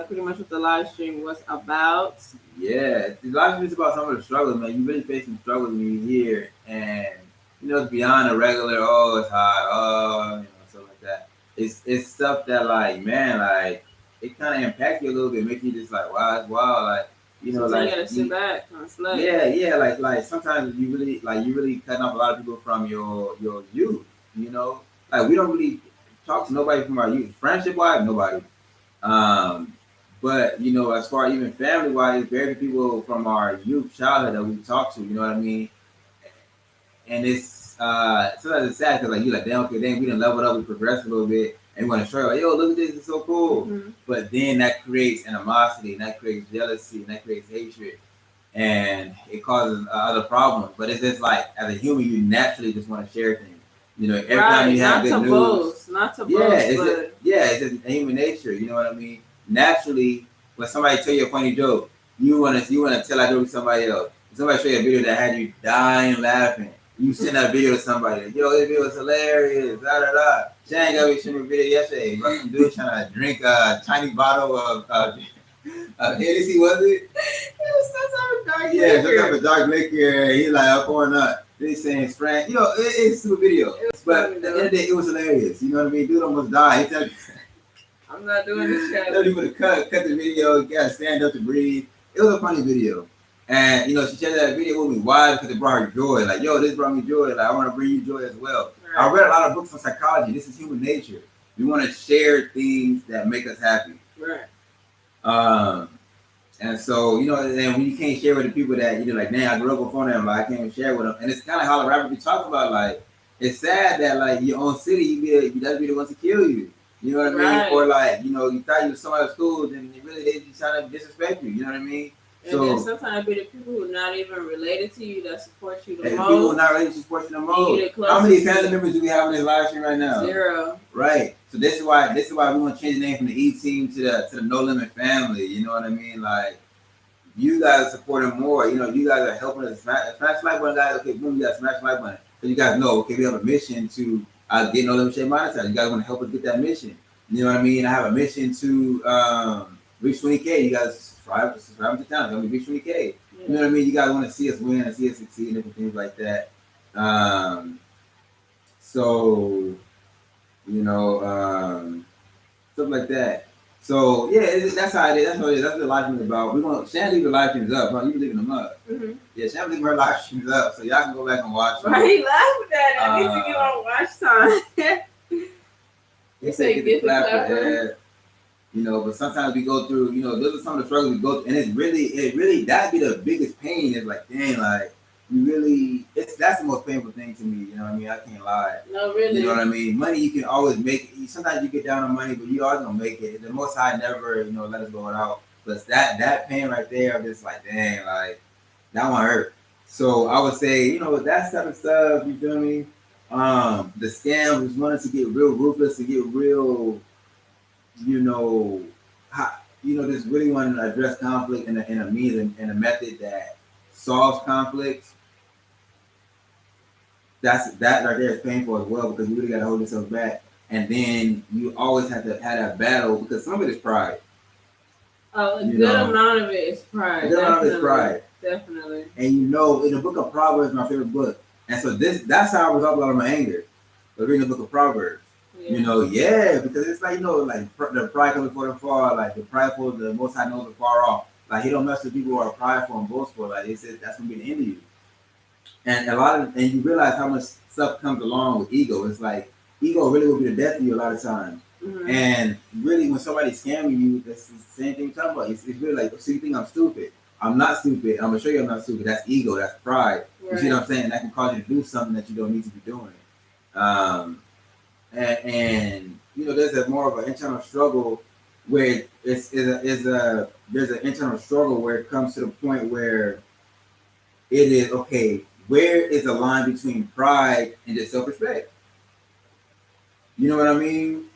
pretty much what the live stream was about. Yeah, the live stream is about some of the struggles, man. You really face some struggles when you're here, and it's beyond a regular. Oh, it's hot. Oh, stuff like that. It's stuff that like, man, like it kind of impacts you a little bit, make you just like, wow, it's wild, like so like you gotta sit back and slay. Yeah, like sometimes you really cutting off a lot of people from your youth. Like we don't really talk to nobody from our youth, friendship wise, nobody. But as far as even family wise, very few people from our youth, childhood that we talk to. You know what I mean? And it's sometimes it's sad because like you like, damn, okay, we done leveled up, we progressed a little bit, and we want to show like, yo, look at this, it's so cool. Mm-hmm. But then that creates animosity, and that creates jealousy, and that creates hatred, and it causes other problems. But it's just like as a human, you naturally just want to share things. Every time you have good news, not to boast, it's just human nature. You know what I mean? Naturally, when somebody tell you a funny joke, you wanna tell that joke to somebody else. If somebody show you a video that had you dying laughing, you send that video to somebody. Like, yo, this video was hilarious. Da da da. Shane got me showing a video yesterday. Some dude trying to drink a tiny bottle of Hennessy, was it? It was some type of dark liquor. Yeah, some type of dark liquor. He like, I'm pouring up. They saying it's frank. It's a super video. But at the end of the day, it was hilarious. You know what I mean? Dude almost died. I'm not doing this shit. Tell people to cut the video. You gotta stand up to breathe. It was a funny video. And she shared that video with me. Why? Because it brought her joy. Like, yo, this brought me joy. Like, I want to bring you joy as well. Right. I read a lot of books on psychology. This is human nature. We want to share things that make us happy. Right. And so, and when you can't share with the people that you're like, man, I grew up before them, like I can't even share with them. And it's kind of how the rapper be talking about, like, it's sad that like your own city, you be the ones to kill you. You know what I mean? Right. Or like, you thought you was somebody at school, then they just trying to disrespect you. You know what I mean? And then sometimes be the people who are not even related to you that support you the most. People who are not related to support you the most. How many family members do we have in this live stream right now? 0. Right. So this is why we want to change the name from the E Team to the No Limit Family. You know what I mean? Like, you guys are supporting more. You guys are helping us smash like button, guys. Okay, boom, you got smash like button. So you guys know, okay, we have a mission to get No Limit Shade monetized. You guys want to help us get that mission. You know what I mean? I have a mission to reach 20K. You guys subscribe to the channel. Help me reach 20K. Yeah. You know what I mean? You guys want to see us win and see us succeed and different things like that. So, stuff like that. So yeah, that's how it is. That's what it is. That's what the live stream is about. We're gonna Shan leave the live streams up, huh? You leaving them up. Mm-hmm. Yeah, Shan leaving her live streams up, so y'all can go back and watch them. Why you laughing at it? I need to get on watch time. You say get the clapper. But sometimes we go through, those are some of the struggles we go through, and it really that'd be the biggest pain. Is like, dang, like that's the most painful thing to me. You know what I mean? I can't lie. No, really. You know what I mean? Money, you can always make it. Sometimes you get down on money, but you always gonna make it. The Most High never, let us go out. But that pain right there, I'm just like, dang, like that one hurt. So I would say, that type of stuff. You feel me? The scam was wanting to get real ruthless, to get real, you know, just really wanting to address conflict in a means and a method that solves conflicts. That right there is painful as well because you really got to hold yourself back, and then you always have to have that battle because some of it is pride. Oh, a good amount of it is pride. A good amount of it is pride. Definitely. And in the book of Proverbs, my favorite book, and so that's how I resolve a lot of my anger. But reading the book of Proverbs. Yeah. Because it's like, like the pride comes before the fall, like the prideful, the most high knows are far off. Like he don't mess with people who are prideful and boastful. Like they said that's gonna be the end of you. And and you realize how much stuff comes along with ego. It's like ego really will be the death of you a lot of times. Mm-hmm. And really, when somebody's scamming you, that's the same thing you're talking about. It's really like, so you think I'm stupid? I'm not stupid. I'm gonna show you I'm not stupid. That's ego. That's pride. Right. You see what I'm saying? That can cause you to do something that you don't need to be doing. And there's a more of an internal struggle where there's an internal struggle where it comes to the point where it is okay. Where is the line between pride and just self-respect? You know what I mean?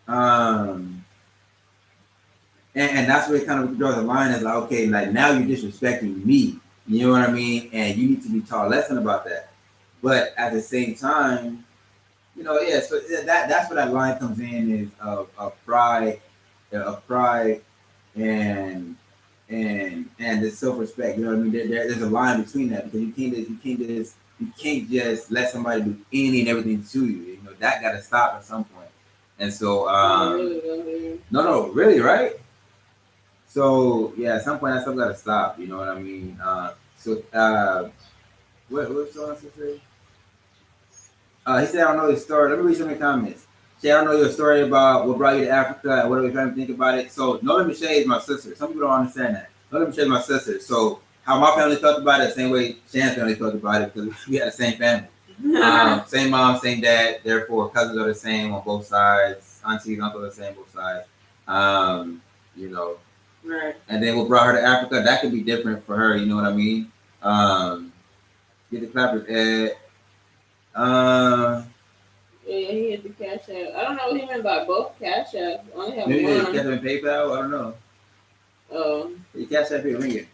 And that's where it kind of draws the line. Is like, okay, like now you're disrespecting me. You know what I mean? And you need to be taught a lesson about that. But at the same time, so that's where that line comes in is of pride, and this self-respect. You know what I mean? There's a line between that because you can't just let somebody do any and everything to you. You know that got to stop at some point. And so, no, really, right? So yeah, at some point that stuff got to stop. You know what I mean? What's someone to say? He said, I don't know his story. Let me read some of the comments. Say, I don't know your story about what brought you to Africa and what are we trying to think about it. So, Nola Michelle is my sister. Some people don't understand that. Nola Michelle is my sister. So, how my family felt about it, the same way Shan's family felt about it, because we had the same family. Same mom, same dad. Therefore, cousins are the same on both sides. Aunties, uncles are the same on both sides. Right. And then what brought her to Africa, that could be different for her. You know what I mean? Get the clappers, Ed. Yeah, he hit the Cash App. I don't know what he meant by both Cash Apps. I only have maybe one. Maybe Cash App and PayPal. I don't know. Oh. The Cash App here, ring it.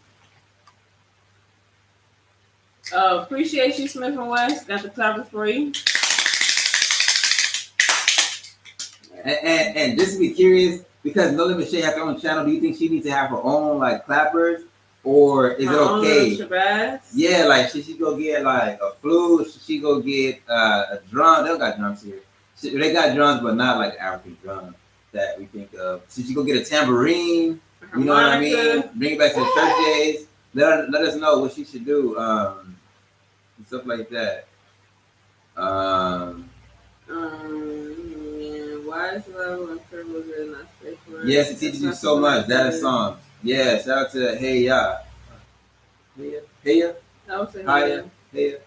Appreciate you, Smith and West. Got the clappers for you. And just to be curious, because Nola Michelle has her own channel, do you think she needs to have her own like clappers? Or is it okay? Yeah, like should she go get like a flute? Should she go get a drum? They don't got drums here. They got drums, but not like African drums that we think of. Should she go get a tambourine? You know what I mean? Bring it back to the church days. Let us know what she should do. Stuff like that. Why is love and privilege not straightforward? Yes, it teaches you so much. That is song. Yeah, shout out to Hey Ya. Hey Ya. I would say Hey Ya. Hey Ya.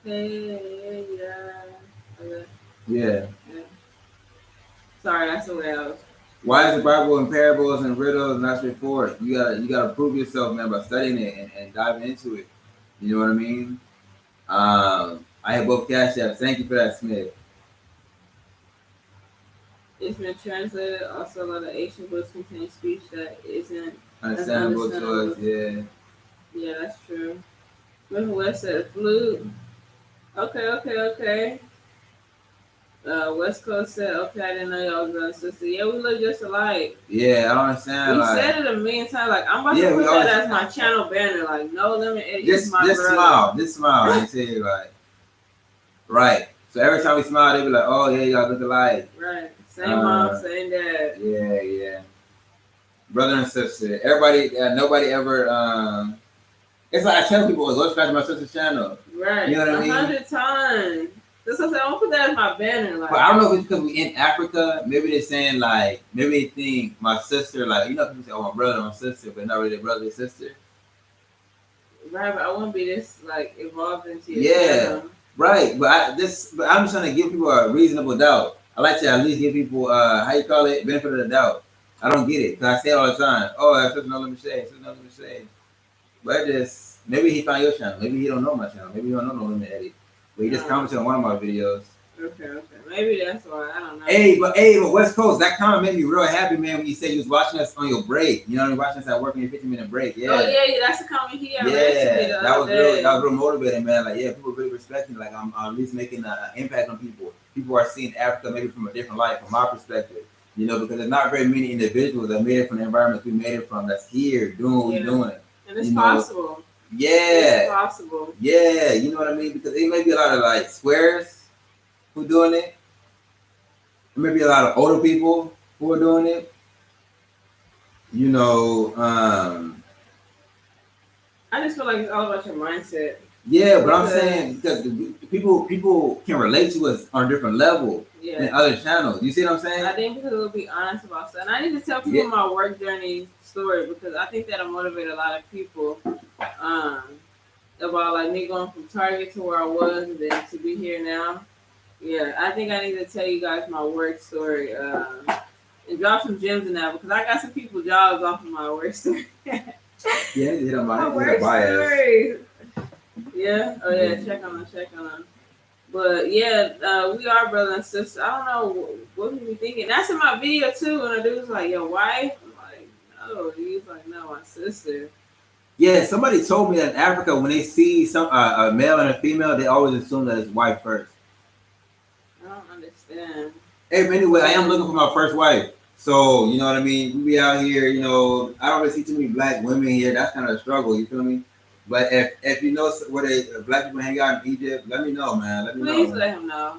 Hey Ya. Okay. Yeah. Sorry, that's the way I was. Why is the Bible in parables and riddles not straightforward? You gotta prove yourself, man, by studying it and diving into it. You know what I mean? I have both Cash Apps. Thank you for that, Smith. It's been translated. Also, a lot of Asian books contain speech that isn't understandable to us. Yeah. Yeah, that's true. Smith West said flute. Okay. West Coast said, okay, I didn't know y'all was brother and sister. Yeah, we look just alike. Yeah, I don't understand. We said it a million times. Like, I'm about to put that as my channel banner. Like, no limit. Just smile. Just smile. And say, like, right. So every time we smile, they be like, oh, yeah, y'all look alike. Right. Same mom, same dad. Yeah. Brother and sister. Everybody, nobody ever, it's like I tell people, go subscribe to my sister's channel. Right. You know what I mean? 100 times. That's what I'm saying. I'm gonna put that as my banner. Like, but I don't know if it's because we in Africa. Maybe they're saying like, maybe they think my sister, like, people say, oh, my brother, my sister, but not really their brother or sister. Right, but I won't be this like evolved into your channel. Right. But I'm just trying to give people a reasonable doubt. I like to at least give people how you call it, benefit of the doubt. I don't get it because I say it all the time. Oh, that's just another mistake. But just maybe he found your channel. Maybe he don't know my channel. Maybe he don't know no limit Eddie. But he just commented on one of my videos. Okay. Maybe that's why. I don't know. Hey, but West Coast, that comment made me real happy, man, when you said you was watching us on your break. You know, you're watching us at work on your 15-minute break. Yeah. Oh yeah, that's a comment he had. Yeah, that was real motivating, man. Like, yeah, people really respect me. Like, I'm at least making an impact on people. People are seeing Africa maybe from a different light, from my perspective. You know, because there's not very many individuals that made it from the environment we made it from that's here doing what we're doing. And it's possible. Yeah. It's possible. Yeah, you know what I mean? Because there may be a lot of like squares who doing it. There may be a lot of older people who are doing it. You know, I just feel like it's all about your mindset. Yeah, but I'm saying because people can relate to us on a different level than other channels. You see what I'm saying? I think because we'll be honest about stuff. And I need to tell people my work journey story because I think that'll motivate a lot of people. About like me going from Target to where I was and then to be here now. Yeah, I think I need to tell you guys my work story and drop some gems in that because I got some people jobs off of my work story. Yeah, my work story. Yeah. Oh yeah. Check on them. But yeah, we are brother and sister. I don't know what he be thinking. That's in my video too. And the dude was like, "Your wife?" I'm like, "No." He was like, "No, my sister." Yeah, somebody told me that in Africa, when they see a male and a female, they always assume that it's wife first. I don't understand. Hey, but anyway, I am looking for my first wife. So, you know what I mean? We be out here, you know, I don't really see too many black women here. That's kind of a struggle, you feel me? But if you know where black people hang out in Egypt, let me know, man. Please let him know.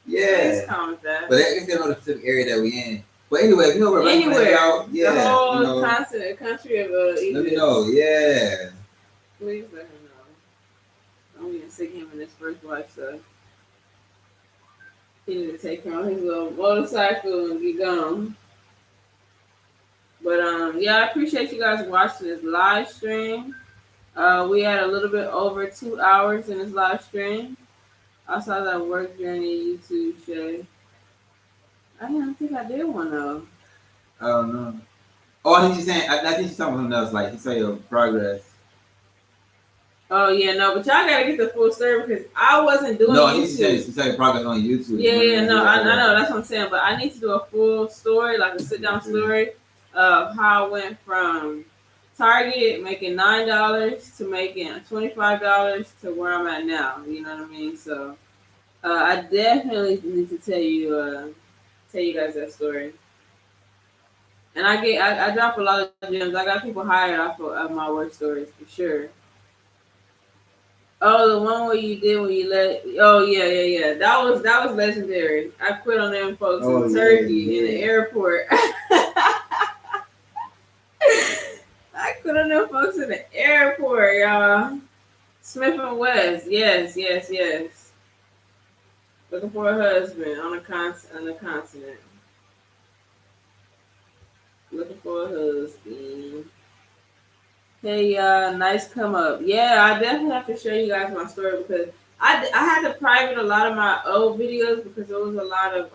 Yeah. Please comment that. But I guess they know the specific area that we in. But anyway, if you know where black people hang out, yeah. The whole continent, country of Egypt. Let me know, yeah. Please let him know. I'm gonna stick him in his first wife, so he need to take him on his little motorcycle and be gone. But yeah, I appreciate you guys watching this live stream. We had a little bit over 2 hours in this live stream. I saw that work journey YouTube, Shay. I didn't think I did one though. I don't know. Oh, I think she's saying. I think she's talking about something else. Like, she saw your progress. Oh yeah, no, but y'all gotta get the full story because I wasn't doing. No, she said your progress on YouTube. Yeah, no, I know that's what I'm saying, but I need to do a full story, like a sit down story of how I went from Target making $9 to making $25 to where I'm at now. You know what I mean? So I definitely need to tell you guys that story. And I drop a lot of gems. I got people hired off of my work stories for sure. Oh, the one where you did when you let. Oh yeah. That was legendary. I quit on them folks in Turkey in the airport. I quit on them folks in the airport, y'all. Smith and West, yes. Looking for a husband on the continent. Looking for a husband. Hey, nice come up. Yeah, I definitely have to show you guys my story because I had to private a lot of my old videos because there was a lot of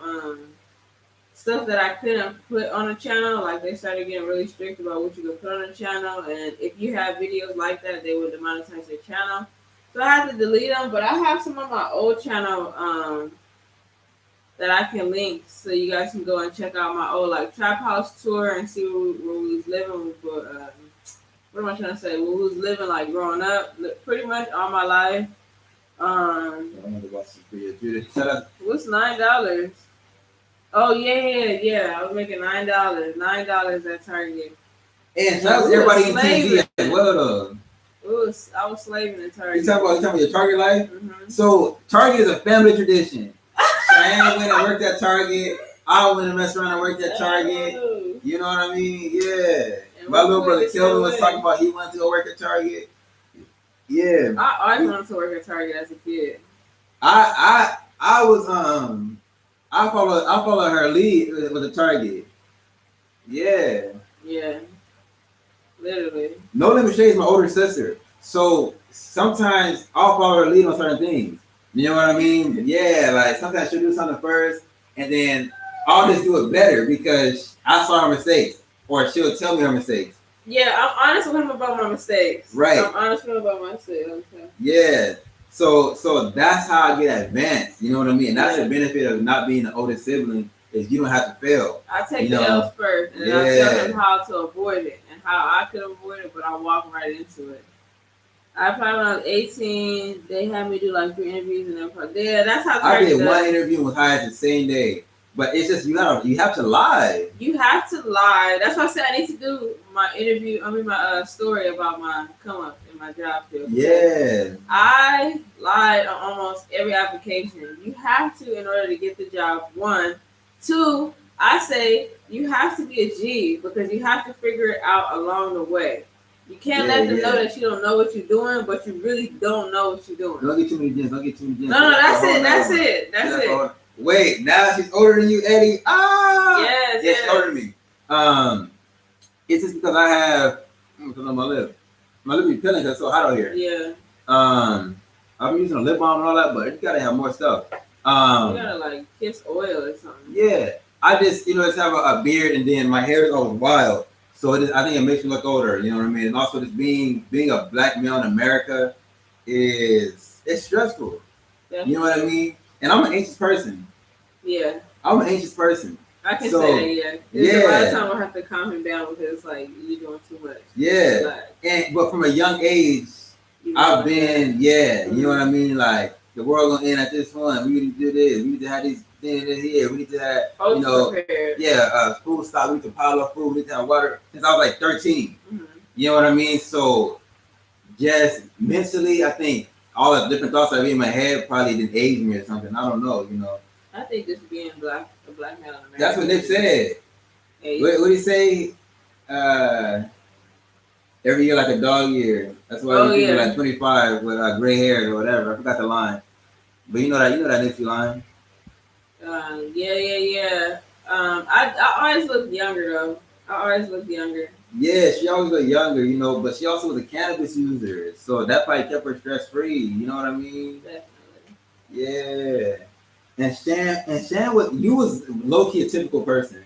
stuff that I couldn't put on the channel. Like they started getting really strict about what you could put on the channel, and if you have videos like that, they would demonetize your channel. So I had to delete them, but I have some of my old channel that I can link so you guys can go and check out my old like trap house tour and see where we was living for. What am I trying to say? We was living like growing up, pretty much all my life. What's $9? Oh yeah. I was making $9. $9 at Target. And shout out to everybody in TZ as well though. I was slaving at Target. You talking about your Target life? Mm-hmm. So Target is a family tradition. Cheyenne went and worked at Target. I went and messed around and worked at Target. Oh. You know what I mean? Yeah. And my little brother Kelvin was talking about he wanted to go work at Target. Yeah. I always wanted to work at Target as a kid. I was I follow her lead with the Target. Yeah. Yeah. Literally. No Limit Shade is my older sister. So sometimes I'll follow her lead on certain things. You know what I mean? Yeah, like sometimes she'll do something first and then I'll just do it better because I saw her mistakes. Or she'll tell me her mistakes. Yeah, I'm honest with him about my mistakes. Right. I'm honest with him about my mistakes. Okay. Yeah. So that's how I get advanced. You know what I mean? And that's the benefit of not being the oldest sibling is you don't have to fail. I take the L's first, and then I tell him how to avoid it and how I could avoid it, but I walk right into it. I probably when I was 18, they had me do like 3 interviews and then yeah, that's how I did one interview and was hired the same day. But it's just you have to lie. You have to lie. That's why I said I need to do my interview. My story about my come up in my job field. Yeah. I lied on almost every application. You have to in order to get the job. 1, 2. I say you have to be a G because you have to figure it out along the way. You can't let them know that you don't know what you're doing, but you really don't know what you're doing. Don't get too many gens. No, that's it. Wait, now she's older than you, Eddie. Yes. She's older than me. It's just because I have on my lip. My lip be peeling because it's so hot out here. Yeah. I've been using a lip balm and all that, but you gotta have more stuff. You gotta like kiss oil or something. Yeah. I just just have a beard and then my hair is always wild. So I think it makes me look older, you know what I mean? And also just being a black male in America it's stressful. Definitely. You know what I mean? And I'm an anxious person. Yeah. I'm an anxious person. I can say that, yeah. There's a lot of time I have to calm him down because like you're doing too much. Yeah. But from a young age, I've been, you know what I mean? Like the world gonna end at this point. We need to do this. We need to have these things here. We need to have, food stock. We need to pile up food. We need to have water. Since I was like 13. Mm-hmm. You know what I mean? So just mentally, I think all the different thoughts I have in my head probably didn't age me or something. I don't know, I think just being a black man in America. That's what Nip said. Hey, what did he say? Every year like a dog year. That's why people like 25 with gray hair or whatever. I forgot the line. But you know that Nipsey line. Yeah. I always looked younger though. Yeah, she always looked younger, but she also was a cannabis user, so that probably kept her stress free. You know what I mean? Definitely. Yeah. And Shan was low key a typical person.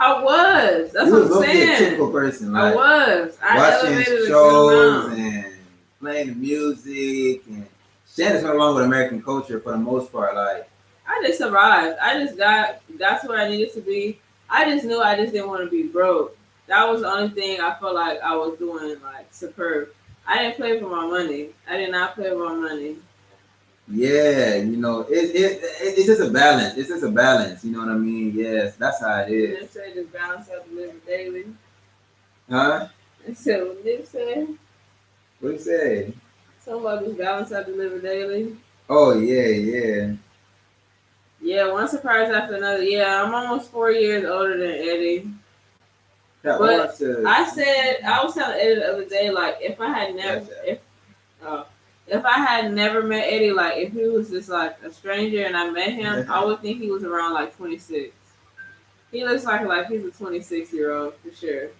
I was. That's what I'm saying. A typical person. Like, I was. Watching shows and playing the music, and Shan is went along with American culture for the most part. Like, I just survived. I just got to where I needed to be. I just knew I just didn't want to be broke. That was the only thing I felt like I was doing like superb. I didn't play for my money. I did not play for my money. Yeah, it's just a balance. It's just a balance. You know what I mean? Yes, that's how it is. Nip said just balance out the living daily. Huh? So what Nip said? What he say? Something about just balance out the living daily. Oh yeah. Yeah, one surprise after another. Yeah, I'm almost 4 years older than Eddie. But I was telling Eddie the other day, like if I had never met Eddie, like if he was just like a stranger and I met him, I would think he was around like 26. He looks like he's a 26-year-old for sure.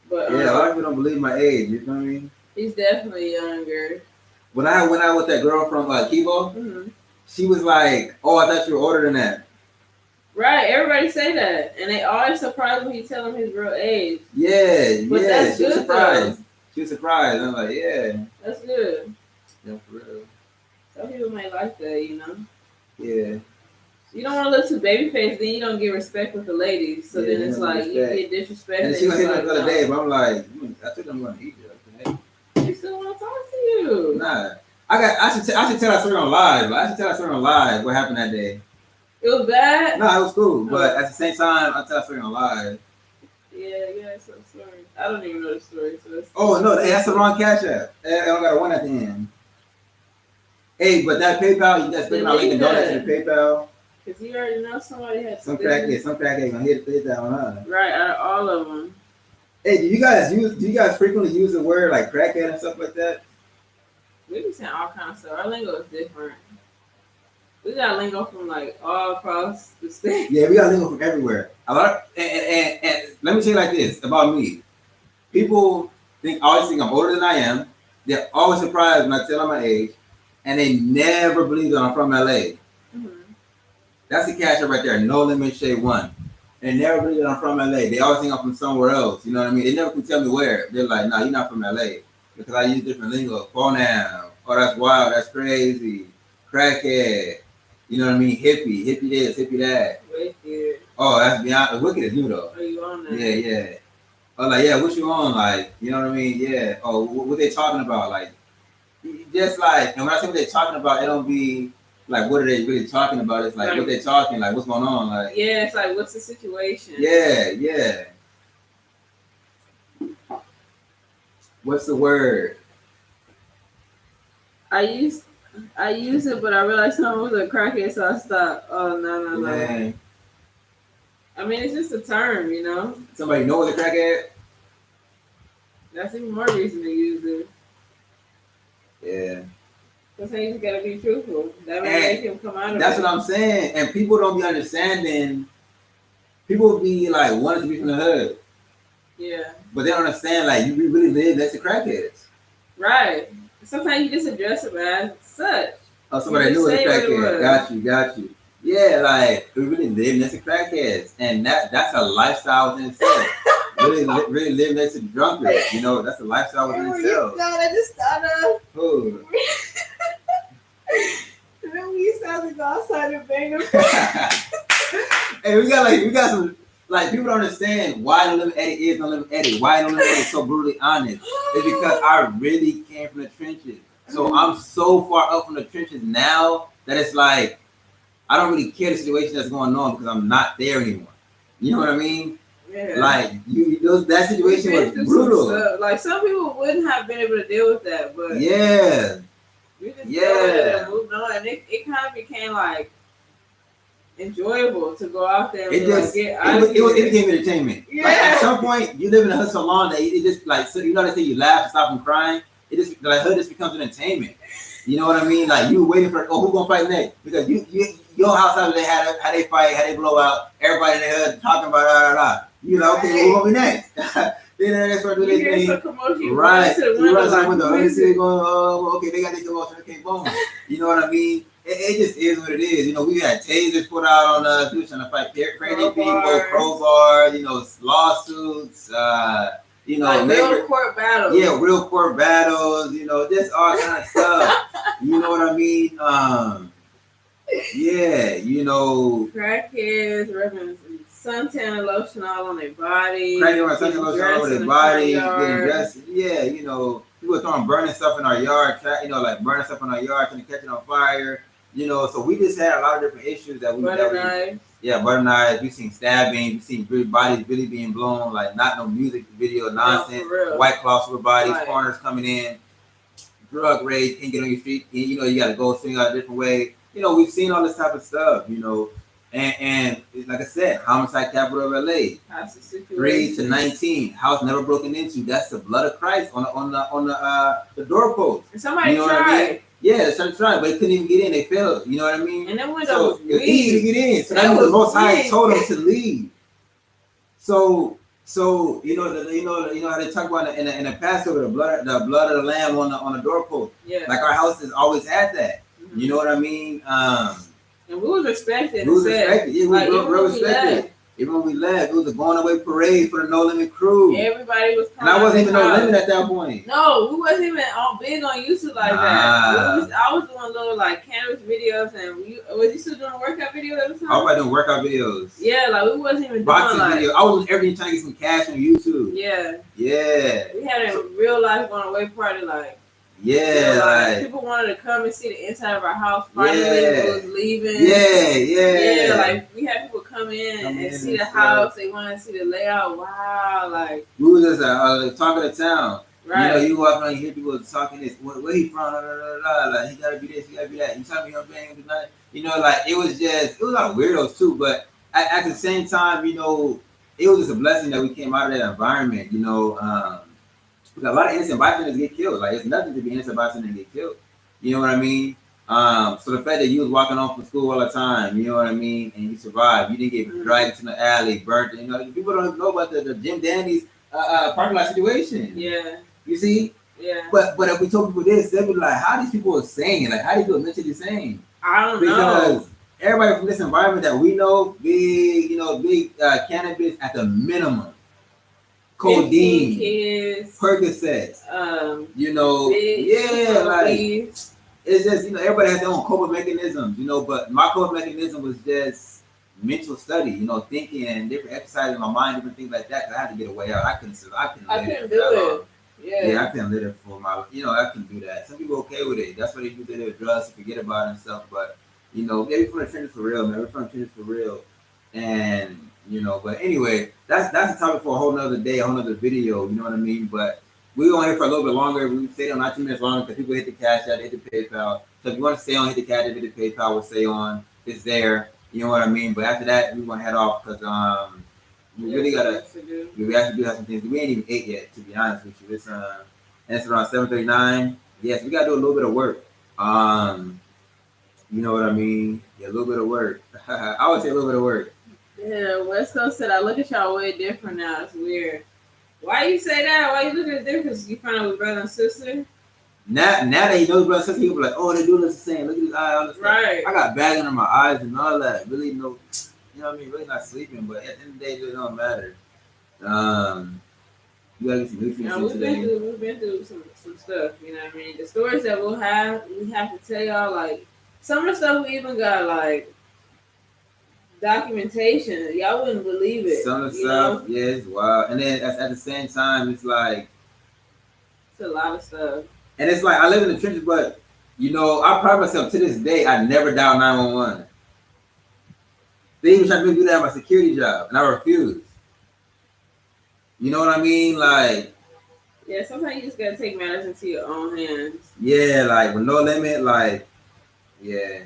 But a lot of people don't believe my age. You feel me? He's definitely younger. When I went out with that girl from Kibo, mm-hmm. She was like, "Oh, I thought you were older than that." Right, everybody say that, and they always surprised when he tell them his real age. Yeah, but that's good. Surprised. She was surprised. I'm like, yeah, that's good. Yeah, for real. Some people may like that, Yeah. You don't want to look too baby faced, then you don't get respect with the ladies. So then it's like you get disrespected. And she was hit me the other day, but I'm like, I took them going to Egypt. She still want to talk to you. Nah. I should tell that story on live. What happened that day? It was bad? No, it was cool. But at the same time, I tell that story on live. Yeah, some story. I don't even know the story. So no, that's the wrong Cashapp. I don't got a 1 at the end. Hey, but that PayPal, you guys click my link and donate to the PayPal. Because you already know somebody had some crackhead gonna hit the PayPal, huh? Right, out of all of them. Hey, do you guys frequently use the word like crackhead and stuff like that? We be saying all kinds of stuff. Our lingo is different. We got lingo from like all across the state. Yeah, we got lingo from everywhere. A lot of, and let me tell you like this about me. People always think I'm older than I am. They're always surprised when I tell them my age, and they never believe that I'm from LA. Mm-hmm. That's the Cashapp right there. No Limit Shade 1. They never believe that I'm from LA. They always think I'm from somewhere else. You know what I mean? They never can tell me where. They're like, "No, you're not from LA." Because I use different lingo. For now. Oh, that's wild. That's crazy. Crackhead. You know what I mean? Hippie this, hippie that. Wicked. Oh, that's beyond wicked is new though. Are you on that? Yeah. Oh, like yeah, what you on? Like, you know what I mean? Yeah. Oh, what they talking about? Like, just like, and when I say what they talking about, it don't be like what are they really talking about? It's like what they talking, like what's going on? Like, yeah, it's like what's the situation? Yeah. What's the word? I used it, but I realized someone was a crackhead, so I stopped. Oh no. Man. I mean, it's just a term, you know. Somebody know what a crackhead? That's even more reason to use it. Yeah. Because you just gotta be truthful. That may make him come out of it. That's what I'm saying. And people don't be understanding. People be like wanting to be from the hood. Yeah. But they don't understand, like, you really live next to crackheads. Right. Sometimes you just address it as such. Oh, somebody knew it was crackhead. Got you. Yeah, like, we really live next to crackheads. And that's a lifestyle within itself. really live next to drunkards. You know, that's a lifestyle within itself. No, I just thought of. Who? Remember we used to have to go outside and bang them? Hey, we got some, like, people don't understand why No Limit Eddie is No Limit Eddie. Why No Limit Eddie is so brutally honest. It's because I really came from the trenches. So I'm so far up from the trenches now that it's like, I don't really care the situation that's going on because I'm not there anymore. You know what I mean? Yeah. Like, that situation was brutal. Like, some people wouldn't have been able to deal with that, but yeah. We just and moved on, and it kind of became like enjoyable to go out there and it became entertainment. Yeah. Like, at some point, you live in a hood so long that it just, like, so you know they say you laugh and stop from crying. It just, like, hood just becomes entertainment. You know what I mean? Like, you waiting for, who gonna fight next? Because your house, how they fight, how they blow out, everybody in the hood talking about You know, okay, who gonna be next? Then they start doing this thing. Right. You run to the window. Let me see it going, okay, they got their commotion. Okay, boom. You know what I mean? It just is what it is. You know, we had tasers put out on us. We were trying to fight crazy people, crowbars, you know, lawsuits, you know, like real court battles. Yeah, real court battles, you know, just all kind of stuff. You know what I mean? Yeah, you know. Crackheads, rubbing suntan lotion all on their body. Crackheads suntan lotion all over their body, getting dressed. Yeah, you know, people throwing burning stuff in our yard, you know, like burning stuff in our yard, trying to catch it on fire. You know, so we just had a lot of different issues that we butter knives. Yeah, butter knives. We've seen stabbing. We've seen bodies really being blown, like not no music video nonsense. White cloths over bodies, corners coming in, drug rage, can't get on your street. You know, you got to go swing out a different way. You know, we've seen all this type of stuff. You know, and like I said, homicide capital of LA. 3 to 19, house never broken into. That's the blood of Christ on the doorpost. And somebody tried. Yeah, they started trying, but they couldn't even get in. They failed. You know what I mean? And then windows it was easy to get in. So that was the Most High told them to leave. So you know how they talk about in the Passover, the blood of the lamb on the doorpost. Yeah. Like our house has always had that. Mm-hmm. You know what I mean? And we was respected. We was respected. Yeah, we were real respected. Even when we left, it was a going away parade for the No Limit crew. Everybody was coming. And I wasn't even No Limit at that point. No, we wasn't even big on YouTube like that. I was doing little like canvas videos, and was you still doing workout videos at the time? I was doing workout videos. Yeah, like we wasn't even boxing doing videos. I was everything trying to get some cash on YouTube. Yeah. Yeah. We had a real life going away party like. Yeah, like people wanted to come and see the inside of our house. Finally, it was leaving. Yeah. Like we had people come in and see the house. They wanted to see the layout. Wow, like we was just talk of the town. Right. You know, you walk around, you hear people talking this. Where he from? Like he gotta be this, he gotta be that. You tell me I'm paying tonight. You know, like it was a lot of weirdos too. But at the same time, you know, it was just a blessing that we came out of that environment. You know. A lot of innocent bystanders get killed. Like it's nothing to be innocent bystander and get killed. You know what I mean? So the fact that you was walking home from school all the time, you know what I mean, and you survived, you didn't get dragged into the alley, burnt. You know, people don't know about the Jim Dandy's parking lot situation. Yeah. You see? Yeah. But if we told people this, they'd be like, "How these people are sane? Like, how do you feel mentally sane?" I don't know. Because everybody from this environment that we know, big cannabis at the minimum. codeine, kids, Percocets, bitch, like it's just everybody has their own coping mechanisms, but my coping mechanism was just mental study, thinking and different exercises in my mind, different things like that. Cause I had to get a way out. I couldn't do it. Yeah, I couldn't live it for my, I couldn't do that. Some people okay with it. That's why they use their drugs to forget about it and stuff. But maybe from the trenches for real, man. We're from the trenches for real. And but anyway, that's a topic for a whole nother day, a whole nother video. You know what I mean? But we're on here for a little bit longer. We stay on not 2 minutes longer because people hit the Cash App, hit the PayPal. So if you want to stay on, hit the Cash App, hit the PayPal. We'll stay on. It's there. You know what I mean? But after that, we're gonna head off because we really gotta. We actually do have some things. We ain't even ate yet, to be honest with you. It's around 7:39. Yes, we gotta do a little bit of work. You know what I mean? Yeah, a little bit of work. I would say a little bit of work. Yeah, West Coast said I look at y'all way different now. It's weird. Why you say that? Why you look at it different? Because you find out with brother and sister? Now that he knows brother and sister, he'll be like, oh, they do look the same. Look at his eye, all this stuff. Right. I got bagging on my eyes and all that. Really no, you know what I mean? Really not sleeping, but at the end of the day, it don't matter. You gotta get some nutrients today. We've been through some stuff, you know what I mean? The stories that we have to tell y'all, like, some of the stuff we even got, like, documentation. Y'all wouldn't believe it. Some of the stuff, yeah, it's wild. And then at the same time, it's like... It's a lot of stuff. And it's like, I live in the trenches, but, I pride myself to this day, I never dialed 911. They even tried to do that at my security job, and I refused. You know what I mean? Like... Yeah, sometimes you just gotta take matters into your own hands. Yeah, like, with no limit, like... Yeah.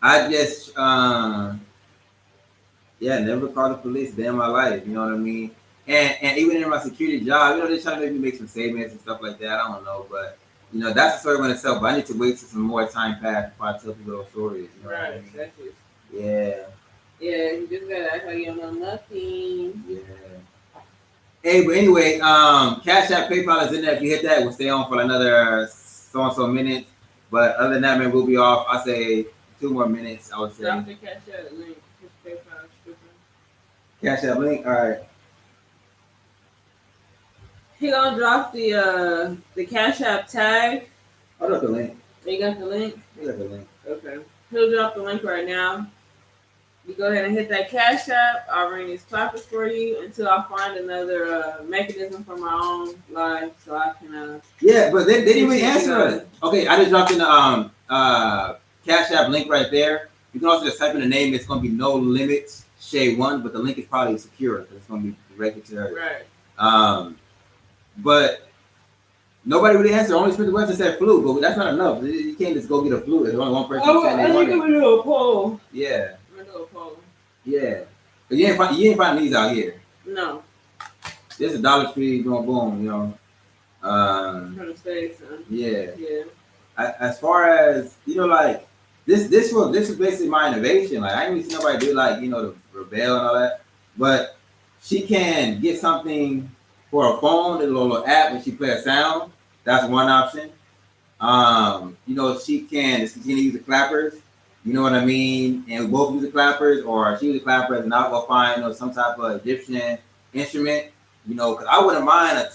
I just... never called the police a day in my life, you know what I mean? And even in my security job, they try to make me make some statements and stuff like that. I don't know, but that's a story in itself. But I need to wait till some more time pass before I tell people those stories. You know right, what I mean? Exactly. Yeah. Yeah, you just gotta act like you don't know nothing. Yeah. Hey, but anyway, Cash App, PayPal is in there. If you hit that, we'll stay on for another so and so minutes. But other than that, man, we'll be off. I say 2 more minutes. I would say. Drop the Cash App link. Cash App link. All right. He gonna drop the Cash App tag. I got the link. You got the link? I got the link. Okay. He'll drop the link right now. You go ahead and hit that Cash App. I'll ring these clappers for you until I find another mechanism for my own life so I can. Yeah, but they didn't even answer us. Okay, I just dropped in the Cash App link right there. You can also just type in the name. It's gonna be No Limits Shay 1, but the link is probably secure because it's gonna be directed to her. Right. But nobody really answered. Only Smith Weston said flute, but that's not enough. You can't just go get a flute. There's only one person saying they want it. I'm gonna do a poll. Yeah. I'm gonna do a poll. Yeah. But you ain't find these out here. No. There's a Dollar Tree going boom, From the States, huh? Yeah. Yeah. As far as like this is basically my innovation. Like I ain't even see nobody do like the Rebel and all that, but she can get something for a phone, a little app, and she play a sound. That's one option. She can use the clappers. You know what I mean? And we both use the clappers, or she uses the clappers, and I'll go find some type of Egyptian instrument. Because I wouldn't mind a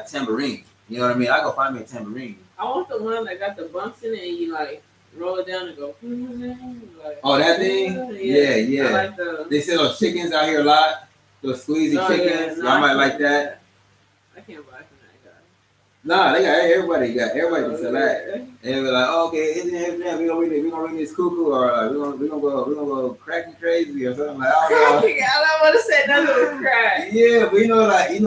tambourine. You know what I mean? I go find me a tambourine. I want the one that got the bumps in it, and you like roll it down and go. Like, oh, that thing? Yeah. I like those. They sell those chickens out here a lot. Those squeezy chickens. Yeah. Y'all might like that. I can't buy from that guy. Nah, they got everybody can sell that. And they be like, oh, okay, we gonna ring this cuckoo, or we gonna go cracking crazy or something like that. I don't want to say nothing with crack. Yeah, but you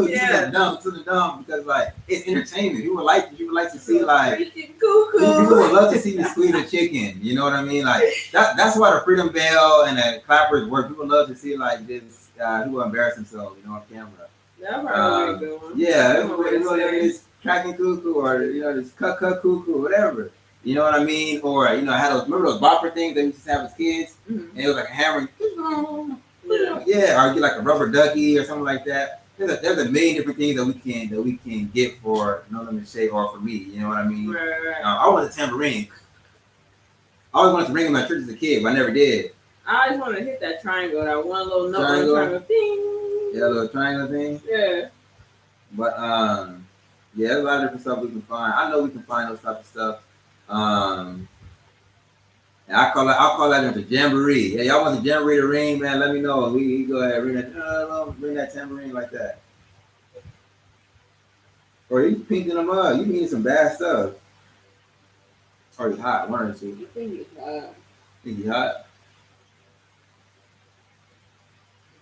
see that dumb to the dumb because like it's entertainment. You would like to see like cuckoo. People would love to see you squeeze a chicken. You know what I mean? Like that's why the Freedom Bell and the clappers work. People love to see like this who embarrass themselves, on camera. That's probably a good one. Yeah, it's cracking cuckoo or this cut cuckoo, whatever. You know what I mean? Or I had remember those bopper things that we used to have as kids, and it was like a hammer. Yeah, or get like a rubber ducky or something like that. There's a million different things that we can get for No Limit Shay or for me. You know what I mean? Right. I want a tambourine. I always wanted to ring in my church as a kid, but I never did. I always wanted to hit that triangle, that one little note triangle. Ding. Yeah, a little triangle thing. Yeah. But yeah, there's a lot of different stuff we can find. I know we can find those type of stuff. Um, and I'll call that the jamboree. Yeah, y'all want the jamboree to ring, man? Let me know. We go ahead ring that tambourine like that. Or you pinking them up. You need some bad stuff. Or you hot, one or two. I think it's hot. Think you hot?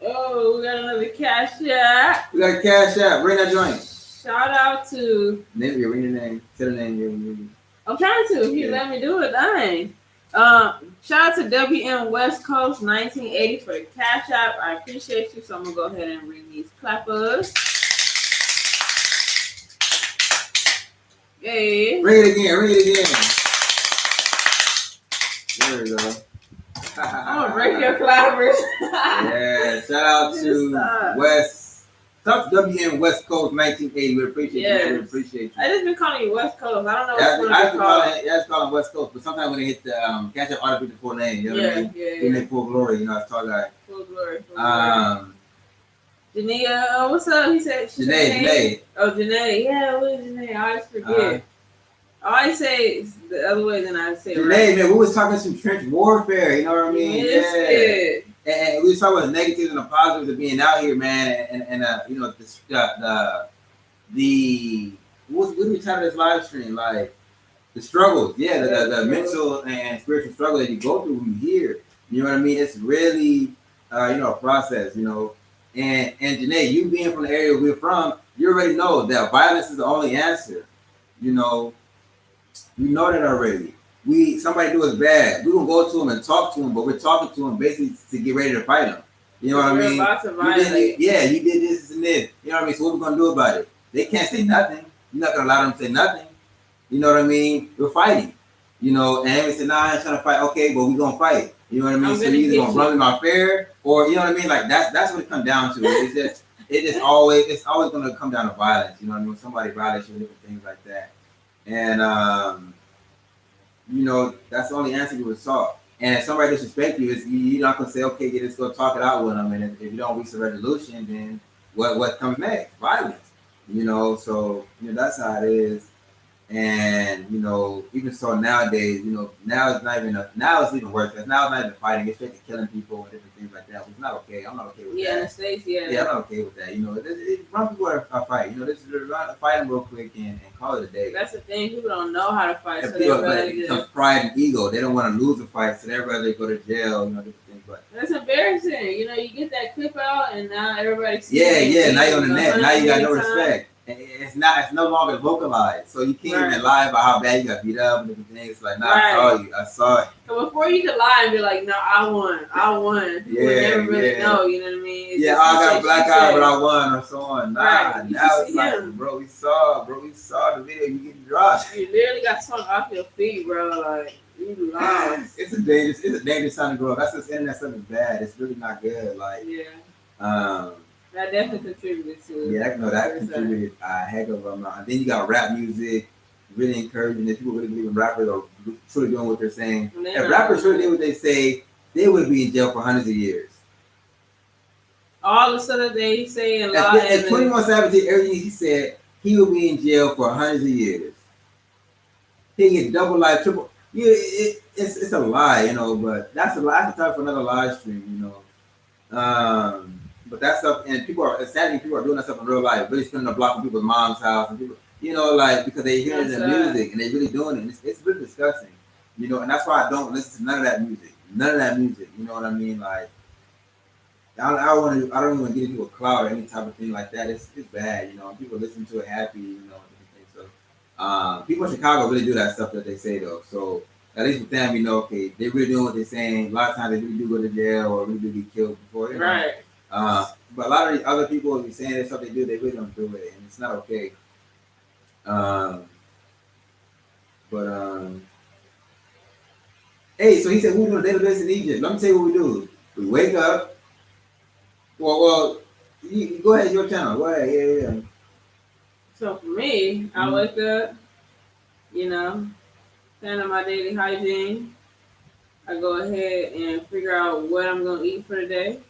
Oh, we got another cash app. We got a cash app. Ring that joint. Shout out to. Name your ring your name. Say the name. Your I'm trying to. If you let me do it, dang. Shout out to WM West Coast 1980 for the cash app. I appreciate you. So I'm gonna go ahead and ring these clappers. Hey. Ring it again. Ring it again. There we go. I'm gonna break your clappers. Yeah, shout out to West. Shout out to WM West Coast 1980. We appreciate you. We appreciate you. I just been calling you West Coast. I don't know what's I just call them West Coast, but sometimes when they hit the catch up, auto the full name. You know what I mean? Yeah. Give me full glory. You know, it's tall guy. Full glory. Janae, what's up? He said Janae. Oh, Janae. Yeah, what is Janae? I always forget. I always say it's the other way than I say it. Janae, man, we was talking some trench warfare. You know what I mean? Yeah. And we was talking about the negatives and the positives of being out here, man. And you know, the what do we title this live stream? Like the struggles, the mental and spiritual struggle that you go through when you hear. You know what I mean? It's really a process, you know. And Janae, you being from the area we're from, you already know that violence is the only answer. You know that already. Somebody do us bad, we gonna go to them and talk to them, but we're talking to them basically to get ready to fight them. You know what I mean? You did this and this. You know what I mean? So what we gonna do about it? They can't say nothing. You're not gonna allow them to say nothing. You know what I mean? We're fighting. You know, and we say, nah, I ain't trying to fight. Okay, but we gonna fight. You know what I mean? So you either gonna run me my fair, or you know what I mean? Like that's what it comes down to. It's always gonna come down to violence. You know what I mean? Somebody violates you, different things like that. And you know, that's the only answer you would solve. And if somebody disrespects you, you're not gonna say, okay, let's go talk it out with them. And if you don't reach a resolution, then what comes next? Violence. You know, so you know that's how it is. And you know, even so nowadays, you know, now it's even worse. Because now it's not even fighting; it's straight to killing people and different things like that. Which is not okay. I'm not okay with that. Yeah, in the States, yeah. Yeah, I'm not okay with that. You know, run people are fight. You know, this is fight them real quick and call it a day. That's the thing. People don't know how to fight. So it becomes pride and ego. They don't want to lose a fight, so they'd rather go to jail. You know, different things. But that's embarrassing. You know, you get that clip out, and now everybody sees. Yeah. Now you're on the net. Now you got no respect. It's no longer vocalized, so you can't even lie about how bad you got beat up and different things. It's like, I saw it. So before you could lie and be like, no, I won. You would never really know. You know what I mean? It's I got a black eye, but I won, or so on. Now it's like, him. bro, we saw the video. You getting dropped. You literally got sunk off your feet, bro. Like you lost. It's a dangerous time to grow up. That's this internet stuff is bad. It's really not good. Like that definitely contributed to it. Yeah, that contributed a heck of a amount. And then you got rap music, really encouraging. If people really believe in rappers are truly doing what they're saying, if rappers truly did what they say, they would be in jail for hundreds of years. All the stuff that they say and lie. If 21 Savage did everything he said, he would be in jail for hundreds of years. He get double life, triple. Yeah, it's a lie, you know. But that's a lie. That's the time for another live stream, you know. But that stuff, and people are doing that stuff in real life, really spending a block in people's mom's house, and people, you know, like because they hear the music and they really doing it. It's really disgusting, you know, and that's why I don't listen to none of that music. You know what I mean? Like, I don't even want to give people clout or any type of thing like that. It's bad, you know. And people listen to it happy, you know, different things. So, people in Chicago really do that stuff that they say though. So at least with them, you know, okay, they really doing what they're saying. A lot of times they really do go to jail or really do get killed before, you know? Right. But a lot of the other people be saying that stuff they do, they really don't do it, and it's not okay. Hey, so he said we do a daily basis in Egypt. Let me tell you what we do. We wake up. Well, you go ahead, your channel. Go ahead, yeah. So for me, I wake up, you know, plan my daily hygiene. I go ahead and figure out what I'm gonna eat for the day.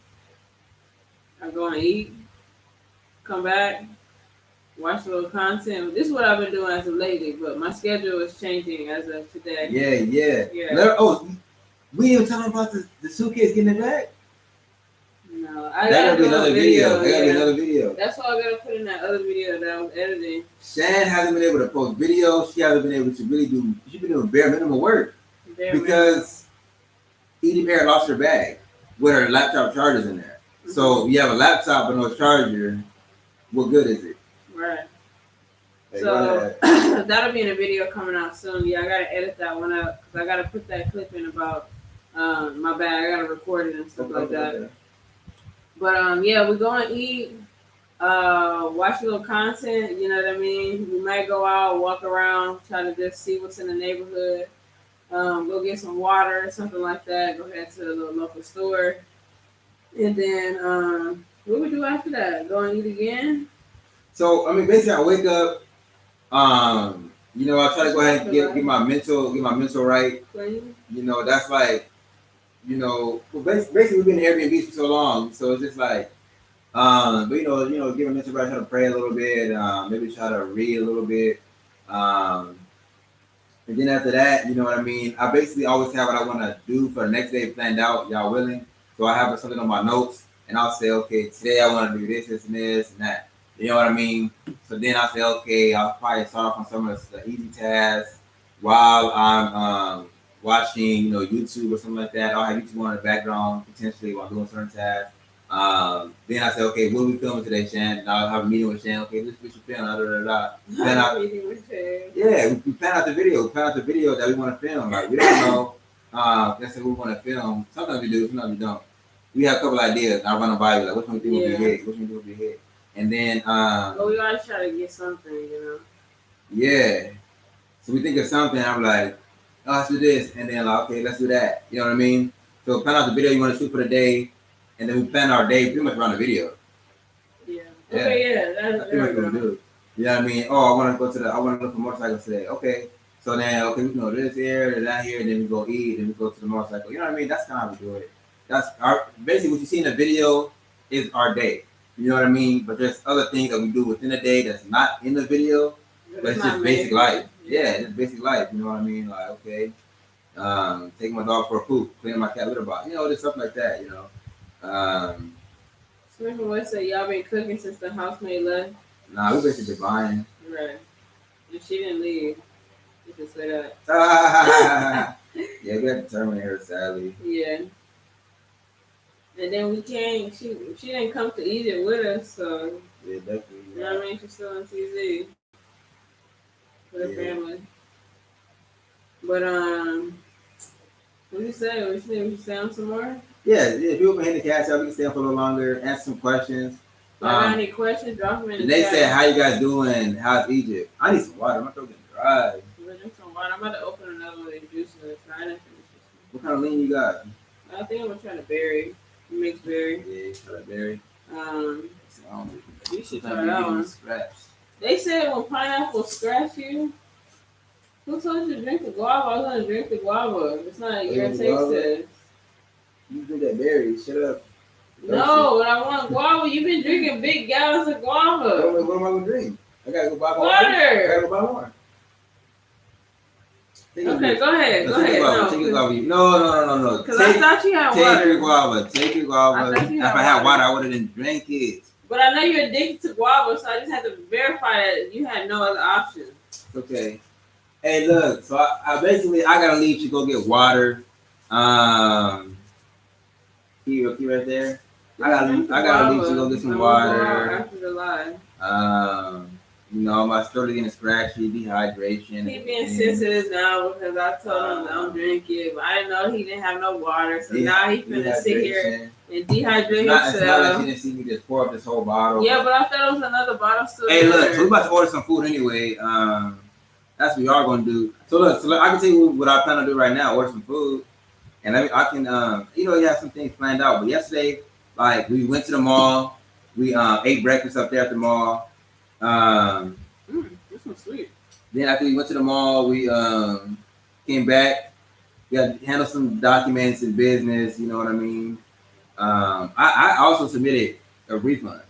I go and eat, come back, watch a little content. This is what I've been doing as of lately, but my schedule is changing as of today. Yeah. Oh, we even talking about the suitcase getting it back. No, I gotta be another video. That gotta be Yeah. another video. That's why I gotta put in that other video that I was editing. Shan hasn't been able to post videos. She hasn't been able to really do. She's been doing bare minimum work because Edie Bear lost her bag with her laptop chargers in there. Mm-hmm. So you have a laptop but no charger. What good is it? Right. Hey, so that'll be in a video coming out soon. Yeah, I gotta edit that one out because I gotta put that clip in about my bag. I gotta record it and stuff like that. But yeah, we're going to eat, watch a little content, you know what I mean? We might go out, walk around, try to just see what's in the neighborhood, go get some water, something like that, go head to the local store. And then what we do after that? Go and eat again? So, I mean, basically I wake up, you know, I try to go ahead and get my mental right. Clean. You know, that's like, you know, well, basically we've been in Airbnb for so long, so it's just like, but you know, give a mental right, try to pray a little bit, maybe try to read a little bit, and then after that, you know what I mean. I basically always have what I want to do for the next day planned out. Y'all willing? So I have something on my notes, and I'll say, okay, today I want to do this, and this, and that. You know what I mean? So then I'll say, okay, I'll probably start off on some of the easy tasks while I'm watching, you know, YouTube or something like that. I'll have YouTube on in the background potentially while I'm doing certain tasks. Then I say, okay, what are we filming today, Shan? And I'll have a meeting with Shan. Okay, this what you film, Plan out, meeting with Shan. Yeah, we plan out the video. We plan out the video that we want to film. Like we don't know. Let's say we want to film. Sometimes we do, sometimes we don't. We have a couple ideas. I run them by you, like which one we think will be a hit, which one we think will be a hit. And then well, we always try to get something, you know. Yeah. So we think of something, I'm like, oh, let's do this, and then like, okay, let's do that. You know what I mean? So plan out the video you want to shoot for the day, and then we plan our day pretty much around the video. Yeah. Okay, yeah, that's pretty much what we do. You know what I mean? Oh, I want to look for motorcycles today. Okay. So then, okay, we can go this here, that here, and then we go eat, and we go to the motorcycle. You know what I mean? That's kind of how we do it. That's our basically what you see in the video is our day. You know what I mean? But there's other things that we do within the day that's not in the video, but it's just basic life. Yeah, it's basic life. You know what I mean? Like, okay, taking my dog for a poop, cleaning my cat litter box. You know, just stuff like that. You know. Smith and West said y'all been cooking since the housemaid left. Nah, we basically been buying. Right. And she didn't leave. You can say that. Yeah, we had to terminate her sadly. Yeah. And then we can't. She didn't come to Egypt with us, so yeah, definitely. You know what I mean? She's still on TZ for the family. But what do you say? We should stay on some more. Yeah. People can hit the Cashapp. We can stay on for a little longer, answer some questions. Got any questions? Drop them in the chat. They said, "How you guys doing? How's Egypt?" I need some water. My throat getting dry. Drink some water. I'm about to open another one of these juices and try to finish this one. What kind of lean you got? I think I'm gonna try to berry. Mixed berry. Yeah, try to berry. You should try that one. Scraps. They said when pineapple scratch you. Who told you to drink the guava? I was gonna drink the guava. It's not your taste test. You drink that berry. Shut up. No, but I want guava. You've been drinking big gallons of guava. What am I gonna drink? I gotta go buy more. Water. I gotta go buy more. Okay, go ahead. Go ahead. No. Because I thought you had water. Take your guava. If I had water, I would have didn't drink it. But I know you're addicted to guava, so I just had to verify that you had no other option. Okay. Hey, look. So I basically gotta leave to go get water. Key right there. I gotta leave to go get some water. After July. You know, my throat is getting scratchy, dehydration. He being sensitive now because I told him don't drink it, but I didn't know he didn't have no water, so now he's gonna sit here and dehydrate himself. It's not like he didn't see me just pour up this whole bottle. Yeah, but I thought it was another bottle still. Hey, look, so we're about to order some food anyway. That's what we are gonna do. So look, I can tell you what I plan to do right now: order some food, and I can, you have some things planned out. But yesterday, like we went to the mall, we ate breakfast up there at the mall. This one's sweet. Then after we went to the mall, we came back. We had to handle some documents and business. You know what I mean? I also submitted a refund.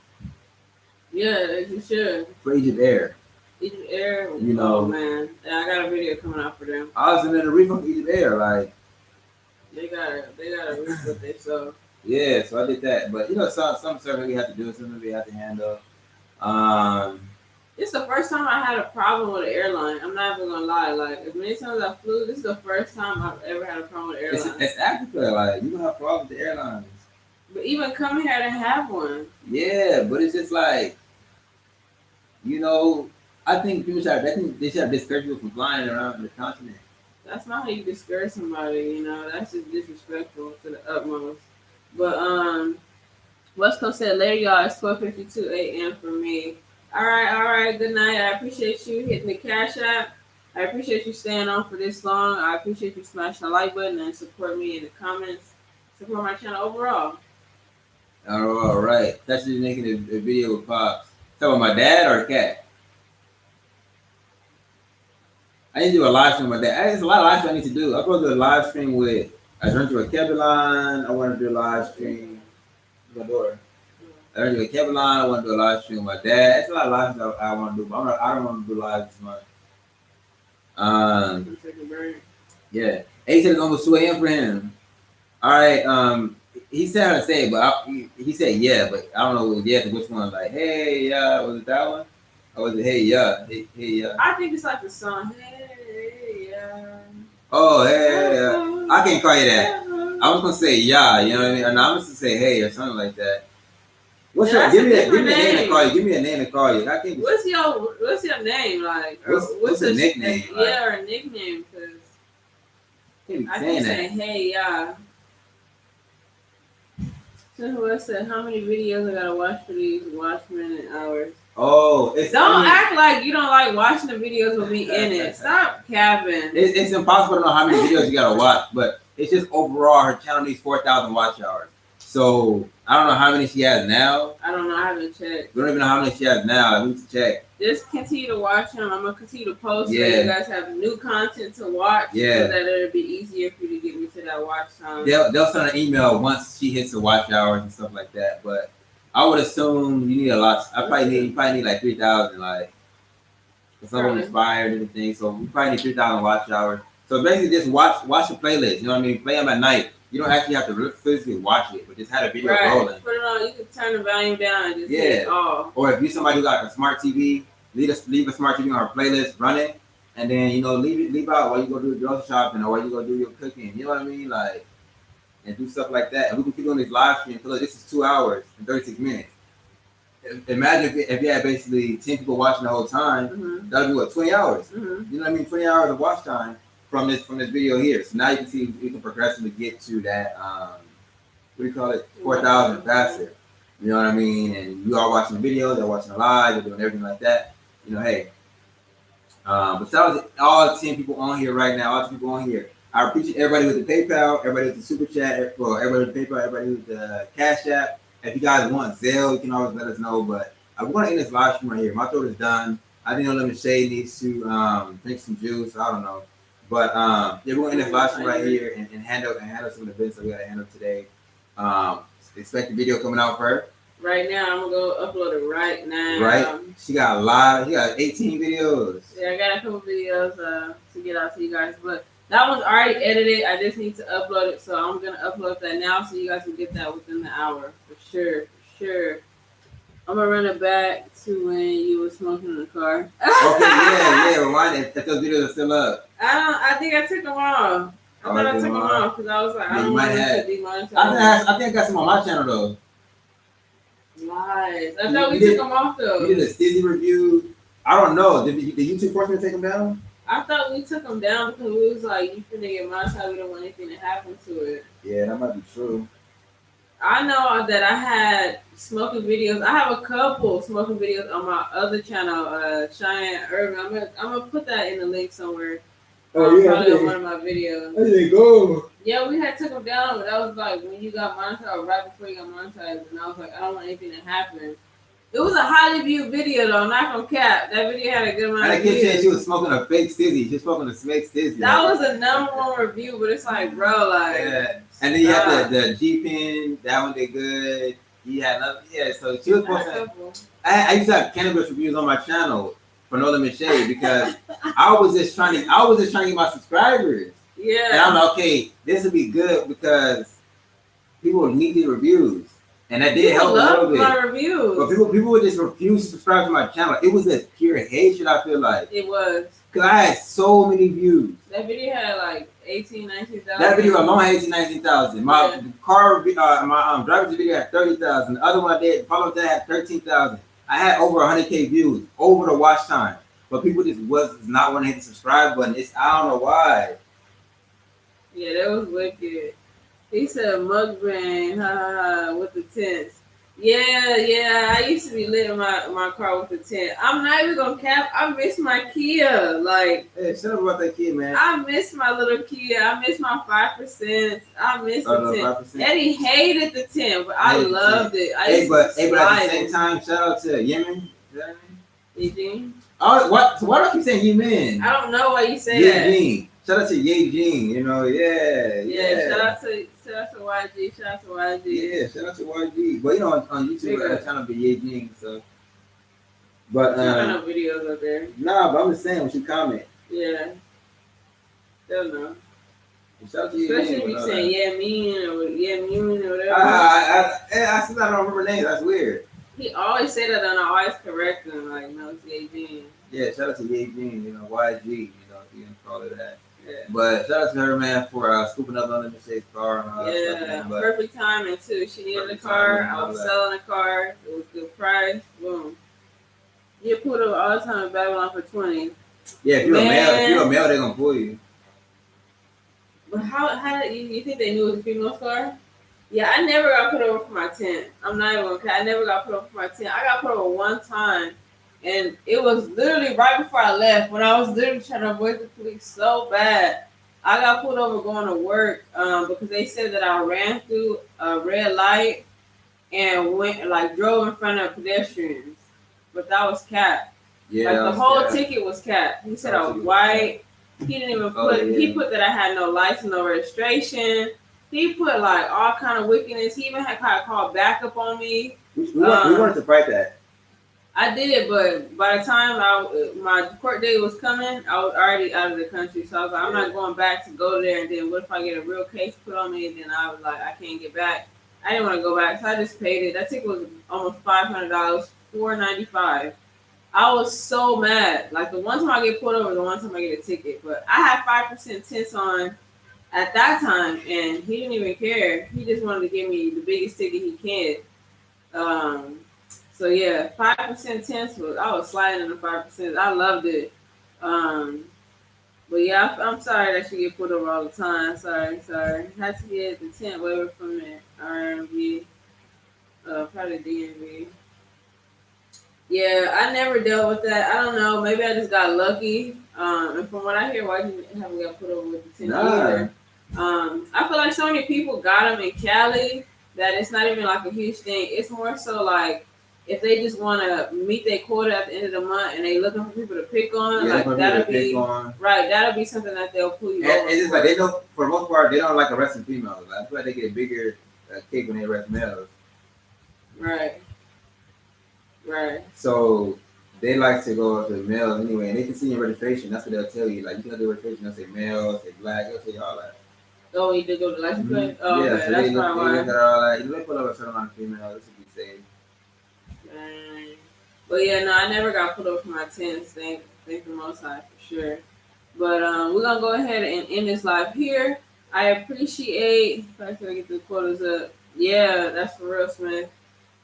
Yeah, you should. For Egypt Air. Egypt Air. You know. Oh man, yeah, I got a video coming out for them. I was in a refund for Egypt Air, like. They gotta reach what they so. Yeah, so I did that, but you know, some service we have to do, something we have to handle. It's the first time I had a problem with an airline. I'm not even gonna lie. Like as many times I flew, this is the first time I've ever had a problem with an airline. It's Africa, like you don't have problems with the airlines. But even coming here to have one. Yeah, but it's just like, you know, I think they should have discouraged people from flying around the continent. That's not how you discourage somebody, you know. That's just disrespectful to the utmost. But West Coast said later, y'all. It's 12:52 a.m. for me. All right. Good night. I appreciate you hitting the Cash App. I appreciate you staying on for this long. I appreciate you smashing the like button and support me in the comments. Support my channel overall. All right. That's just making a video with Pops. Talking about my dad or cat? I need to do a live stream with that. There's a lot of live streams I need to do. I'm supposed to do a live stream with I learned to a Kevin. I want to do a live stream with my daughter. I learned to a Kevin. I want to do a live stream with my dad. It's a lot of live streams I want to do, but I don't want to do live this month. Yeah. He said it's almost 2 a.m. for him. All right. He said how to say it, but he said yeah, but I don't know which one. Like, hey, was it that one? Or was it hey, yeah? Hey, yeah. I think it's like the song, hey, yeah. Oh, hey, yeah. I can't call you that. I was gonna say yeah, you know what I mean? And I'm just gonna say hey or something like that. What's your give me a name to call you? Give me a name to call you. I can't. What's your name like? What's a nickname? Yeah, or a nickname? Because I can say hey, yeah. So who said how many videos I gotta watch for these watch minute hours? Oh, don't act like you don't like watching the videos with me in it. Stop capping. It's impossible to know how many videos you gotta watch, but it's just overall her channel needs 4,000 watch hours. So I don't know how many she has now. I don't know. I haven't checked. We don't even know how many she has now. I need to check. Just continue to watch them. I'm gonna continue to post so you guys have new content to watch. Yeah. So that it'll be easier for you to get me to that watch time. They'll send an email once she hits the watch hours and stuff like that. But I would assume you need a lot. You probably need like 3,000, like for someone inspired and everything. So we probably need 3,000 watch hours. So basically, just watch the playlist. You know what I mean? Play them at night. You don't actually have to physically watch it, but just have a video rolling. Put it on. You can turn the volume down and just hit it off. Or if you're somebody who got a smart TV, leave a smart TV on our playlist, run it, and then leave out while you go do your grocery shopping or while you go do your cooking. You know what I mean? Like, and do stuff like that. And we can keep doing these live streams. Look, this is 2 hours and 36 minutes. Imagine if you had basically 10 people watching the whole time. That would be what, 20 hours? You know what I mean? 20 hours of watch time from this video here. So now you can see we can progressively get to that what do you call it? 4,000 faster. You know what I mean? And you are watching videos, they're watching live, they're doing everything like that. You know, hey. But shout out to all 10 people on here right now, all 10 people on here. I appreciate everybody with the PayPal, everybody with the Super Chat, well, everybody with the PayPal, everybody with the Cash App. If you guys want Zelle, you can always let us know. But I want to end this live stream right here. My throat is done. I think Lemon Shade needs to drink some juice. I don't know. But yeah, we're going to end this live stream right here and handle some of the business that we got to handle today. Expect the video coming out for her. Right now, I'm going to go upload it right now. Right? She got 18 videos. Yeah, I got a couple videos to get out to you guys. But that one's already edited. I just need to upload it. So I'm going to upload that now so you guys can get that within the hour. For sure. I'm going to run it back to when you were smoking in the car. Okay, yeah. Rewind it. If those videos are still up. I think I took them off. I thought I took them off because I was like, I don't want to be monetized. I think I got some on my channel, though. Lies. I thought we took them off, though. You did a Stizzy review. I don't know. Did YouTube force me to take them down? I thought we took them down because we was like, you finna get monetized. We don't want anything to happen to it. Yeah, that might be true. I know that I had smoking videos. I have a couple smoking videos on my other channel, Cheyenne Urban. I'm gonna put that in the link somewhere. Probably on one of my videos. There you go. Yeah, we had took them down, but that was like when you got monetized, or right before you got monetized, and I was like, I don't want anything to happen. It was a highly viewed video though, not from cap. That video had a good amount of views. And I kept saying she was smoking a fake Stizzy. She was smoking a fake Stizzy. That was a #1 review, but it's like, bro, like. Yeah. And then you have the G Pin. That one did good. You had another. Yeah. So she was posting. I used to have cannabis reviews on my channel for No Limit Shade because I was just trying to get my subscribers. Yeah. And I'm like, okay, this would be good because people need these reviews. And that did help a little bit. My reviews. But people would just refuse to subscribe to my channel. It was just pure hatred, I feel like. It was. Because I had so many views. That video had like 18,000, 19,000. That video alone had 18,000, 19,000. My car, my driver's video had 30,000. The other one I did, followed that, had 13,000. I had over 100K views over the watch time. But people just was not wanting to hit the subscribe button. I don't know why. Yeah, that was wicked. He said mukbang, with the tents. Yeah. I used to be lit in my car with the tent. I'm not even gonna cap. I miss my Kia. Like, hey, shut up about that Kia, man. I miss my little Kia. I miss my 5%. I miss the tent. 5%. Eddie hated the tent, but I loved it. But at the same time, shout out to Yemen. Eugene. Oh, what? So why do I keep saying Yemen? I don't know why you say that. Eugene. Shout out to Eugene. You know, yeah. Shout out to YG. Shout out to YG. Yeah, shout out to YG. Well, you know, on YouTube, I channel be Eugene, so. But I know videos up there. Nah, but I'm just saying, when you comment. Yeah. Don't know. Shout out to Especially if you say mean or whatever. I still don't remember names. That's weird. He always say that, and I always correct him. Like, no, it's Eugene. Yeah, shout out to Eugene. You know, YG. You know, if you can call it that. Yeah. But shout out to her, man, for scooping up on the Shade's car and all that stuff. Man. But perfect timing too. She needed a car. I was selling a car. It was a good price. Boom. You put it all the time in Babylon for 20. Yeah, if you're a male, they're gonna pull you. But how did you think they knew it was a female car? Yeah, I never got put over for my tent. I'm not even okay. I never got put over for my tent. I got put over one time, and it was literally right before I left when I was literally trying to avoid the police so bad. I got pulled over going to work because they said that I ran through a red light and drove in front of pedestrians, but that was cap. Yeah, like the whole ticket was cap. He said I was white. He didn't even put. He put that I had no license, no registration. He put like all kind of wickedness. He even had kind of called backup on me. We wanted to fight that. I did, but by the time my court date was coming, I was already out of the country. So I was like, I'm not going back to go there. And then what if I get a real case put on me? And then I was like, I can't get back. I didn't want to go back, so I just paid it. That ticket was almost $500, $495. I was so mad. Like the one time I get pulled over, the one time I get a ticket. But I had 5% tints on at that time, and he didn't even care. He just wanted to give me the biggest ticket he can. So yeah, 5% tints I was sliding in the 5%. I loved it. But yeah, I'm sorry that you get pulled over all the time. Sorry. Had to get the tint waiver from the RMV, probably DMV. Yeah, I never dealt with that. I don't know. Maybe I just got lucky. And from what I hear, why you haven't got put over with the tint either. I feel like so many people got them in Cali that it's not even like a huge thing. It's more so like if they just want to meet their quota at the end of the month and they looking for people to pick on, that'll be something that they'll pull you over. And it's just like they don't, for the most part, they don't like arresting females. I feel like they get a bigger kick when they arrest males. Right. So they like to go to males anyway, and they can see your registration. That's what they'll tell you. Like you can have the registration. They'll say male, say black. They'll tell you all that. Oh, you did go to the license plate? Oh, yeah, okay. So that's they probably why. They look at all that. You look up a certain amount of females. This would be safe. But yeah, no, I never got put over for my tents. Thank the Most High for sure. But we're gonna go ahead and end this live here. I appreciate. If I can get the quotas up. Yeah, that's for real, Smith.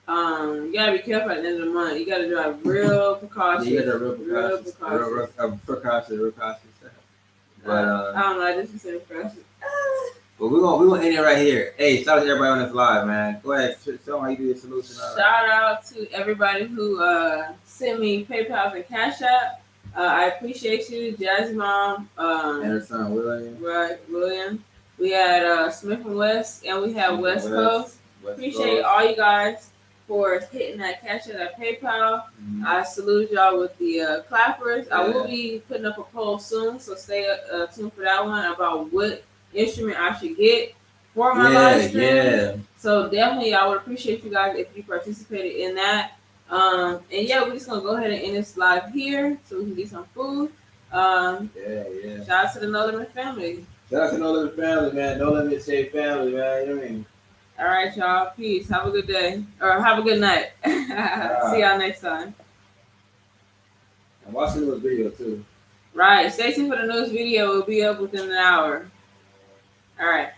You gotta be careful at the end of the month. You gotta drive real precautions. Yeah, real precautions. But I don't know. I just said precautions. But we're gonna end it right here. Hey, shout out to everybody on this live, man. Go ahead, show them how you do your solution. Shout out to everybody who sent me PayPal and Cashapp. I appreciate you, Jazzy Mom. And her son William. Right, William. We had Smith and West, and we had West Coast. Appreciate all you guys for hitting that Cashapp, that PayPal. Mm-hmm. I salute y'all with the clappers. Yeah. I will be putting up a poll soon, so stay tuned for that one about what instrument I should get for my live stream. Yeah. So definitely I would appreciate you guys if you participated in that. And yeah, we're just gonna go ahead and end this live here so we can get some food. Yeah. Shout out to the No Limit family. Shout out to No Limit family, man. No Limit Say family, man. You know what I mean? All right, y'all. Peace. Have a good day. Or have a good night. See y'all next time. And watch the newest video, too. Right. Stay tuned for the newest video. It'll be up within an hour. All right.